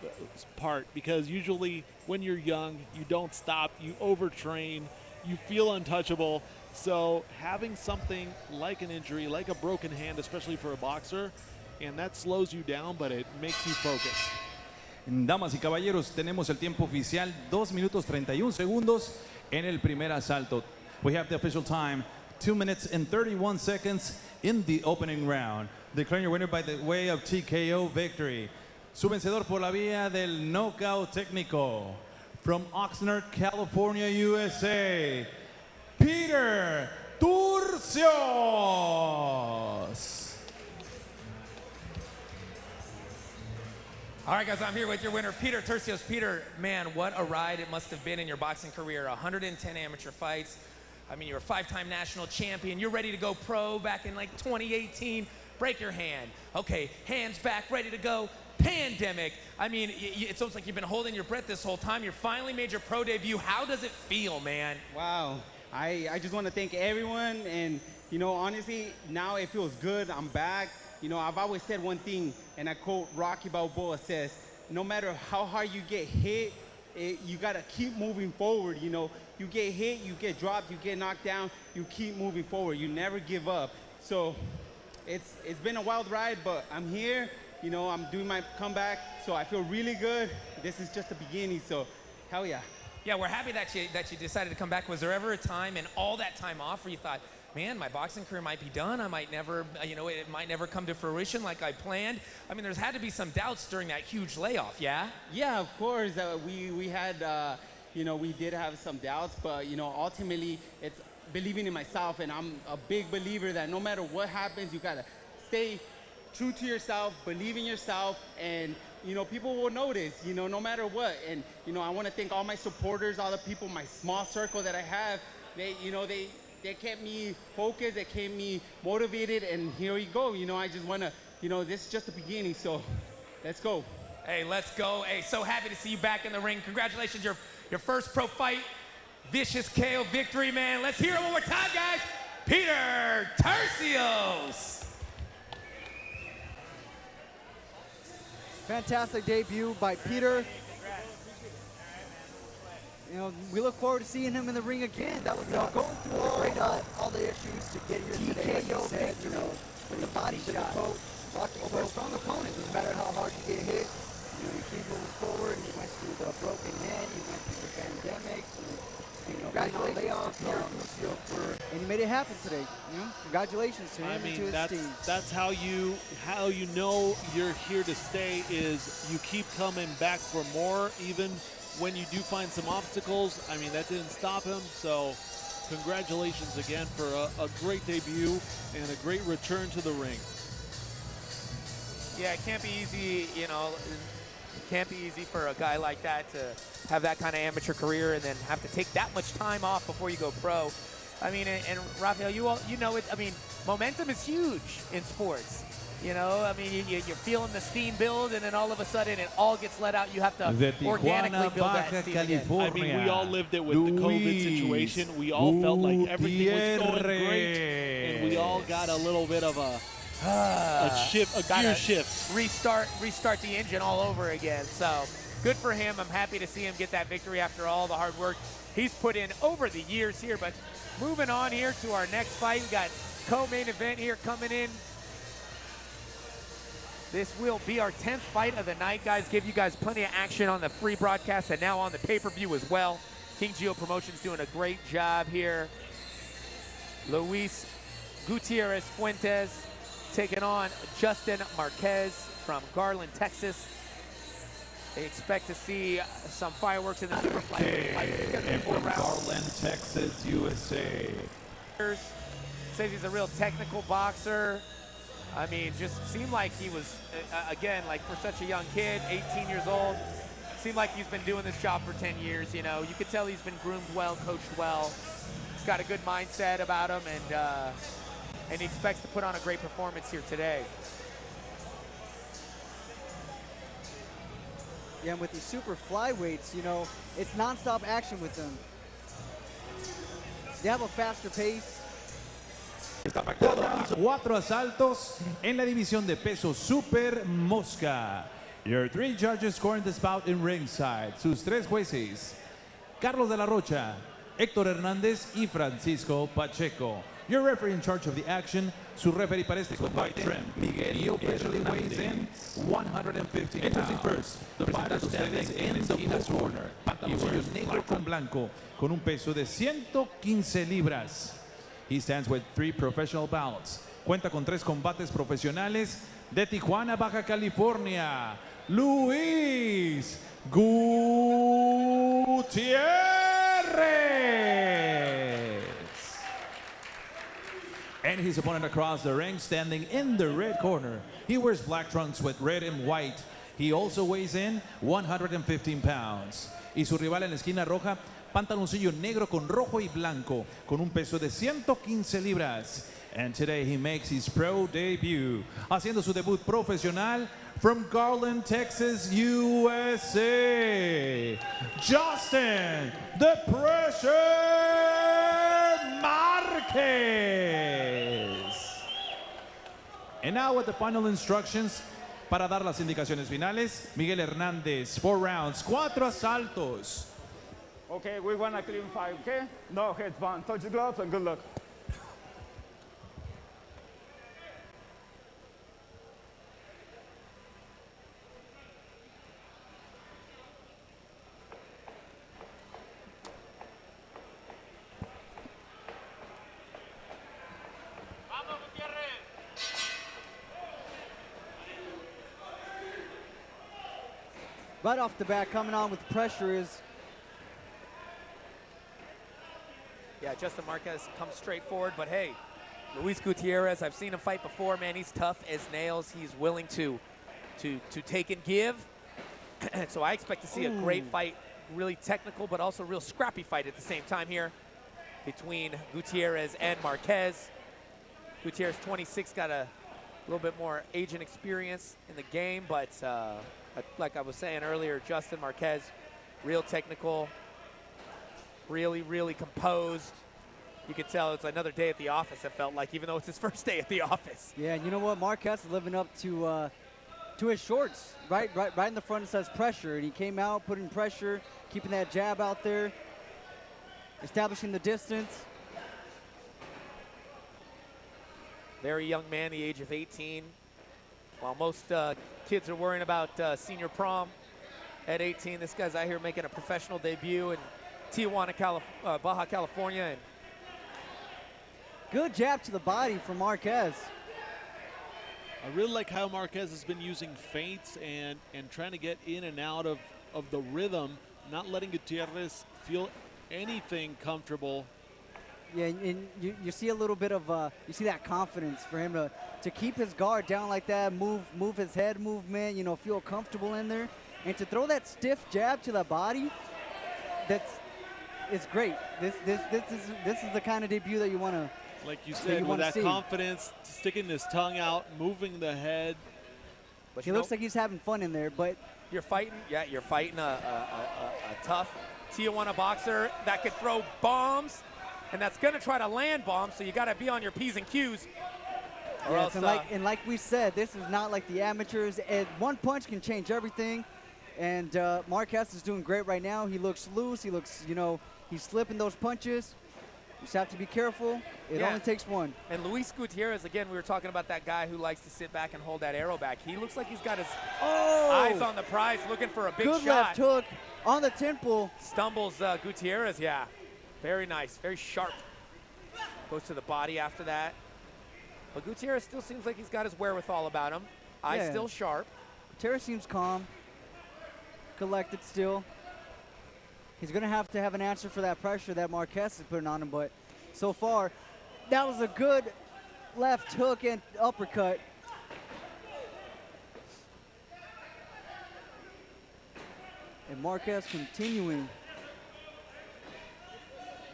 part, because usually when you're young, you don't stop, you overtrain, you feel untouchable. So having something like an injury, like a broken hand, especially for a boxer, and that slows you down, but it makes you focus. Damas y caballeros, tenemos el tiempo oficial, 2 minutos 31 segundos en el primer asalto. We have the official time, 2 minutes and 31 seconds in the opening round. Declaring your winner by the way of TKO victory, su vencedor por la vía del knockout técnico. From Oxnard, California, USA, Peter Turcios. All right, guys, I'm here with your winner, Peter Turcios. Peter, man, what a ride it must have been in your boxing career. 110 amateur fights. I mean, you're a 5-time national champion. You're ready to go pro back in like 2018. Break your hand. Okay, hands back, ready to go. Pandemic. I mean, it's almost like you've been holding your breath this whole time. You finally made your pro debut. How does it feel, man? Wow. I just want to thank everyone. And, you know, honestly, now it feels good. I'm back. You know, I've always said one thing, and I quote Rocky Balboa says, no matter how hard you get hit, you got to keep moving forward. You know, you get hit, you get dropped, you get knocked down, you keep moving forward. You never give up. So it's been a wild ride, but I'm here. You know, I'm doing my comeback, so I feel really good. This is just the beginning, so hell yeah. Yeah, we're happy that you decided to come back. Was there ever a time in all that time off where you thought, man, my boxing career might be done. I might never, you know, it might never come to fruition like I planned. I mean, there's had to be some doubts during that huge layoff, yeah? Yeah, of course. We had, you know, we did have some doubts, but, you know, ultimately it's believing in myself, and I'm a big believer that no matter what happens, you got to stay true to yourself, believe in yourself, and, you know, people will notice, you know, no matter what. And, you know, I want to thank all my supporters, all the people, my small circle that I have. They, you know, they kept me focused, they kept me motivated, and here we go. You know, I just want to, you know, this is just the beginning, so let's go. Hey, let's go. Hey, so happy to see you back in the ring. Congratulations, your first pro fight. Vicious KO victory, man. Let's hear it one more time, guys. Peter Turcios. Fantastic debut by Peter. You know, we look forward to seeing him in the ring again. That was going through all the issues to get here today. Like you said, you know, with the body shot, rocking for a strong opponent. No matter how hard you get hit, you know, you keep moving forward. You went through the broken hand, you went through the pandemic. You know, congratulations and he made it happen today. You know, congratulations to him and to his team. That's how you know you're here to stay. Is you keep coming back for more, even when you do find some obstacles. I mean, that didn't stop him. So congratulations again for a great debut and a great return to the ring. Yeah, it can't be easy, you know, it can't be easy for a guy like that to have that kind of amateur career and then have to take that much time off before you go pro. I mean, and Rafael, you know it, I mean, momentum is huge in sports. You know, I mean, you're feeling the steam build, and then all of a sudden it all gets let out. You have to organically build that steam again. I mean, we all lived it with the COVID situation. We all felt like everything was going great, and we all got a little bit of a gear shift. Restart the engine all over again. So good for him. I'm happy to see him get that victory after all the hard work he's put in over the years here. But moving on here to our next fight, we got co-main event here coming in. This will be our 10th fight of the night, guys. Give you guys plenty of action on the free broadcast and now on the pay-per-view as well. KingGio Promotions doing a great job here. Luis Gutierrez Fuentes taking on Justin Marquez from Garland, Texas. They expect to see some fireworks in the super fight. From Garland, Texas, USA. Says he's a real technical boxer. I mean, just seemed like he was, again, like for such a young kid, 18 years old, seemed like he's been doing this job for 10 years, you know. You could tell he's been groomed well, coached well. He's got a good mindset about him, and he expects to put on a great performance here today. Yeah, and with these super flyweights, you know, it's nonstop action with them. They have a faster pace. 4 asaltos en la división de peso super mosca. Your 3 judges scoring this bout in ringside. Sus 3 jueces, Carlos de la Rocha, Héctor Hernandez y Francisco Pacheco. Your referee in charge of the action, su referee para este fight, Miguel, officially weighs in 150 pounds. Entering first, the fighter standing in the Ina's corner. Pantalones negro con blanco, con un peso de 115 libras. He stands with 3 professional bouts. Cuenta con 3 combates profesionales de Tijuana, Baja California. Luis Gutierrez. And his opponent across the ring, standing in the red corner. He wears black trunks with red and white. He also weighs in 115 pounds. Y su rival en la esquina roja, pantaloncillo negro con rojo y blanco, con un peso de 115 libras. And today he makes his pro debut, haciendo su debut profesional from Garland, Texas, USA. Justin, the Pressure Marquez. And now with the final instructions, para dar las indicaciones finales, Miguel Hernandez, 4 rounds, 4 asaltos. Okay, we want a clean fight, okay? No headband. Touch the gloves and good luck. Right off the bat, coming on with pressure is... Yeah, Justin Marquez comes straight forward, but hey, Luis Gutierrez, I've seen him fight before, man. He's tough as nails. He's willing to take and give. So I expect to see a great fight, really technical, but also real scrappy fight at the same time here between Gutierrez and Marquez. Gutierrez, 26, got a little bit more age and experience in the game, but like I was saying earlier, Justin Marquez, real technical, really, really composed. You could tell it's another day at the office, it felt like, even though it's his first day at the office. Yeah, and you know what? Marquez is living up to his shorts. Right in the front it says pressure, and he came out, putting pressure, keeping that jab out there, establishing the distance. Very young man, the age of 18. While most kids are worrying about senior prom at 18, this guy's out here making a professional debut in Tijuana, Baja California. And good jab to the body from Marquez. I really like how Marquez has been using feints and trying to get in and out of the rhythm, not letting Gutierrez feel anything comfortable. Yeah, and you see a little bit of, you see that confidence for him to keep his guard down like that, move his head movement, you know, feel comfortable in there. And to throw that stiff jab to the body, it's great. This is the kind of debut that you want to, like you said, with that confidence, sticking his tongue out, moving the head. But he looks like he's having fun in there, but you're fighting a tough Tijuana boxer that could throw bombs, and that's going to try to land bombs, so you got to be on your P's and Q's. Yes, and like we said, this is not like the amateurs. And one punch can change everything. And Marquez is doing great right now. He looks loose. He looks, you know, he's slipping those punches. You just have to be careful. It only takes one. And Luis Gutierrez, again, we were talking about that guy who likes to sit back and hold that arrow back. He looks like he's got his eyes on the prize, looking for a big shot. Good left hook on the temple. Stumbles Gutierrez, yeah. Very nice, very sharp. Goes to the body after that. But Gutierrez still seems like he's got his wherewithal about him. Eyes still sharp. Gutierrez seems calm, collected still. He's going to have an answer for that pressure that Marquez is putting on him, but so far, that was a good left hook and uppercut. And Marquez continuing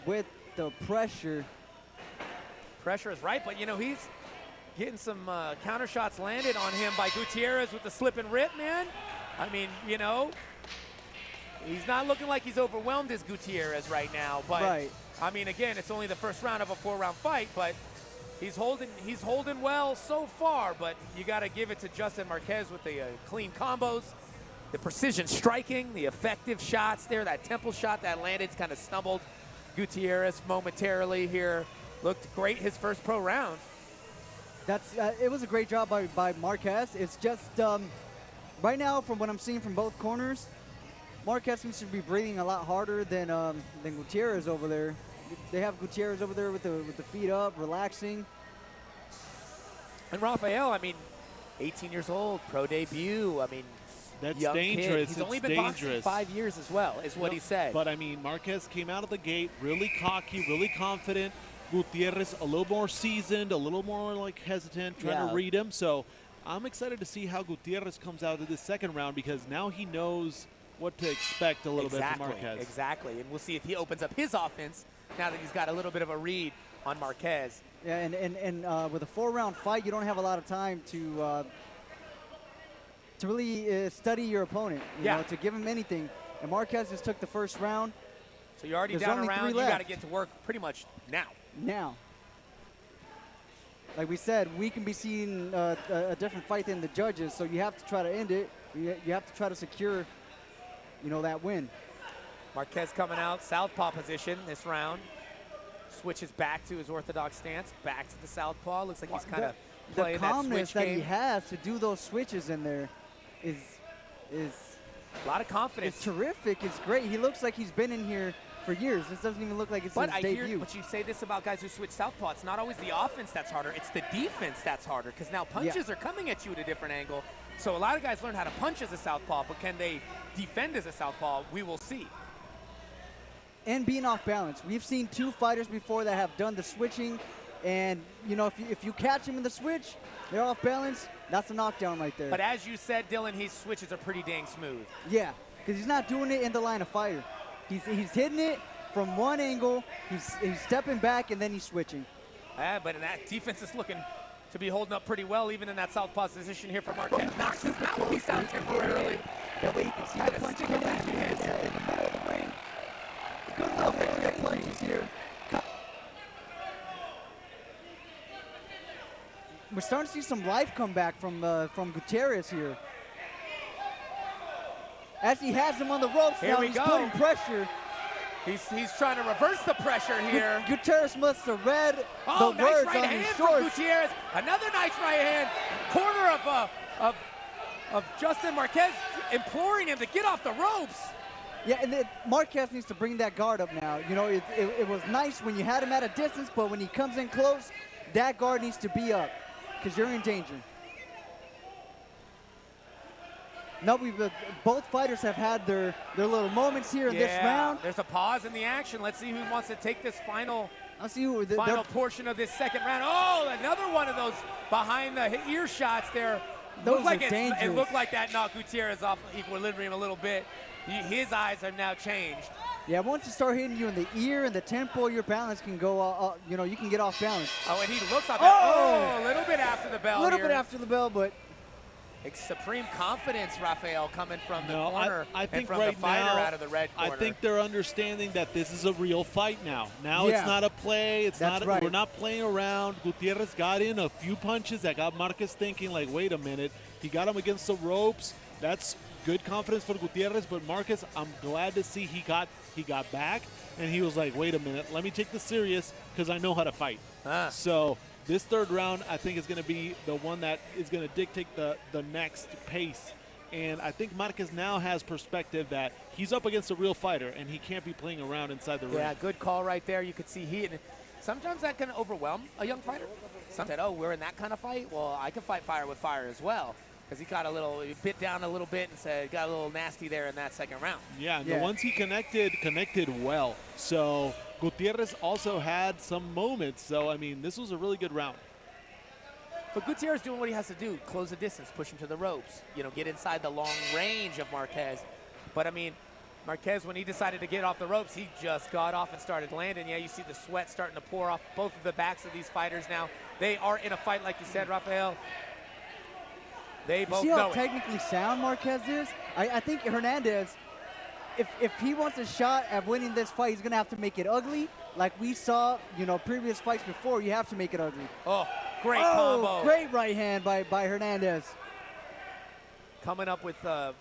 with the pressure. Pressure is right, but you know, he's getting some counter shots landed on him by Gutierrez with the slip and rip, man. I mean, you know, he's not looking like he's overwhelmed as Gutierrez right now, but I mean, again, it's only the first round of a 4-round fight, but he's holding well so far, but you got to give it to Justin Marquez with the clean combos, the precision striking, the effective shots there, that temple shot that landed kind of stumbled Gutierrez momentarily here. Looked great his first pro round. It was a great job by Marquez. It's just right now, from what I'm seeing from both corners, Marquez seems to be breathing a lot harder than Gutierrez over there. They have Gutierrez over there with the feet up, relaxing. And Rafael, I mean, 18 years old, pro debut. I mean, That's Young dangerous. Kid. He's only been dangerous. boxing 5 years as well, is what he said. But I mean, Marquez came out of the gate really cocky, really confident. Gutierrez a little more seasoned, a little more like hesitant, trying to read him. So I'm excited to see how Gutierrez comes out of this second round because now he knows what to expect a little bit from Marquez. Exactly, and we'll see if he opens up his offense now that he's got a little bit of a read on Marquez. Yeah, and with a 4-round fight, you don't have a lot of time to really study your opponent, you know, to give him anything. And Marquez just took the first round. So you're already down a round. You got to get to work pretty much now. Now. Like we said, we can be seeing a different fight than the judges, so you have to try to end it. You have to try to secure, you know, that win. Marquez coming out, southpaw position this round. Switches back to his orthodox stance, back to the southpaw. Looks like he's kind of playing that switch game. The calmness that he has to do those switches in there is a lot of confidence. It's terrific. It's great. He looks like he's been in here for years. This doesn't even look like it's his debut. But you say this about guys who switch southpaw. It's not always the offense that's harder. It's the defense that's harder because now punches are coming at you at a different angle. So a lot of guys learn how to punch as a southpaw, but can they defend as a southpaw? We will see. And being off balance. We've seen 2 fighters before that have done the switching, and you know, if you catch him in the switch, they're off balance, that's a knockdown right there. But as you said, Dylan, his switches are pretty dang smooth. Yeah, because he's not doing it in the line of fire. He's hitting it from one angle, he's stepping back, and then he's switching. But that defense is looking to be holding up pretty well, even in that southpaw position here for Marquez. Knocks his mouthpiece out temporarily. That way you can see the punching in that hands in the middle of the ring. Good little victory punches here. We're starting to see some life come back from Gutierrez here. As he has him on the ropes here now, he's putting pressure. He's trying to reverse the pressure here. Gutierrez must have read the nice words right on hand his from shorts. Gutierrez. Another nice right hand. Corner of Justin Marquez imploring him to get off the ropes. Yeah, and Marquez needs to bring that guard up now. You know, it was nice when you had him at a distance, but when he comes in close, that guard needs to be up because you're in danger. No, both fighters have had their little moments here in this round. There's a pause in the action. Let's see who wants to take this final portion of this second round. Oh, another one of those behind the ear shots there. Those are dangerous. It looked like that knocked Gutierrez off equilibrium a little bit. His eyes have now changed. Yeah, once it start hitting you in the ear and the temple, your balance can go, you know, you can get off balance. Oh, and he looks like a little bit after the bell. A little bit after the bell, but supreme confidence, Rafael, coming from the corner I think and from right the fighter now, out of the red corner. I think they're understanding that this is a real fight now. Now it's not a play. It's That's not. right. We're not playing around. Gutierrez got in a few punches that got Marquez thinking, like, wait a minute. He got him against the ropes. That's good confidence for Gutierrez. But Marquez, I'm glad to see he got back, and he was like, wait a minute. Let me take this serious because I know how to fight. So this third round, I think, is going to be the one that is going to dictate the next pace. And I think Marquez now has perspective that he's up against a real fighter, and he can't be playing around inside the ring. Yeah, good call right there. You could see sometimes that can overwhelm a young fighter. Some said, oh, we're in that kind of fight? Well, I can fight fire with fire as well. Because he bit down a little bit and got a little nasty there in that second round. Yeah, the ones he connected well. So Gutierrez also had some moments. So, I mean, this was a really good round. But Gutierrez doing what he has to do, close the distance, push him to the ropes, you know, get inside the long range of Marquez. But, I mean, Marquez, when he decided to get off the ropes, he just got off and started landing. Yeah, you see the sweat starting to pour off both of the backs of these fighters now. They are in a fight, like you said, Rafael. They both see know how it. technically sound Marquez is? I think Hernandez, if he wants a shot at winning this fight, he's going to have to make it ugly. Like we saw, you know, previous fights before, you have to make it ugly. Oh, great combo. Great right hand by Hernandez. Coming up with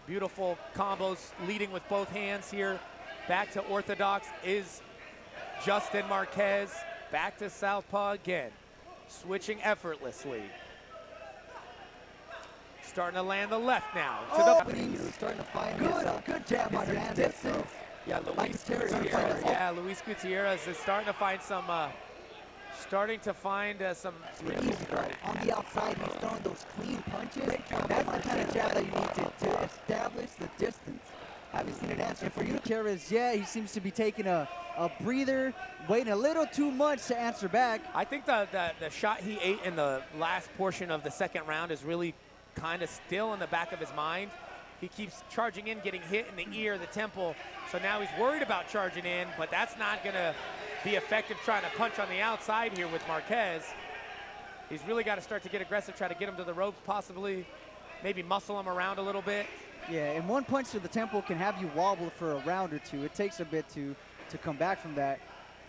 beautiful combos, leading with both hands here. Back to orthodox is Justin Marquez. Back to southpaw again. Switching effortlessly. Starting to land the left now. He's starting to find good jab on Hernandez. Yeah, Luis Gutierrez is starting to find some Starting to find some easy right. On the outside, he's throwing those clean punches. That's the kind of jab that you need to establish the distance. Haven't seen an answer for you. Gutierrez, yeah, he seems to be taking a breather, waiting a little too much to answer back. I think the shot he ate in the last portion of the second round is really kind of still in the back of his mind. He keeps charging in, getting hit in the ear, the temple. So now he's worried about charging in, but that's not going to be effective trying to punch on the outside here with Marquez. He's really got to start to get aggressive, try to get him to the ropes possibly, maybe muscle him around a little bit. Yeah, and one punch to the temple can have you wobble for a round or two. It takes a bit to come back from that.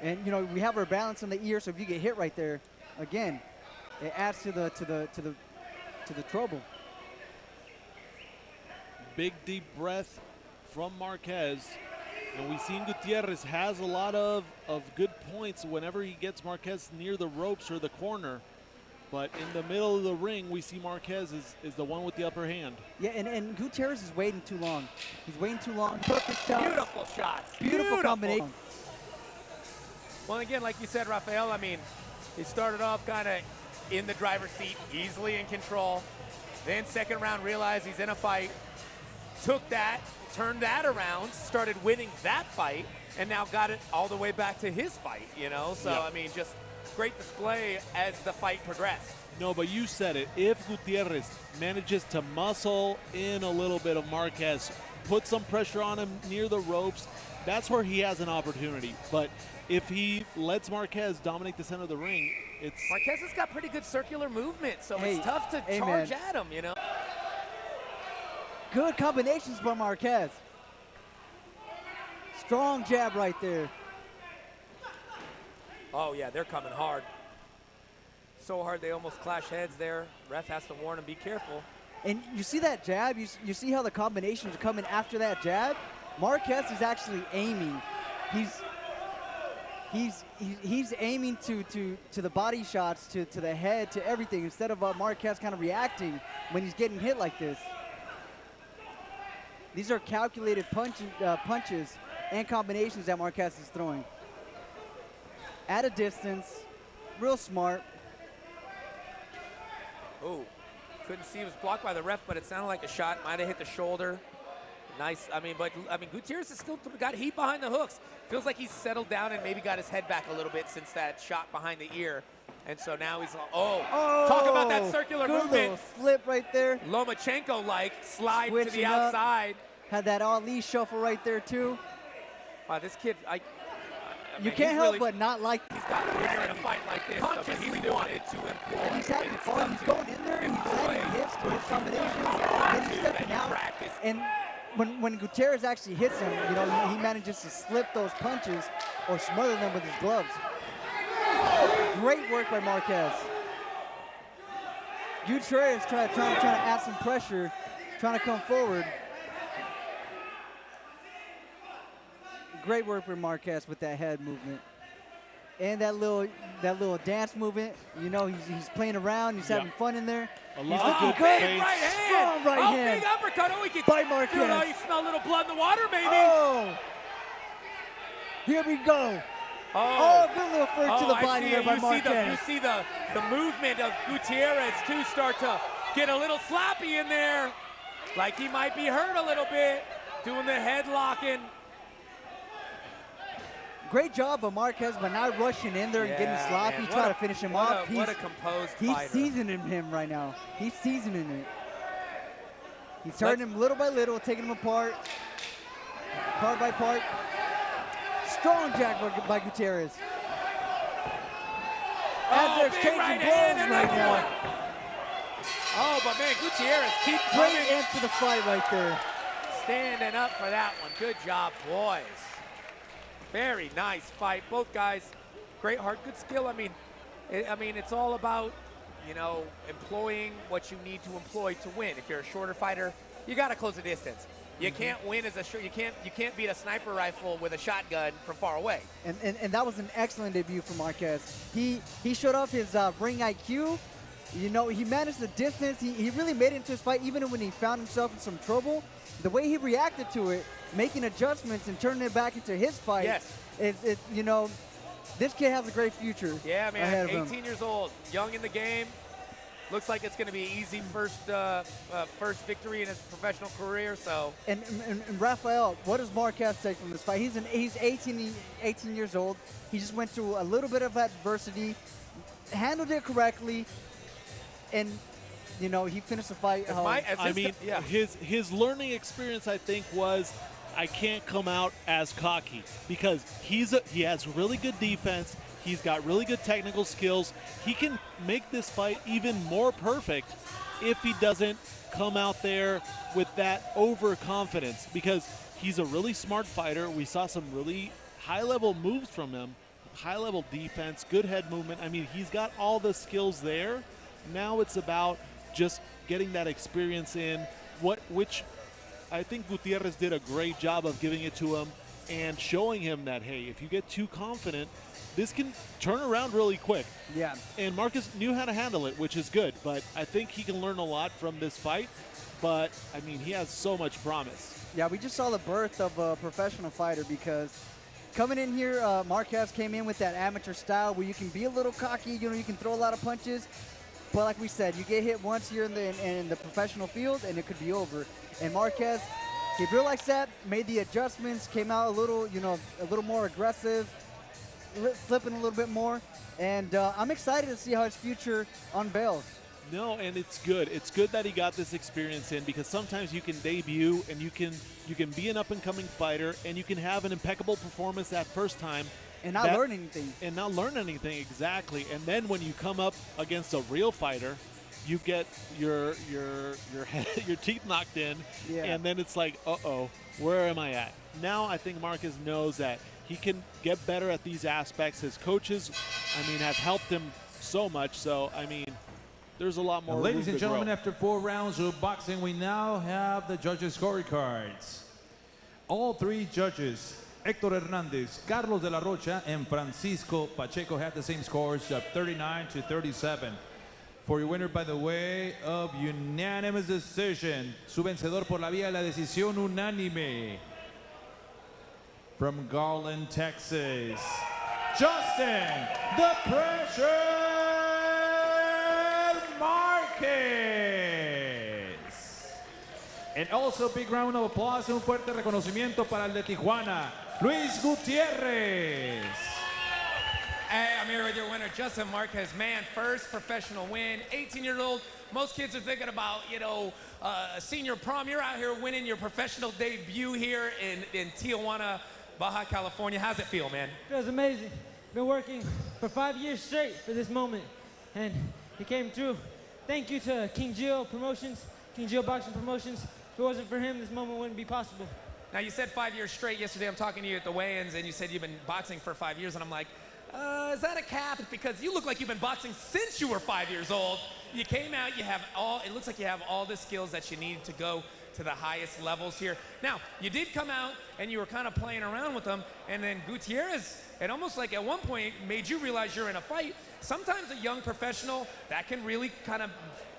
And you know, we have our balance on the ear, so if you get hit right there, again, it adds to the trouble. Big deep breath from Marquez. And we've seen Gutierrez has a lot of good points whenever he gets Marquez near the ropes or the corner. But in the middle of the ring, we see Marquez is the one with the upper hand. Yeah, and Gutierrez is waiting too long. He's waiting too long. Perfect shot. Beautiful shots. Beautiful combination. Well, again, like you said, Rafael, I mean, he started off kind of in the driver's seat, easily in control. Then second round, realized he's in a fight. Took that, turned that around, started winning that fight, and now got it all the way back to his fight, you know? So, Yeah. I mean, just great display as the fight progressed. No, but you said it. If Gutierrez manages to muscle in a little bit of Marquez, put some pressure on him near the ropes, that's where he has an opportunity. But if he lets Marquez dominate the center of the ring, it's... Marquez has got pretty good circular movement, so Hey, it's tough to hey, charge man. at him, you know? Good combinations by Marquez. Strong jab right there. Oh, yeah, they're coming hard. So hard they almost clash heads there. Ref has to warn him, be careful. And you see that jab? You see how the combinations are coming after that jab? Marquez is actually aiming. He's aiming to the body shots, to the head, to everything, instead of Marquez kind of reacting when he's getting hit like this. These are calculated punches and combinations that Marquez is throwing. At a distance, real smart. Oh, couldn't see, it was blocked by the ref, but it sounded like a shot. Might have hit the shoulder. Nice, but Gutierrez has still got heat behind the hooks. Feels like he's settled down and maybe got his head back a little bit since that shot behind the ear. And so now he's, talk about that circular good movement. Little slip right there. Lomachenko-like slide to the Switching up. outside. Had that Ali shuffle right there too. Wow, this kid, You can't help but not like. He's got to win in a fight like this. But he's wanted to employ. And he's having fun. He's going in there and he's landing hits with his combinations. And he's stepping out. And when Gutierrez actually hits him, you know, he manages to slip those punches or smother them with his gloves. Great work by Marquez. Gutierrez trying to add some pressure, trying to come forward. Great work for Marquez with that head movement. And that little dance movement. You know, he's playing around, he's having fun in there. A He's lot of looking good good. feints. Right hand. Strong right hand. Big uppercut. Oh, he can By Marquez. feel it. You smell a little blood in the water, maybe. Oh! Here we go. Oh, good little first to the body there by Marquez. You see the movement of Gutierrez, too, start to get a little sloppy in there. Like he might be hurt a little bit, doing the head locking. Great job by Marquez, but not rushing in there and getting sloppy, trying to finish him off. What a composed He's fighter. seasoning him right now. He's seasoning it. He's turning him little by little, taking him apart, part by part. Strong jab by Gutierrez. As they're exchanging blows right now. Oh, but man, Gutierrez keeps Great coming. end to the fight right there. Standing up for that one. Good job, boys. Very nice fight. Both guys, great heart, good skill. I mean, it's all about, you know, employing what you need to employ to win. If you're a shorter fighter, you got to close the distance. You can't win as you can't beat a sniper rifle with a shotgun from far away. And that was an excellent debut for Marquez. He showed off his ring IQ. You know, he managed the distance. He really made it into his fight, even when he found himself in some trouble. The way he reacted to it, making adjustments and turning it back into his fight. Yes. You know, this kid has a great future. Yeah, man, ahead of him. 18 years old, young in the game. Looks like it's going to be easy first victory in his professional career. So. And Rafael, what does Marquez take from this fight? He's 18 years old. He just went through a little bit of adversity, handled it correctly, and you know he finished the fight. His learning experience, I think, was I can't come out as cocky because he has really good defense. He's got really good technical skills. He can make this fight even more perfect if he doesn't come out there with that overconfidence because he's a really smart fighter. We saw some really high-level moves from him, high-level defense, good head movement. I mean, he's got all the skills there. Now it's about just getting that experience in, which I think Gutierrez did a great job of giving it to him and showing him that, hey, if you get too confident, this can turn around really quick. Yeah. And Marquez knew how to handle it, which is good. But I think he can learn a lot from this fight. But, I mean, he has so much promise. Yeah, we just saw the birth of a professional fighter because coming in here, Marquez came in with that amateur style where you can be a little cocky, you know, you can throw a lot of punches. But like we said, you get hit once here in the professional field and it could be over. And Marquez, he realized that, made the adjustments, came out a little more aggressive, slipping a little bit more, and I'm excited to see how his future unveils. No, and it's good. It's good that he got this experience in because sometimes you can debut and you can be an up-and-coming fighter and you can have an impeccable performance that first time. And not learn anything. And not learn anything, exactly. And then when you come up against a real fighter, you get your teeth knocked in, and then it's like, uh-oh, where am I at? Now I think Marquez knows that he can get better at these aspects. His coaches, I mean, have helped him so much. So, I mean, there's a lot more room to grow. Ladies and gentlemen, after 4 rounds of boxing, we now have the judges' scorecards. All 3 judges, Héctor Hernandez, Carlos de la Rocha, and Francisco Pacheco, had the same scores of 39-37. For your winner by the way of unanimous decision, su vencedor por la vía de la decisión unánime, from Garland, Texas, Justin the Pressure Marquez. And also big round of applause, un fuerte reconocimiento para el de Tijuana, Luis Gutierrez. Hey, I'm here with your winner, Justin Marquez. Man, first professional win, 18 years old. Most kids are thinking about, senior prom. You're out here winning your professional debut here in Tijuana, Baja California. How's it feel, man? Feels amazing. Been working for 5 years straight for this moment, and it came true. Thank you to KingGio Promotions, KingGio Boxing Promotions. If it wasn't for him, this moment wouldn't be possible. Now, you said 5 years straight. Yesterday, I'm talking to you at the weigh-ins, and you said you've been boxing for 5 years, and I'm like, is that a cap? Because you look like you've been boxing since you were 5 years old. You came out, it looks like you have all the skills that you need to go to the highest levels here. Now, you did come out and you were kind of playing around with them, and then Gutierrez, it almost like at one point made you realize you're in a fight. Sometimes a young professional, that can really kind of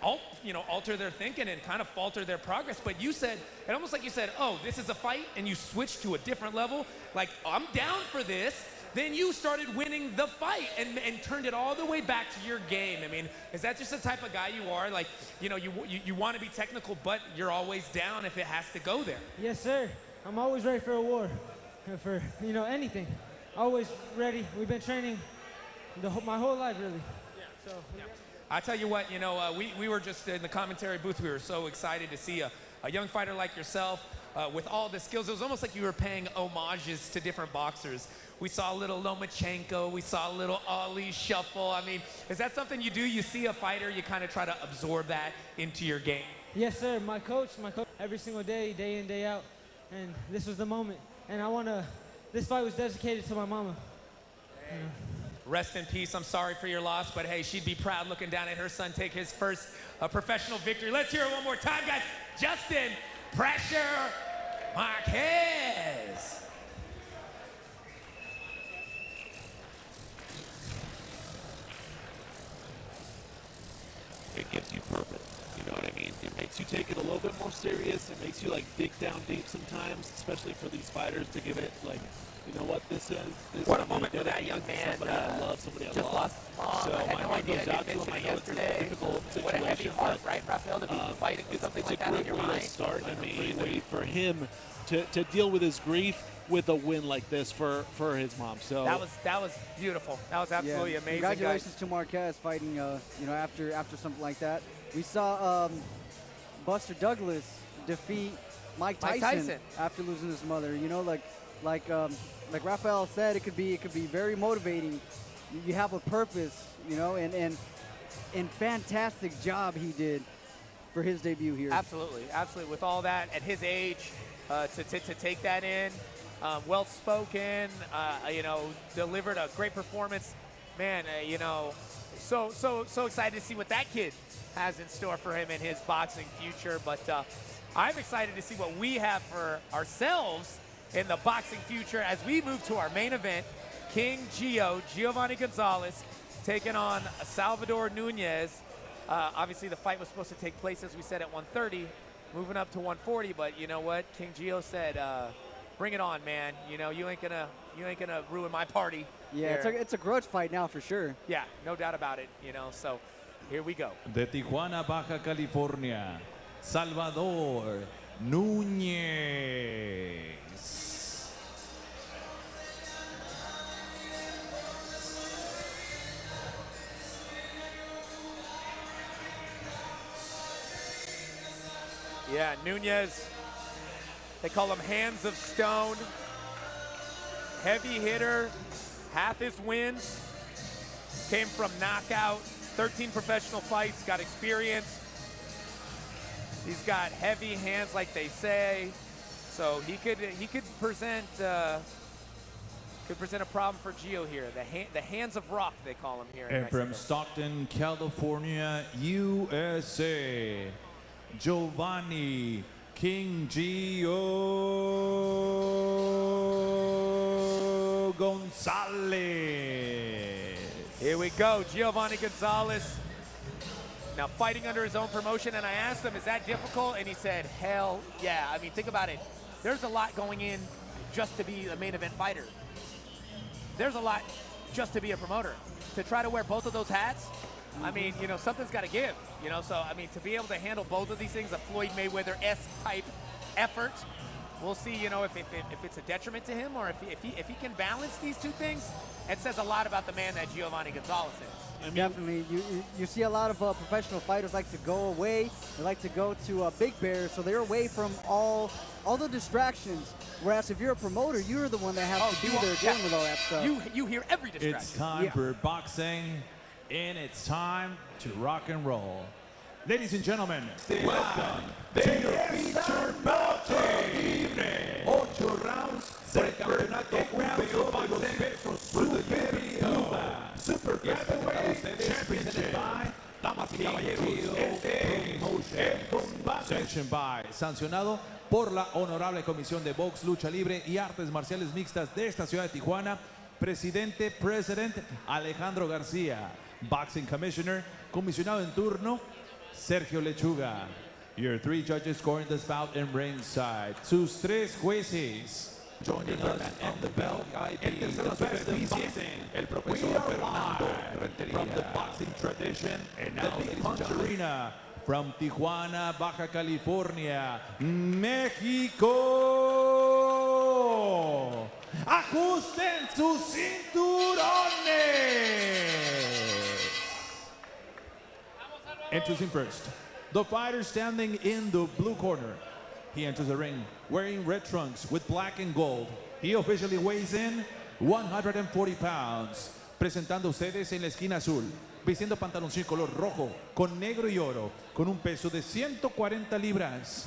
alter their thinking and kind of falter their progress. But you said, it almost like you said, oh, this is a fight, and you switched to a different level. Like, I'm down for this. Then you started winning the fight and turned it all the way back to your game. I mean, is that just the type of guy you are? Like, you want to be technical, but you're always down if it has to go there. Yes, sir. I'm always ready for a war, for, anything. Always ready. We've been training my whole life, really. Yeah. So. Yeah. I tell you what, we were just in the commentary booth. We were so excited to see a young fighter like yourself with all the skills. It was almost like you were paying homages to different boxers. We saw a little Lomachenko. We saw a little Ali shuffle. I mean, is that something you do? You see a fighter, you kind of try to absorb that into your game? Yes, sir. My coach, every single day, day in, day out. And this was the moment. And this fight was dedicated to my mama. Hey. Rest in peace. I'm sorry for your loss, but hey, she'd be proud looking down at her son take his first professional victory. Let's hear it one more time, guys. Justin Pressure Marquez. It gives you purpose. You know what I mean? It makes you take it a little bit more serious. It makes you like dig down deep sometimes, especially for these fighters to give it like, you know what this is. This What a moment for that young man. Somebody I love, somebody I Just love. lost his mom. So I had my no heart idea. goes I out didn't to him. mention I it know it's a yesterday. difficult What a heavy situation, heart, but, right, Rafael, to be fighting with something it's like a that on great your way to mind. start. I mean, Way for him to deal with his grief with a win like this for his mom. So That was beautiful. That was absolutely amazing. Congratulations to Marquez fighting, after something like that. We saw Buster Douglas defeat Mike Tyson after losing his mother. You know, like Rafael said, it could be very motivating. You have a purpose, you know, and fantastic job he did for his debut here. Absolutely. With all that at his age, to take that in, well spoken, delivered a great performance. Man, so excited to see what that kid has in store for him in his boxing future. But I'm excited to see what we have for ourselves in the boxing future as we move to our main event. KingGio, Giovanni Gonzalez, taking on Salvador Nunez. Obviously, the fight was supposed to take place, as we said, at 130, moving up to 140. But you know what? KingGio said, "Bring it on, man. You know, you ain't gonna ruin my party." Yeah, it's a grudge fight now for sure. Yeah, no doubt about it. You know, so here we go. De Tijuana, Baja California, Salvador Nunez. Yeah, Nunez, they call him Hands of Stone. Heavy hitter, half his wins came from knockout, 13 professional fights, got experience. He's got heavy hands, like they say, so he could present a problem for Gio here. The hands of rock, they call him here. And from Stockton, California, USA, Giovanni KingGio Gonzalez. Here we go, Giovanni Gonzalez. Now fighting under his own promotion, and I asked him, is that difficult? And he said, hell yeah. I mean, think about it. There's a lot going in just to be a main event fighter. There's a lot just to be a promoter. To try to wear both of those hats, I mean, you know, something's got to give, you know? So, I mean, to be able to handle both of these things, a Floyd Mayweather-esque type effort, we'll see, you know, if it's a detriment to him or if he can balance these two things. It says a lot about the man that Giovanni Gonzalez is. Definitely. You see a lot of professional fighters like to go away. They like to go to Big Bear, so they're away from all the distractions. Whereas if you're a promoter, you're the one that has to be there dealing with all that stuff. You hear every distraction. It's time for boxing, and it's time to rock and roll. Ladies and gentlemen, welcome to your featured bout of the evening. 8 rounds por el campeonato europeo de los pesos superpluma. Super Heavyweight Championship by Damas y Caballeros Sanctioned by, sancionado por la Honorable Comisión de Box, Lucha Libre y Artes Marciales Mixtas de esta ciudad de Tijuana, President Alejandro García, Boxing Commissioner, Comisionado en turno, Sergio Lechuga. Your 3 judges scoring this bout in ringside. Sus 3 jueces. Joining us on the belt, it's the best in boxing, el profesor Fernando from the boxing tradition, and now the Big Punch Arena from Tijuana, Baja California, México. Ajusten sus cinturones. Introducing first, the fighter standing in the blue corner. He enters the ring wearing red trunks with black and gold. He officially weighs in 140 pounds. Presentando ustedes en la esquina azul, vistiendo pantaloncillo color rojo con negro y oro, con un peso de 140 libras.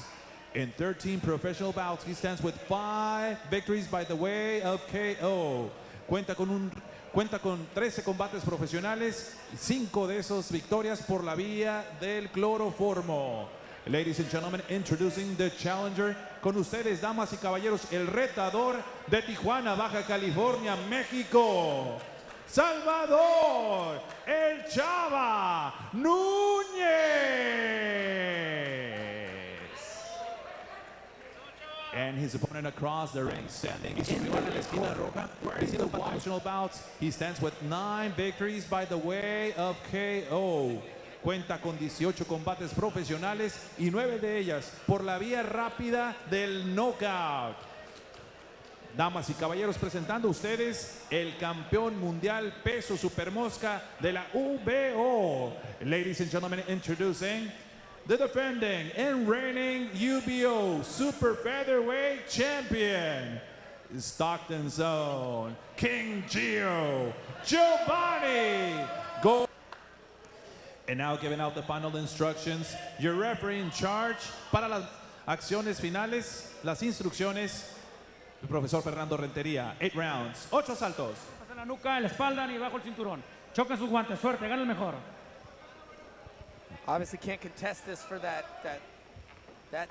In 13 professional bouts, he stands with 5 victories by the way of KO. Cuenta con 13 combates profesionales, 5 de esos victorias por la vía del cloroformo. Ladies and gentlemen, introducing the challenger. Con ustedes, damas y caballeros, el retador de Tijuana, Baja California, México, Salvador, el Chava Núñez. and his opponent across the ring, standing in la esquina roja. He's in the promotional bouts. He stands with 9 victories by the way of KO. Cuenta con 18 combates profesionales y 9 de ellas por la vía rápida del knockout. Damas y caballeros, presentando ustedes el campeón mundial peso supermosca de la UBO. Ladies and gentlemen, introducing the defending and reigning UBO Super Featherweight Champion, Stockton's own KingGio, Giovanni. Go. And now giving out the final instructions, your referee in charge para las acciones finales, las instrucciones, el profesor Fernando Rentería. 8 rounds, 8 asaltos. En la nuca, en la espalda, ni bajo el cinturón. Choca sus guantes, suerte, gana el mejor. Obviously can't contest this for that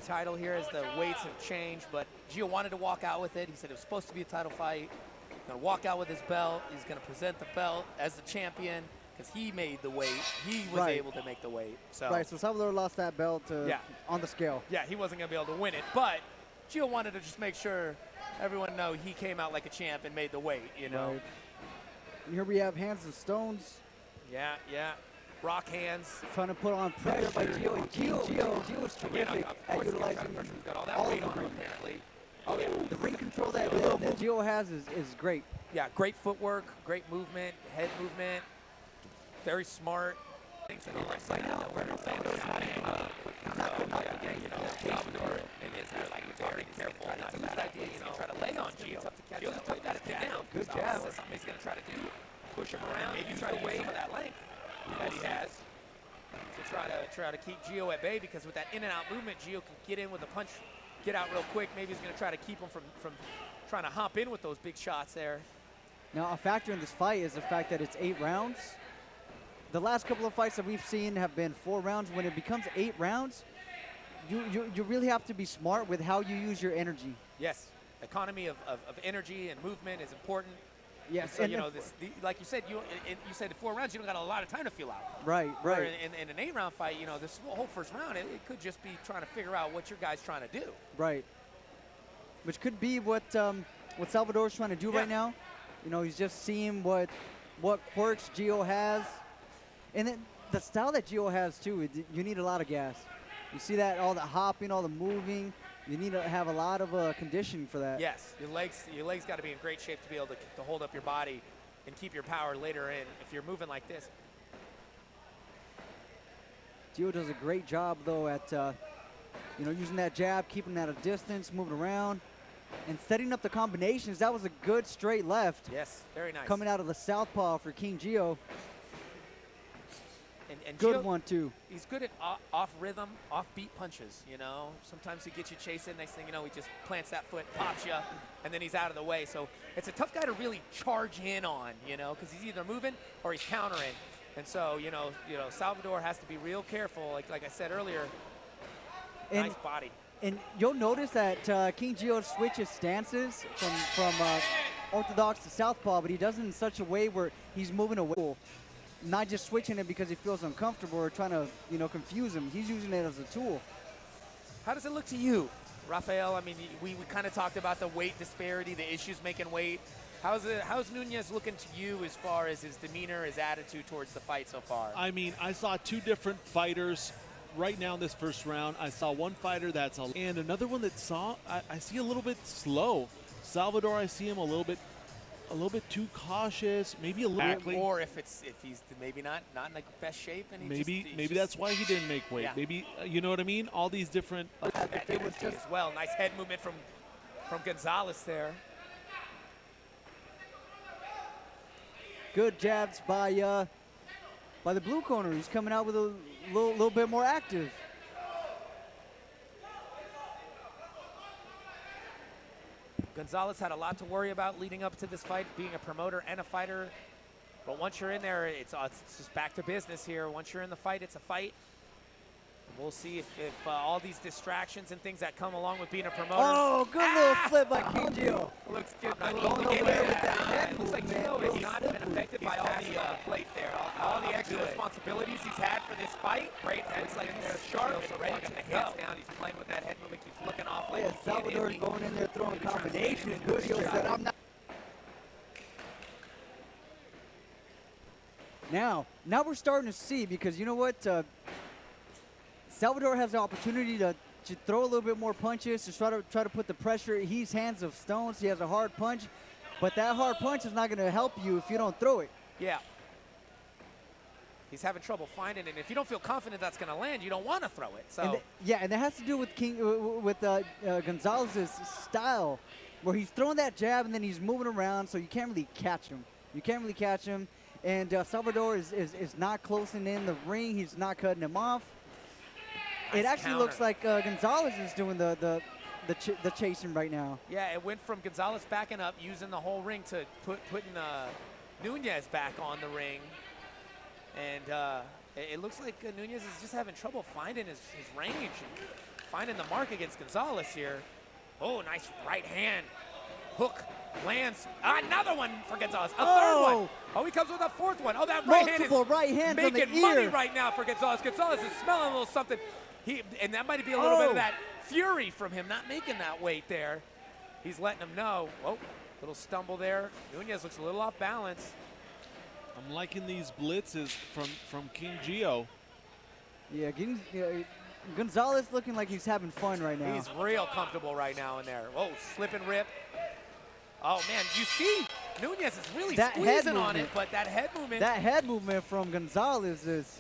title here as the weights have changed, but Gio wanted to walk out with it. He said it was supposed to be a title fight. He's going to walk out with his belt. He's going to present the belt as the champion because he made the weight. He was able to make the weight. So. Right, so Salvador lost that belt on the scale. Yeah, he wasn't going to be able to win it, but Gio wanted to just make sure everyone know he came out like a champ and made the weight, you know. Right. And here we have hands and stones. Yeah, yeah. Rock hands. Trying to put on pressure by Gio. Gio was terrific at utilizing all of them. Apparently. Oh, yeah. The ring control that Gio has is great. Yeah, great footwork, great movement, head movement, very smart. Right now, we're not saying those Salvador and is like very careful not to lose that idea. He's gonna try to lay on Gio. Gio's tough guy to take down. Good job. That's something he's gonna try to do. Push him around. Maybe try to weigh some of that length that he has. To try to keep Gio at bay, because with that in and out movement, Gio can get in with a punch, get out real quick. Maybe he's gonna try to keep him from trying to hop in with those big shots there. Now, a factor in this fight is the fact that it's 8 rounds. The last couple of fights that we've seen have been 4 rounds. When it becomes 8 rounds, you really have to be smart with how you use your energy. Yes, economy of energy and movement is important. Yes, and so, you know, like you said, you said 4 rounds, you don't got a lot of time to feel out. Right, right. Where in an 8-round fight, you know, this whole first round, it could just be trying to figure out what your guy's trying to do. Right. Which could be what Salvador's trying to do right now. You know, he's just seeing what quirks Gio has. And then the style that Gio has, too, you need a lot of gas. You see that, all the hopping, all the moving. You need to have a lot of conditioning for that. Yes, your legs got to be in great shape to be able to hold up your body and keep your power later in if you're moving like this. Gio does a great job, though, at using that jab, keeping that at a distance, moving around, and setting up the combinations. That was a good straight left. Yes, very nice. Coming out of the southpaw for KingGio. And good Gio, one, too. He's good at off rhythm, off beat punches, you know. Sometimes he gets you chasing. Next thing you know, he just plants that foot, pops you, and then he's out of the way. So it's a tough guy to really charge in on, you know, because he's either moving or he's countering. And so, you know, Salvador has to be real careful, like I said earlier. And, nice body. And you'll notice that KingGio switches stances from orthodox to southpaw, but he does it in such a way where he's moving away. Not just switching it because he feels uncomfortable or trying to, confuse him. He's using it as a tool. How does it look to you, Rafael? I mean, we kind of talked about the weight disparity, the issues making weight. How's Nunez looking to you as far as his demeanor, his attitude towards the fight so far? I mean, I saw 2 different fighters right now in this first round. I saw one fighter and another one that I see a little bit slow. Salvador, I see him a little bit too cautious, maybe a little bit. Or if he's maybe not in the best shape, and maybe that's why he didn't make weight. Yeah. Maybe you know what I mean. All these different. It was just as well. Nice head movement from Gonzalez there. Good jabs by the blue corner. He's coming out with a little bit more active. Gonzalez had a lot to worry about leading up to this fight, being a promoter and a fighter. But once you're in there, it's just back to business here. Once you're in the fight, it's a fight. We'll see if all these distractions and things that come along with being a promoter. Oh, good little flip by KingGio. Looks good. It looks like Gio has not been affected by all the plate there. All the extra responsibilities he's had for this fight. Great. Looks like he's sharp and ready to hit down. He's playing with that head movement. Keeps looking off Oh yeah, Salvador going in there throwing combinations. Gutierrez said, I'm not. Now we're starting to see, because you know what? Salvador has the opportunity to throw a little bit more punches, to try to put the pressure. He's hands of stones. He has a hard punch, but that hard punch is not going to help you if you don't throw it. Yeah. He's having trouble finding it. And if you don't feel confident that's going to land, you don't want to throw it. So and that has to do with Gonzalez's style, where he's throwing that jab and then he's moving around, so you can't really catch him. You can't really catch him. And Salvador is not closing in the ring. He's not cutting him off. Nice it actually counter. looks like Gonzalez is doing the chasing right now. yeah, it went from Gonzalez backing up, using the whole ring to putting Nunez back on the ring. And it looks like Nunez is just having trouble finding his range and finding the mark against Gonzalez here. Oh, nice right hand. Hook lands. Another one for Gonzalez. A third one. Oh, he comes with a fourth one. Oh, that right hand is right hands on the making money ear. right now for Gonzalez. Gonzalez is smelling a little something. And that might be a little bit of that fury from him not making that weight there. He's letting him know. Oh, little stumble there. Nunez looks a little off balance. I'm liking these blitzes from KingGio. Yeah, Gonzalez looking like he's having fun right now. He's real comfortable right now in there. Oh, slip and rip. Oh, man, you see Nunez is really squeezing on it, but that head movement. That head movement from Gonzalez is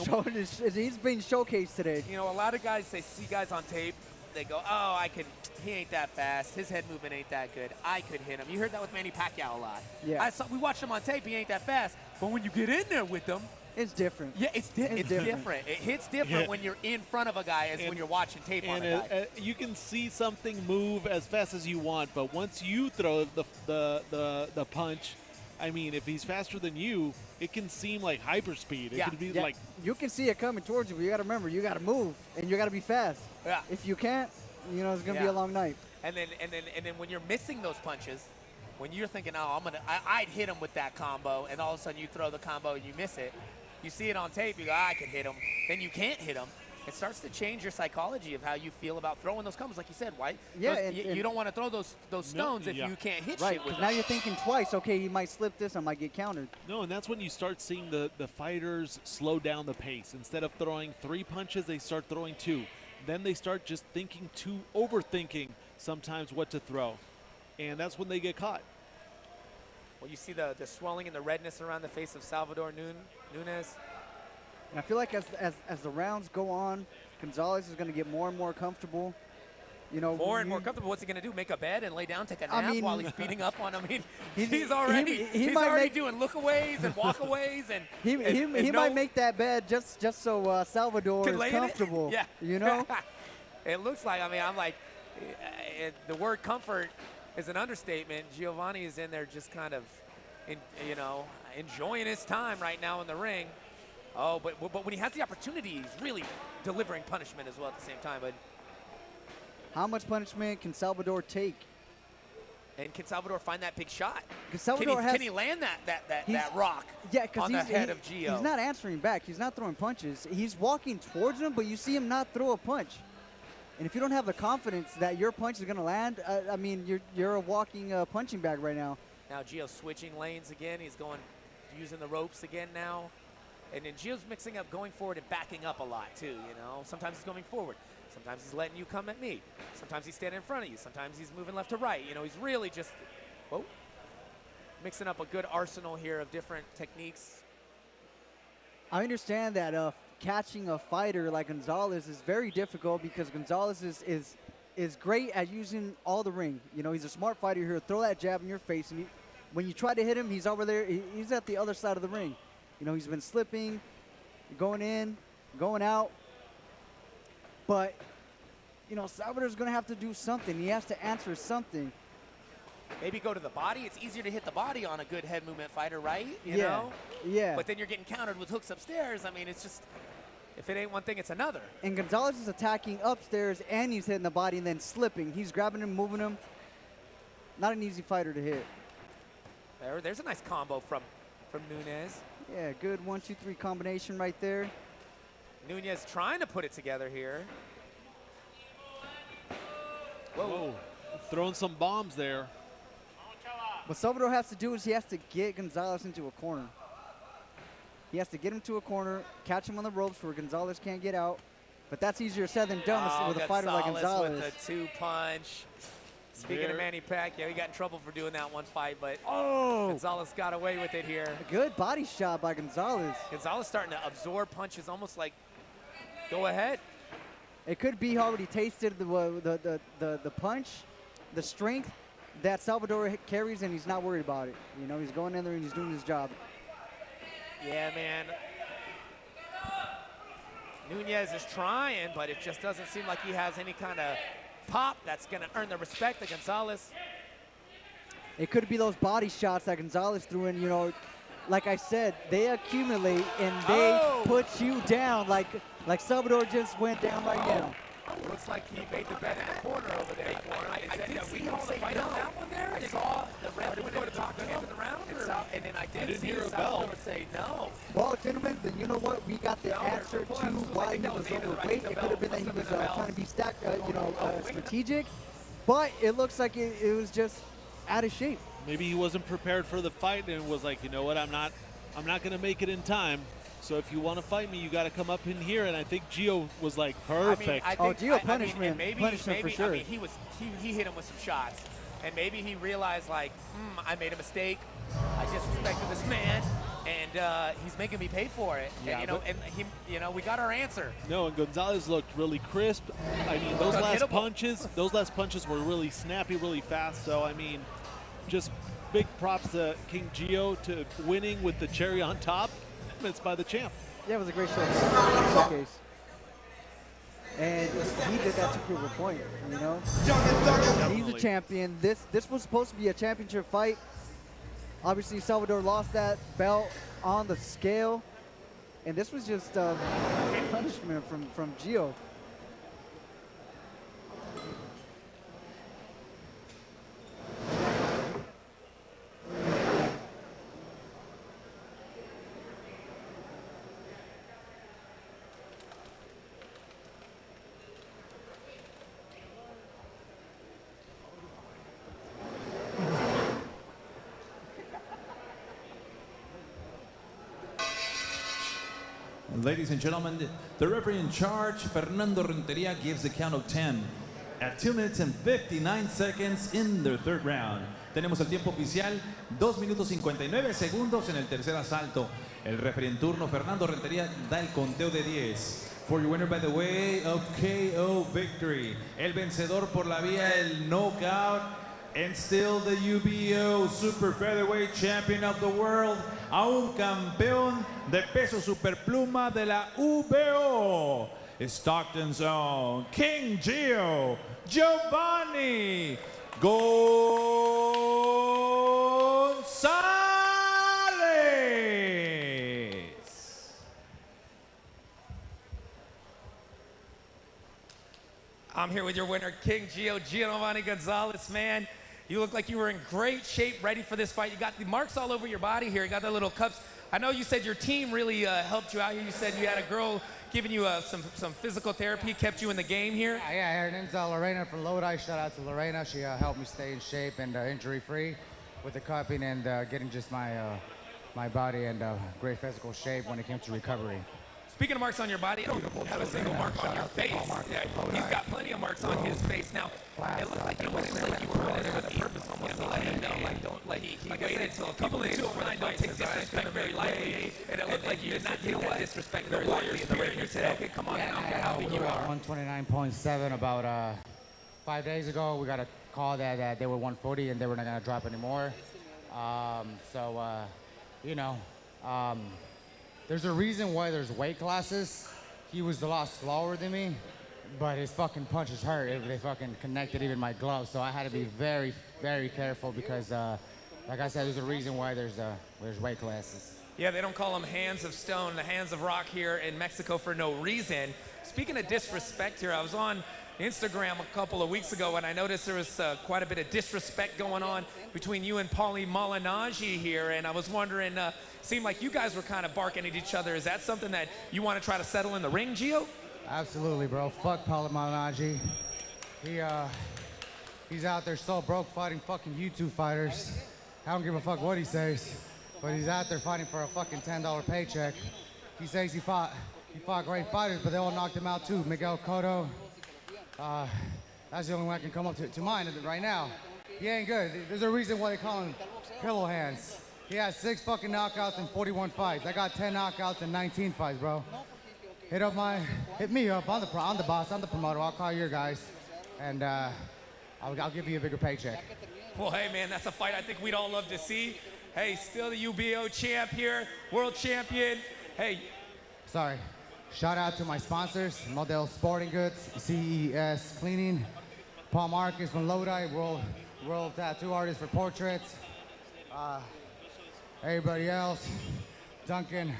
showing he's being showcased today. You know, a lot of guys, they see guys on tape, they go, oh, he ain't that fast. His head movement ain't that good. I could hit him. You heard that with Manny Pacquiao a lot. Yeah. We watched him on tape. He ain't that fast. But when you get in there with him, it's different. Yeah, it's different. It hits different when you're in front of a guy as when you're watching tape on a guy. You can see something move as fast as you want, but once you throw the punch, I mean, if he's faster than you, it can seem like hyperspeed. It could be like you can see it coming towards you, but you got to remember, you got to move and you got to be fast. Yeah. If you can't, you know, it's gonna be a long night. And then when you're missing those punches, when you're thinking, oh, I'd hit him with that combo, and all of a sudden you throw the combo and you miss it. You see it on tape, you go, I could hit him. Then you can't hit him. It starts to change your psychology of how you feel about throwing those combos, like you said, White. Yeah, you don't want to throw those stones if you can't hit shit with them. Now you're thinking twice. Okay, he might slip this, I might get countered. No, and that's when you start seeing the fighters slow down the pace. Instead of throwing 3 punches, they start throwing 2. Then they start just overthinking sometimes what to throw. And that's when they get caught. Well, you see the swelling and the redness around the face of Salvador Nunez. And I feel like as the rounds go on, Gonzalez is going to get more and more comfortable. You know, more and more comfortable. What's he going to do? Make a bed and lay down, take a nap while he's beating up on him? I mean, he's already doing lookaways and walkaways, and he might make that bed just so Salvador is comfortable. Yeah, you know. It looks like. I mean, I'm like, the word comfort is an understatement. Giovanni is in there just kind of, enjoying his time right now in the ring. Oh, but when he has the opportunity, he's really delivering punishment as well at the same time. But how much punishment can Salvador take? And can Salvador find that big shot? Can he land that rock on the head of Gio? He's not answering back. He's not throwing punches. He's walking towards him, but you see him not throw a punch. And if you don't have the confidence that your punch is going to land, I mean, you're a walking punching bag right now. Now Gio's switching lanes again. He's using the ropes again now. And then Gio's mixing up going forward and backing up a lot too, you know. Sometimes he's going forward. Sometimes he's letting you come at me. Sometimes he's standing in front of you. Sometimes he's moving left to right. You know, he's really just mixing up a good arsenal here of different techniques. I understand that catching a fighter like Gonzalez is very difficult because Gonzalez is great at using all the ring. You know, he's a smart fighter here. Throw that jab in your face, and when you try to hit him, he's over there. He's at the other side of the ring. You know, he's been slipping, going in, going out. But, you know, Salvador's going to have to do something. He has to answer something. Maybe go to the body. It's easier to hit the body on a good head movement fighter, right? You know? Yeah. But then you're getting countered with hooks upstairs. I mean, it's just, if it ain't one thing, it's another. And Gonzalez is attacking upstairs, and he's hitting the body and then slipping. He's grabbing him, moving him. Not an easy fighter to hit. There's a nice combo from Nunez. Yeah, good 1-2-3 combination right there. Nunez trying to put it together here. Whoa. Throwing some bombs there. What Salvador has to do is he has to get Gonzalez into a corner. He has to get him to a corner, catch him on the ropes where Gonzalez can't get out. But that's easier said than done with a fighter like Gonzalez. With a two-punch. Speaking of Manny Pacquiao, he got in trouble for doing that one fight, but Gonzalez got away with it here. A good body shot by Gonzalez. Gonzalez starting to absorb punches, almost like, go ahead. It could be already tasted the punch, the strength that Salvador carries, and he's not worried about it. You know, he's going in there and he's doing his job. Yeah, man. Nunez is trying, but it just doesn't seem like he has any kind of pop that's going to earn the respect of Gonzalez. It could be those body shots that Gonzalez threw in, you know. Like I said, they accumulate and they put you down like Salvador just went down right now. Looks like he made the bet in the corner over there. I did see him say no. That one there. I saw the ref would go to talk to him in the round, and then I did see Salvador say no. Well, gentlemen, then you know what? We got the answer to why he was overweight. It could have been that he was trying to be strategic, but it looks like it was just out of shape. Maybe he wasn't prepared for the fight and was like, you know what? I'm not going to make it in time. So if you want to fight me, you got to come up in here. And I think Gio was like, perfect. Gio punished him. Punished him for sure. I mean, he hit him with some shots, and maybe he realized like, I made a mistake. I disrespected this man, and he's making me pay for it. Yeah, and we got our answer. No, and Gonzalez looked really crisp. I mean, those last punches were really snappy, really fast. So I mean, just big props to KingGio to winning with the cherry on top. It's by the champ. Yeah, it was a great showcase. And he did that to prove a point, you know? He's a champion. This was supposed to be a championship fight. Obviously, Salvador lost that belt on the scale. And this was just punishment from Gio. Ladies and gentlemen, the referee in charge, Fernando Renteria, gives the count of 10 at 2 minutes and 59 seconds in the third round. Tenemos el tiempo oficial, 2 minutos 59 segundos en el tercer asalto. El referee en turno, Fernando Renteria, da el conteo de 10. For your winner by the way of KO victory. El vencedor por la vía el knockout and still the UBO Super Featherweight Champion of the World. A un campeón de peso superpluma de la UBO. Stockton's own KingGio Giovanni Gonzalez. I'm here with your winner, KingGio Giovanni Gonzalez, man. You look like you were in great shape, ready for this fight. You got the marks all over your body here. You got the little cups. I know you said your team really helped you out here. You said you had a girl giving you some physical therapy, kept you in the game here. Yeah, her name's Reyna from Lodi. Shout out to Reyna. She helped me stay in shape and injury-free with the cupping and getting just my body in great physical shape when it came to recovery. Speaking of marks on your body, you don't have a single mark on your face. Yeah, he's got plenty of marks on his face. Now, it looked like you were running there with a purpose, almost to let him know, like, don't let he waited until a couple days before the fight, take disrespect very lightly, and it looked like you did not take that disrespect very lightly. And the referee said, okay, come on, now, how big you are. 129.7 about 5 days ago. We got a call that they were 140 and they were not going to drop anymore. There's a reason why there's weight classes. He was a lot slower than me, but his fucking punches hurt. They fucking connected even my gloves, so I had to be very, very careful because, like I said, there's a reason why there's weight classes. Yeah, they don't call them hands of stone, the hands of rock here in Mexico for no reason. Speaking of disrespect here, I was on Instagram a couple of weeks ago and I noticed there was quite a bit of disrespect going on between you and Paulie Malignaggi here, and I was wondering, seemed like you guys were kind of barking at each other. Is that something that you want to try to settle in the ring, Gio? Absolutely, bro. Fuck Paulie Malignaggi. He's out there so broke fighting fucking YouTube fighters. I don't give a fuck what he says, but he's out there fighting for a fucking $10 paycheck. He says he fought great fighters, but they all knocked him out too. Miguel Cotto. That's the only one I can come up to mind right now. He ain't good. There's a reason why they call him pillow hands. He has 6 fucking knockouts in 41 fights. I got 10 knockouts in 19 fights, bro. Hit me up. I'm the boss. I'm the promoter. I'll call your guys, and I'll give you a bigger paycheck. Well, hey, man, that's a fight I think we'd all love to see. Hey, still the UBO champ here, world champion. Hey. Sorry. Shout out to my sponsors, Model Sporting Goods, CES Cleaning, Paul Marquez from Lodi, world tattoo artist for portraits. Everybody else, Duncan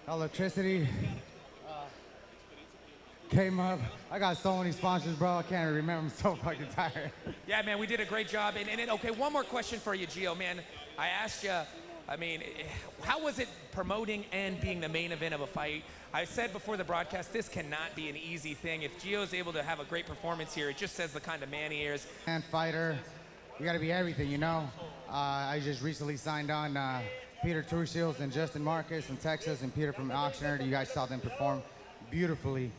Electricity, came up. I got so many sponsors, bro. I can't even remember. I'm so fucking tired. Yeah, man, we did a great job. Okay, one more question for you, Gio, man. I asked you, I mean, how was it promoting and being the main event of a fight? I said before the broadcast, this cannot be an easy thing. If Gio's able to have a great performance here, it just says the kind of man he is. And fighter, you gotta be everything, you know? I just recently signed on Peter Turcios and Justin Marquez from Texas and Peter from Auctioneer. You guys saw them perform beautifully.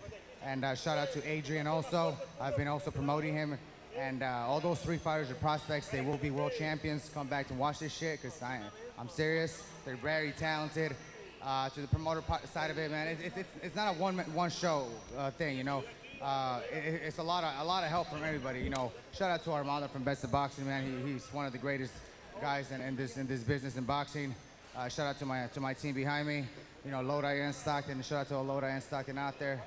And shout out to Adrian also. I've been also promoting him. And all those 3 fighters are prospects. They will be world champions. Come back and watch this shit, because I'm serious. They're very talented. To the promoter side of it, man, it's not a one show thing, you know. It's a lot of help from everybody, you know. Shout out to Armando from Best of Boxing, man. He's one of the greatest guys in this business in boxing. Shout out to my team behind me, you know, Lodi and Stockton. Shout out to all Lodi and Stockton out there.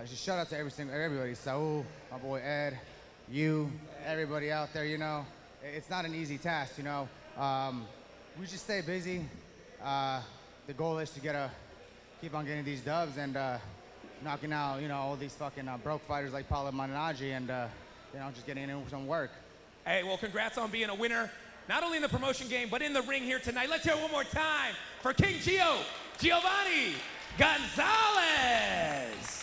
Just shout out to everybody. Saul, my boy Ed, you, everybody out there. You know, it's not an easy task. You know, we just stay busy. The goal is to keep on getting these dubs and knocking out, you know, all these fucking broke fighters like Paulo Malignaggi and, you know, just getting in some work. Hey, well, congrats on being a winner, not only in the promotion game, but in the ring here tonight. Let's hear it one more time for KingGio, Giovanni Gonzalez.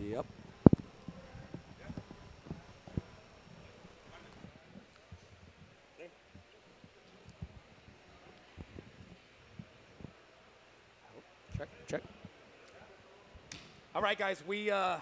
Yep. Check. All right, guys, we got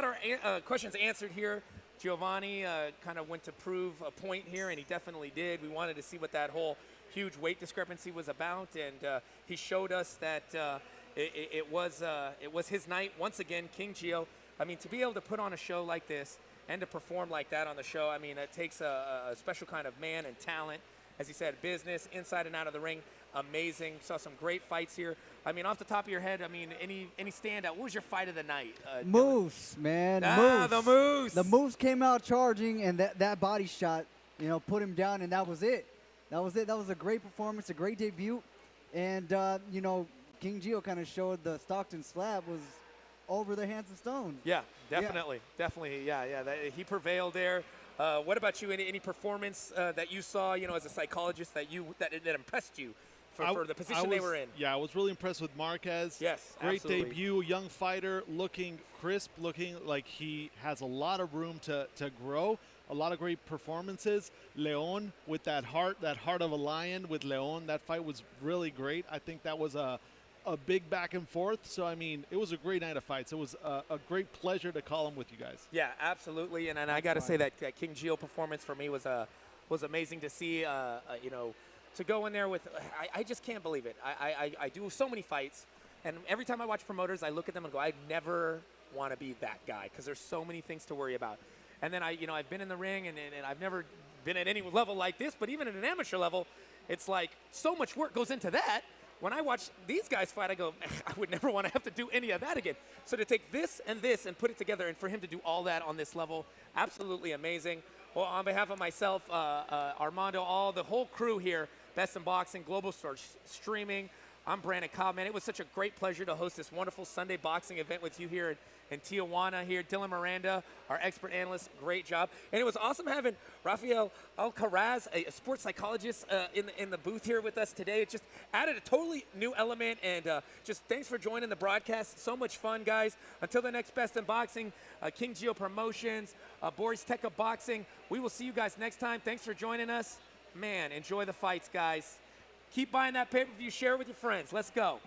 our questions answered here. Giovanni kind of went to prove a point here, and he definitely did. We wanted to see what that whole huge weight discrepancy was about, and he showed us that it was his night once again. KingGio, I mean, to be able to put on a show like this and to perform like that on the show, I mean, it takes a special kind of man and talent. As he said, business inside and out of the ring, amazing. Saw some great fights here. I mean, off the top of your head, I mean, any standout? What was your fight of the night? Moose, man. Moose. The Moose. The Moose came out charging, and that body shot, you know, put him down, and that was it. That was it. That was a great performance, a great debut. And, you know, KingGio kind of showed the Stockton slab was over the hands of stone. Yeah, definitely. Definitely, yeah. He prevailed there. What about you? Any performance that you saw, you know, as a psychologist that impressed you for the position they were in? Yeah, I was really impressed with Marquez. Yes, great absolutely. debut, young fighter, looking crisp, looking like he has a lot of room to grow. A lot of great performances. Leon with that heart of a lion with Leon. That fight was really great. I think that was a big back and forth. So, I mean, it was a great night of fights. It was a great pleasure to call them with you guys. Yeah, absolutely. And I got to say that KingGio performance for me was amazing to see, you know, to go in there with, I just can't believe it. I do so many fights, and every time I watch promoters, I look at them and go, I never want to be that guy because there's so many things to worry about. And then I've been in the ring, and I've never been at any level like this, but even at an amateur level, it's like so much work goes into that. when I watch these guys fight, I go, I would never want to have to do any of that again. So to take this and put it together, and for him to do all that on this level, absolutely amazing. Well, on behalf of myself, Armando, the whole crew here, Best in Boxing, Global Source Streaming, I'm Brandon Cobb, man. It was such a great pleasure to host this wonderful Sunday boxing event with you here in Tijuana here. Dylan Miranda, our expert analyst, great job. And it was awesome having Rafael Alcaraz, a sports psychologist, in the booth here with us today. It just added a totally new element, and just thanks for joining the broadcast. So much fun, guys. Until the next Best in Boxing, KingGio Promotions, Boris Teka Boxing. We will see you guys next time. Thanks for joining us. Man, enjoy the fights, guys. Keep buying that pay-per-view. Share it with your friends. Let's go.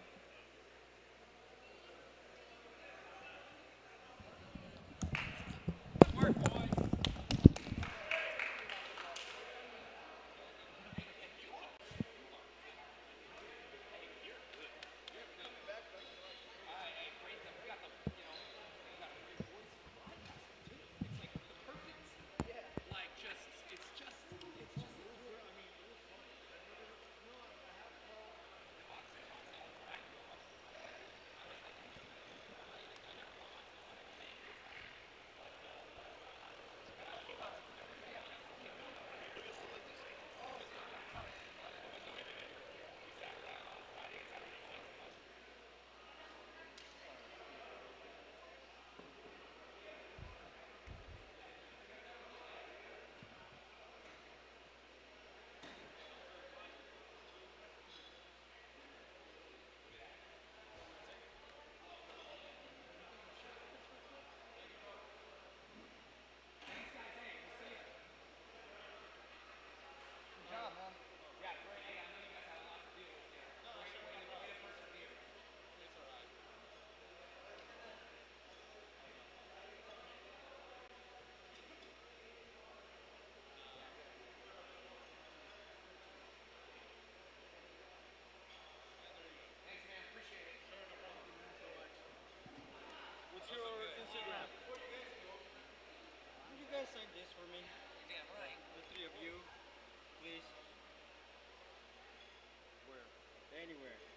Sign this for me. Damn right. The three of you, please. Where? Anywhere.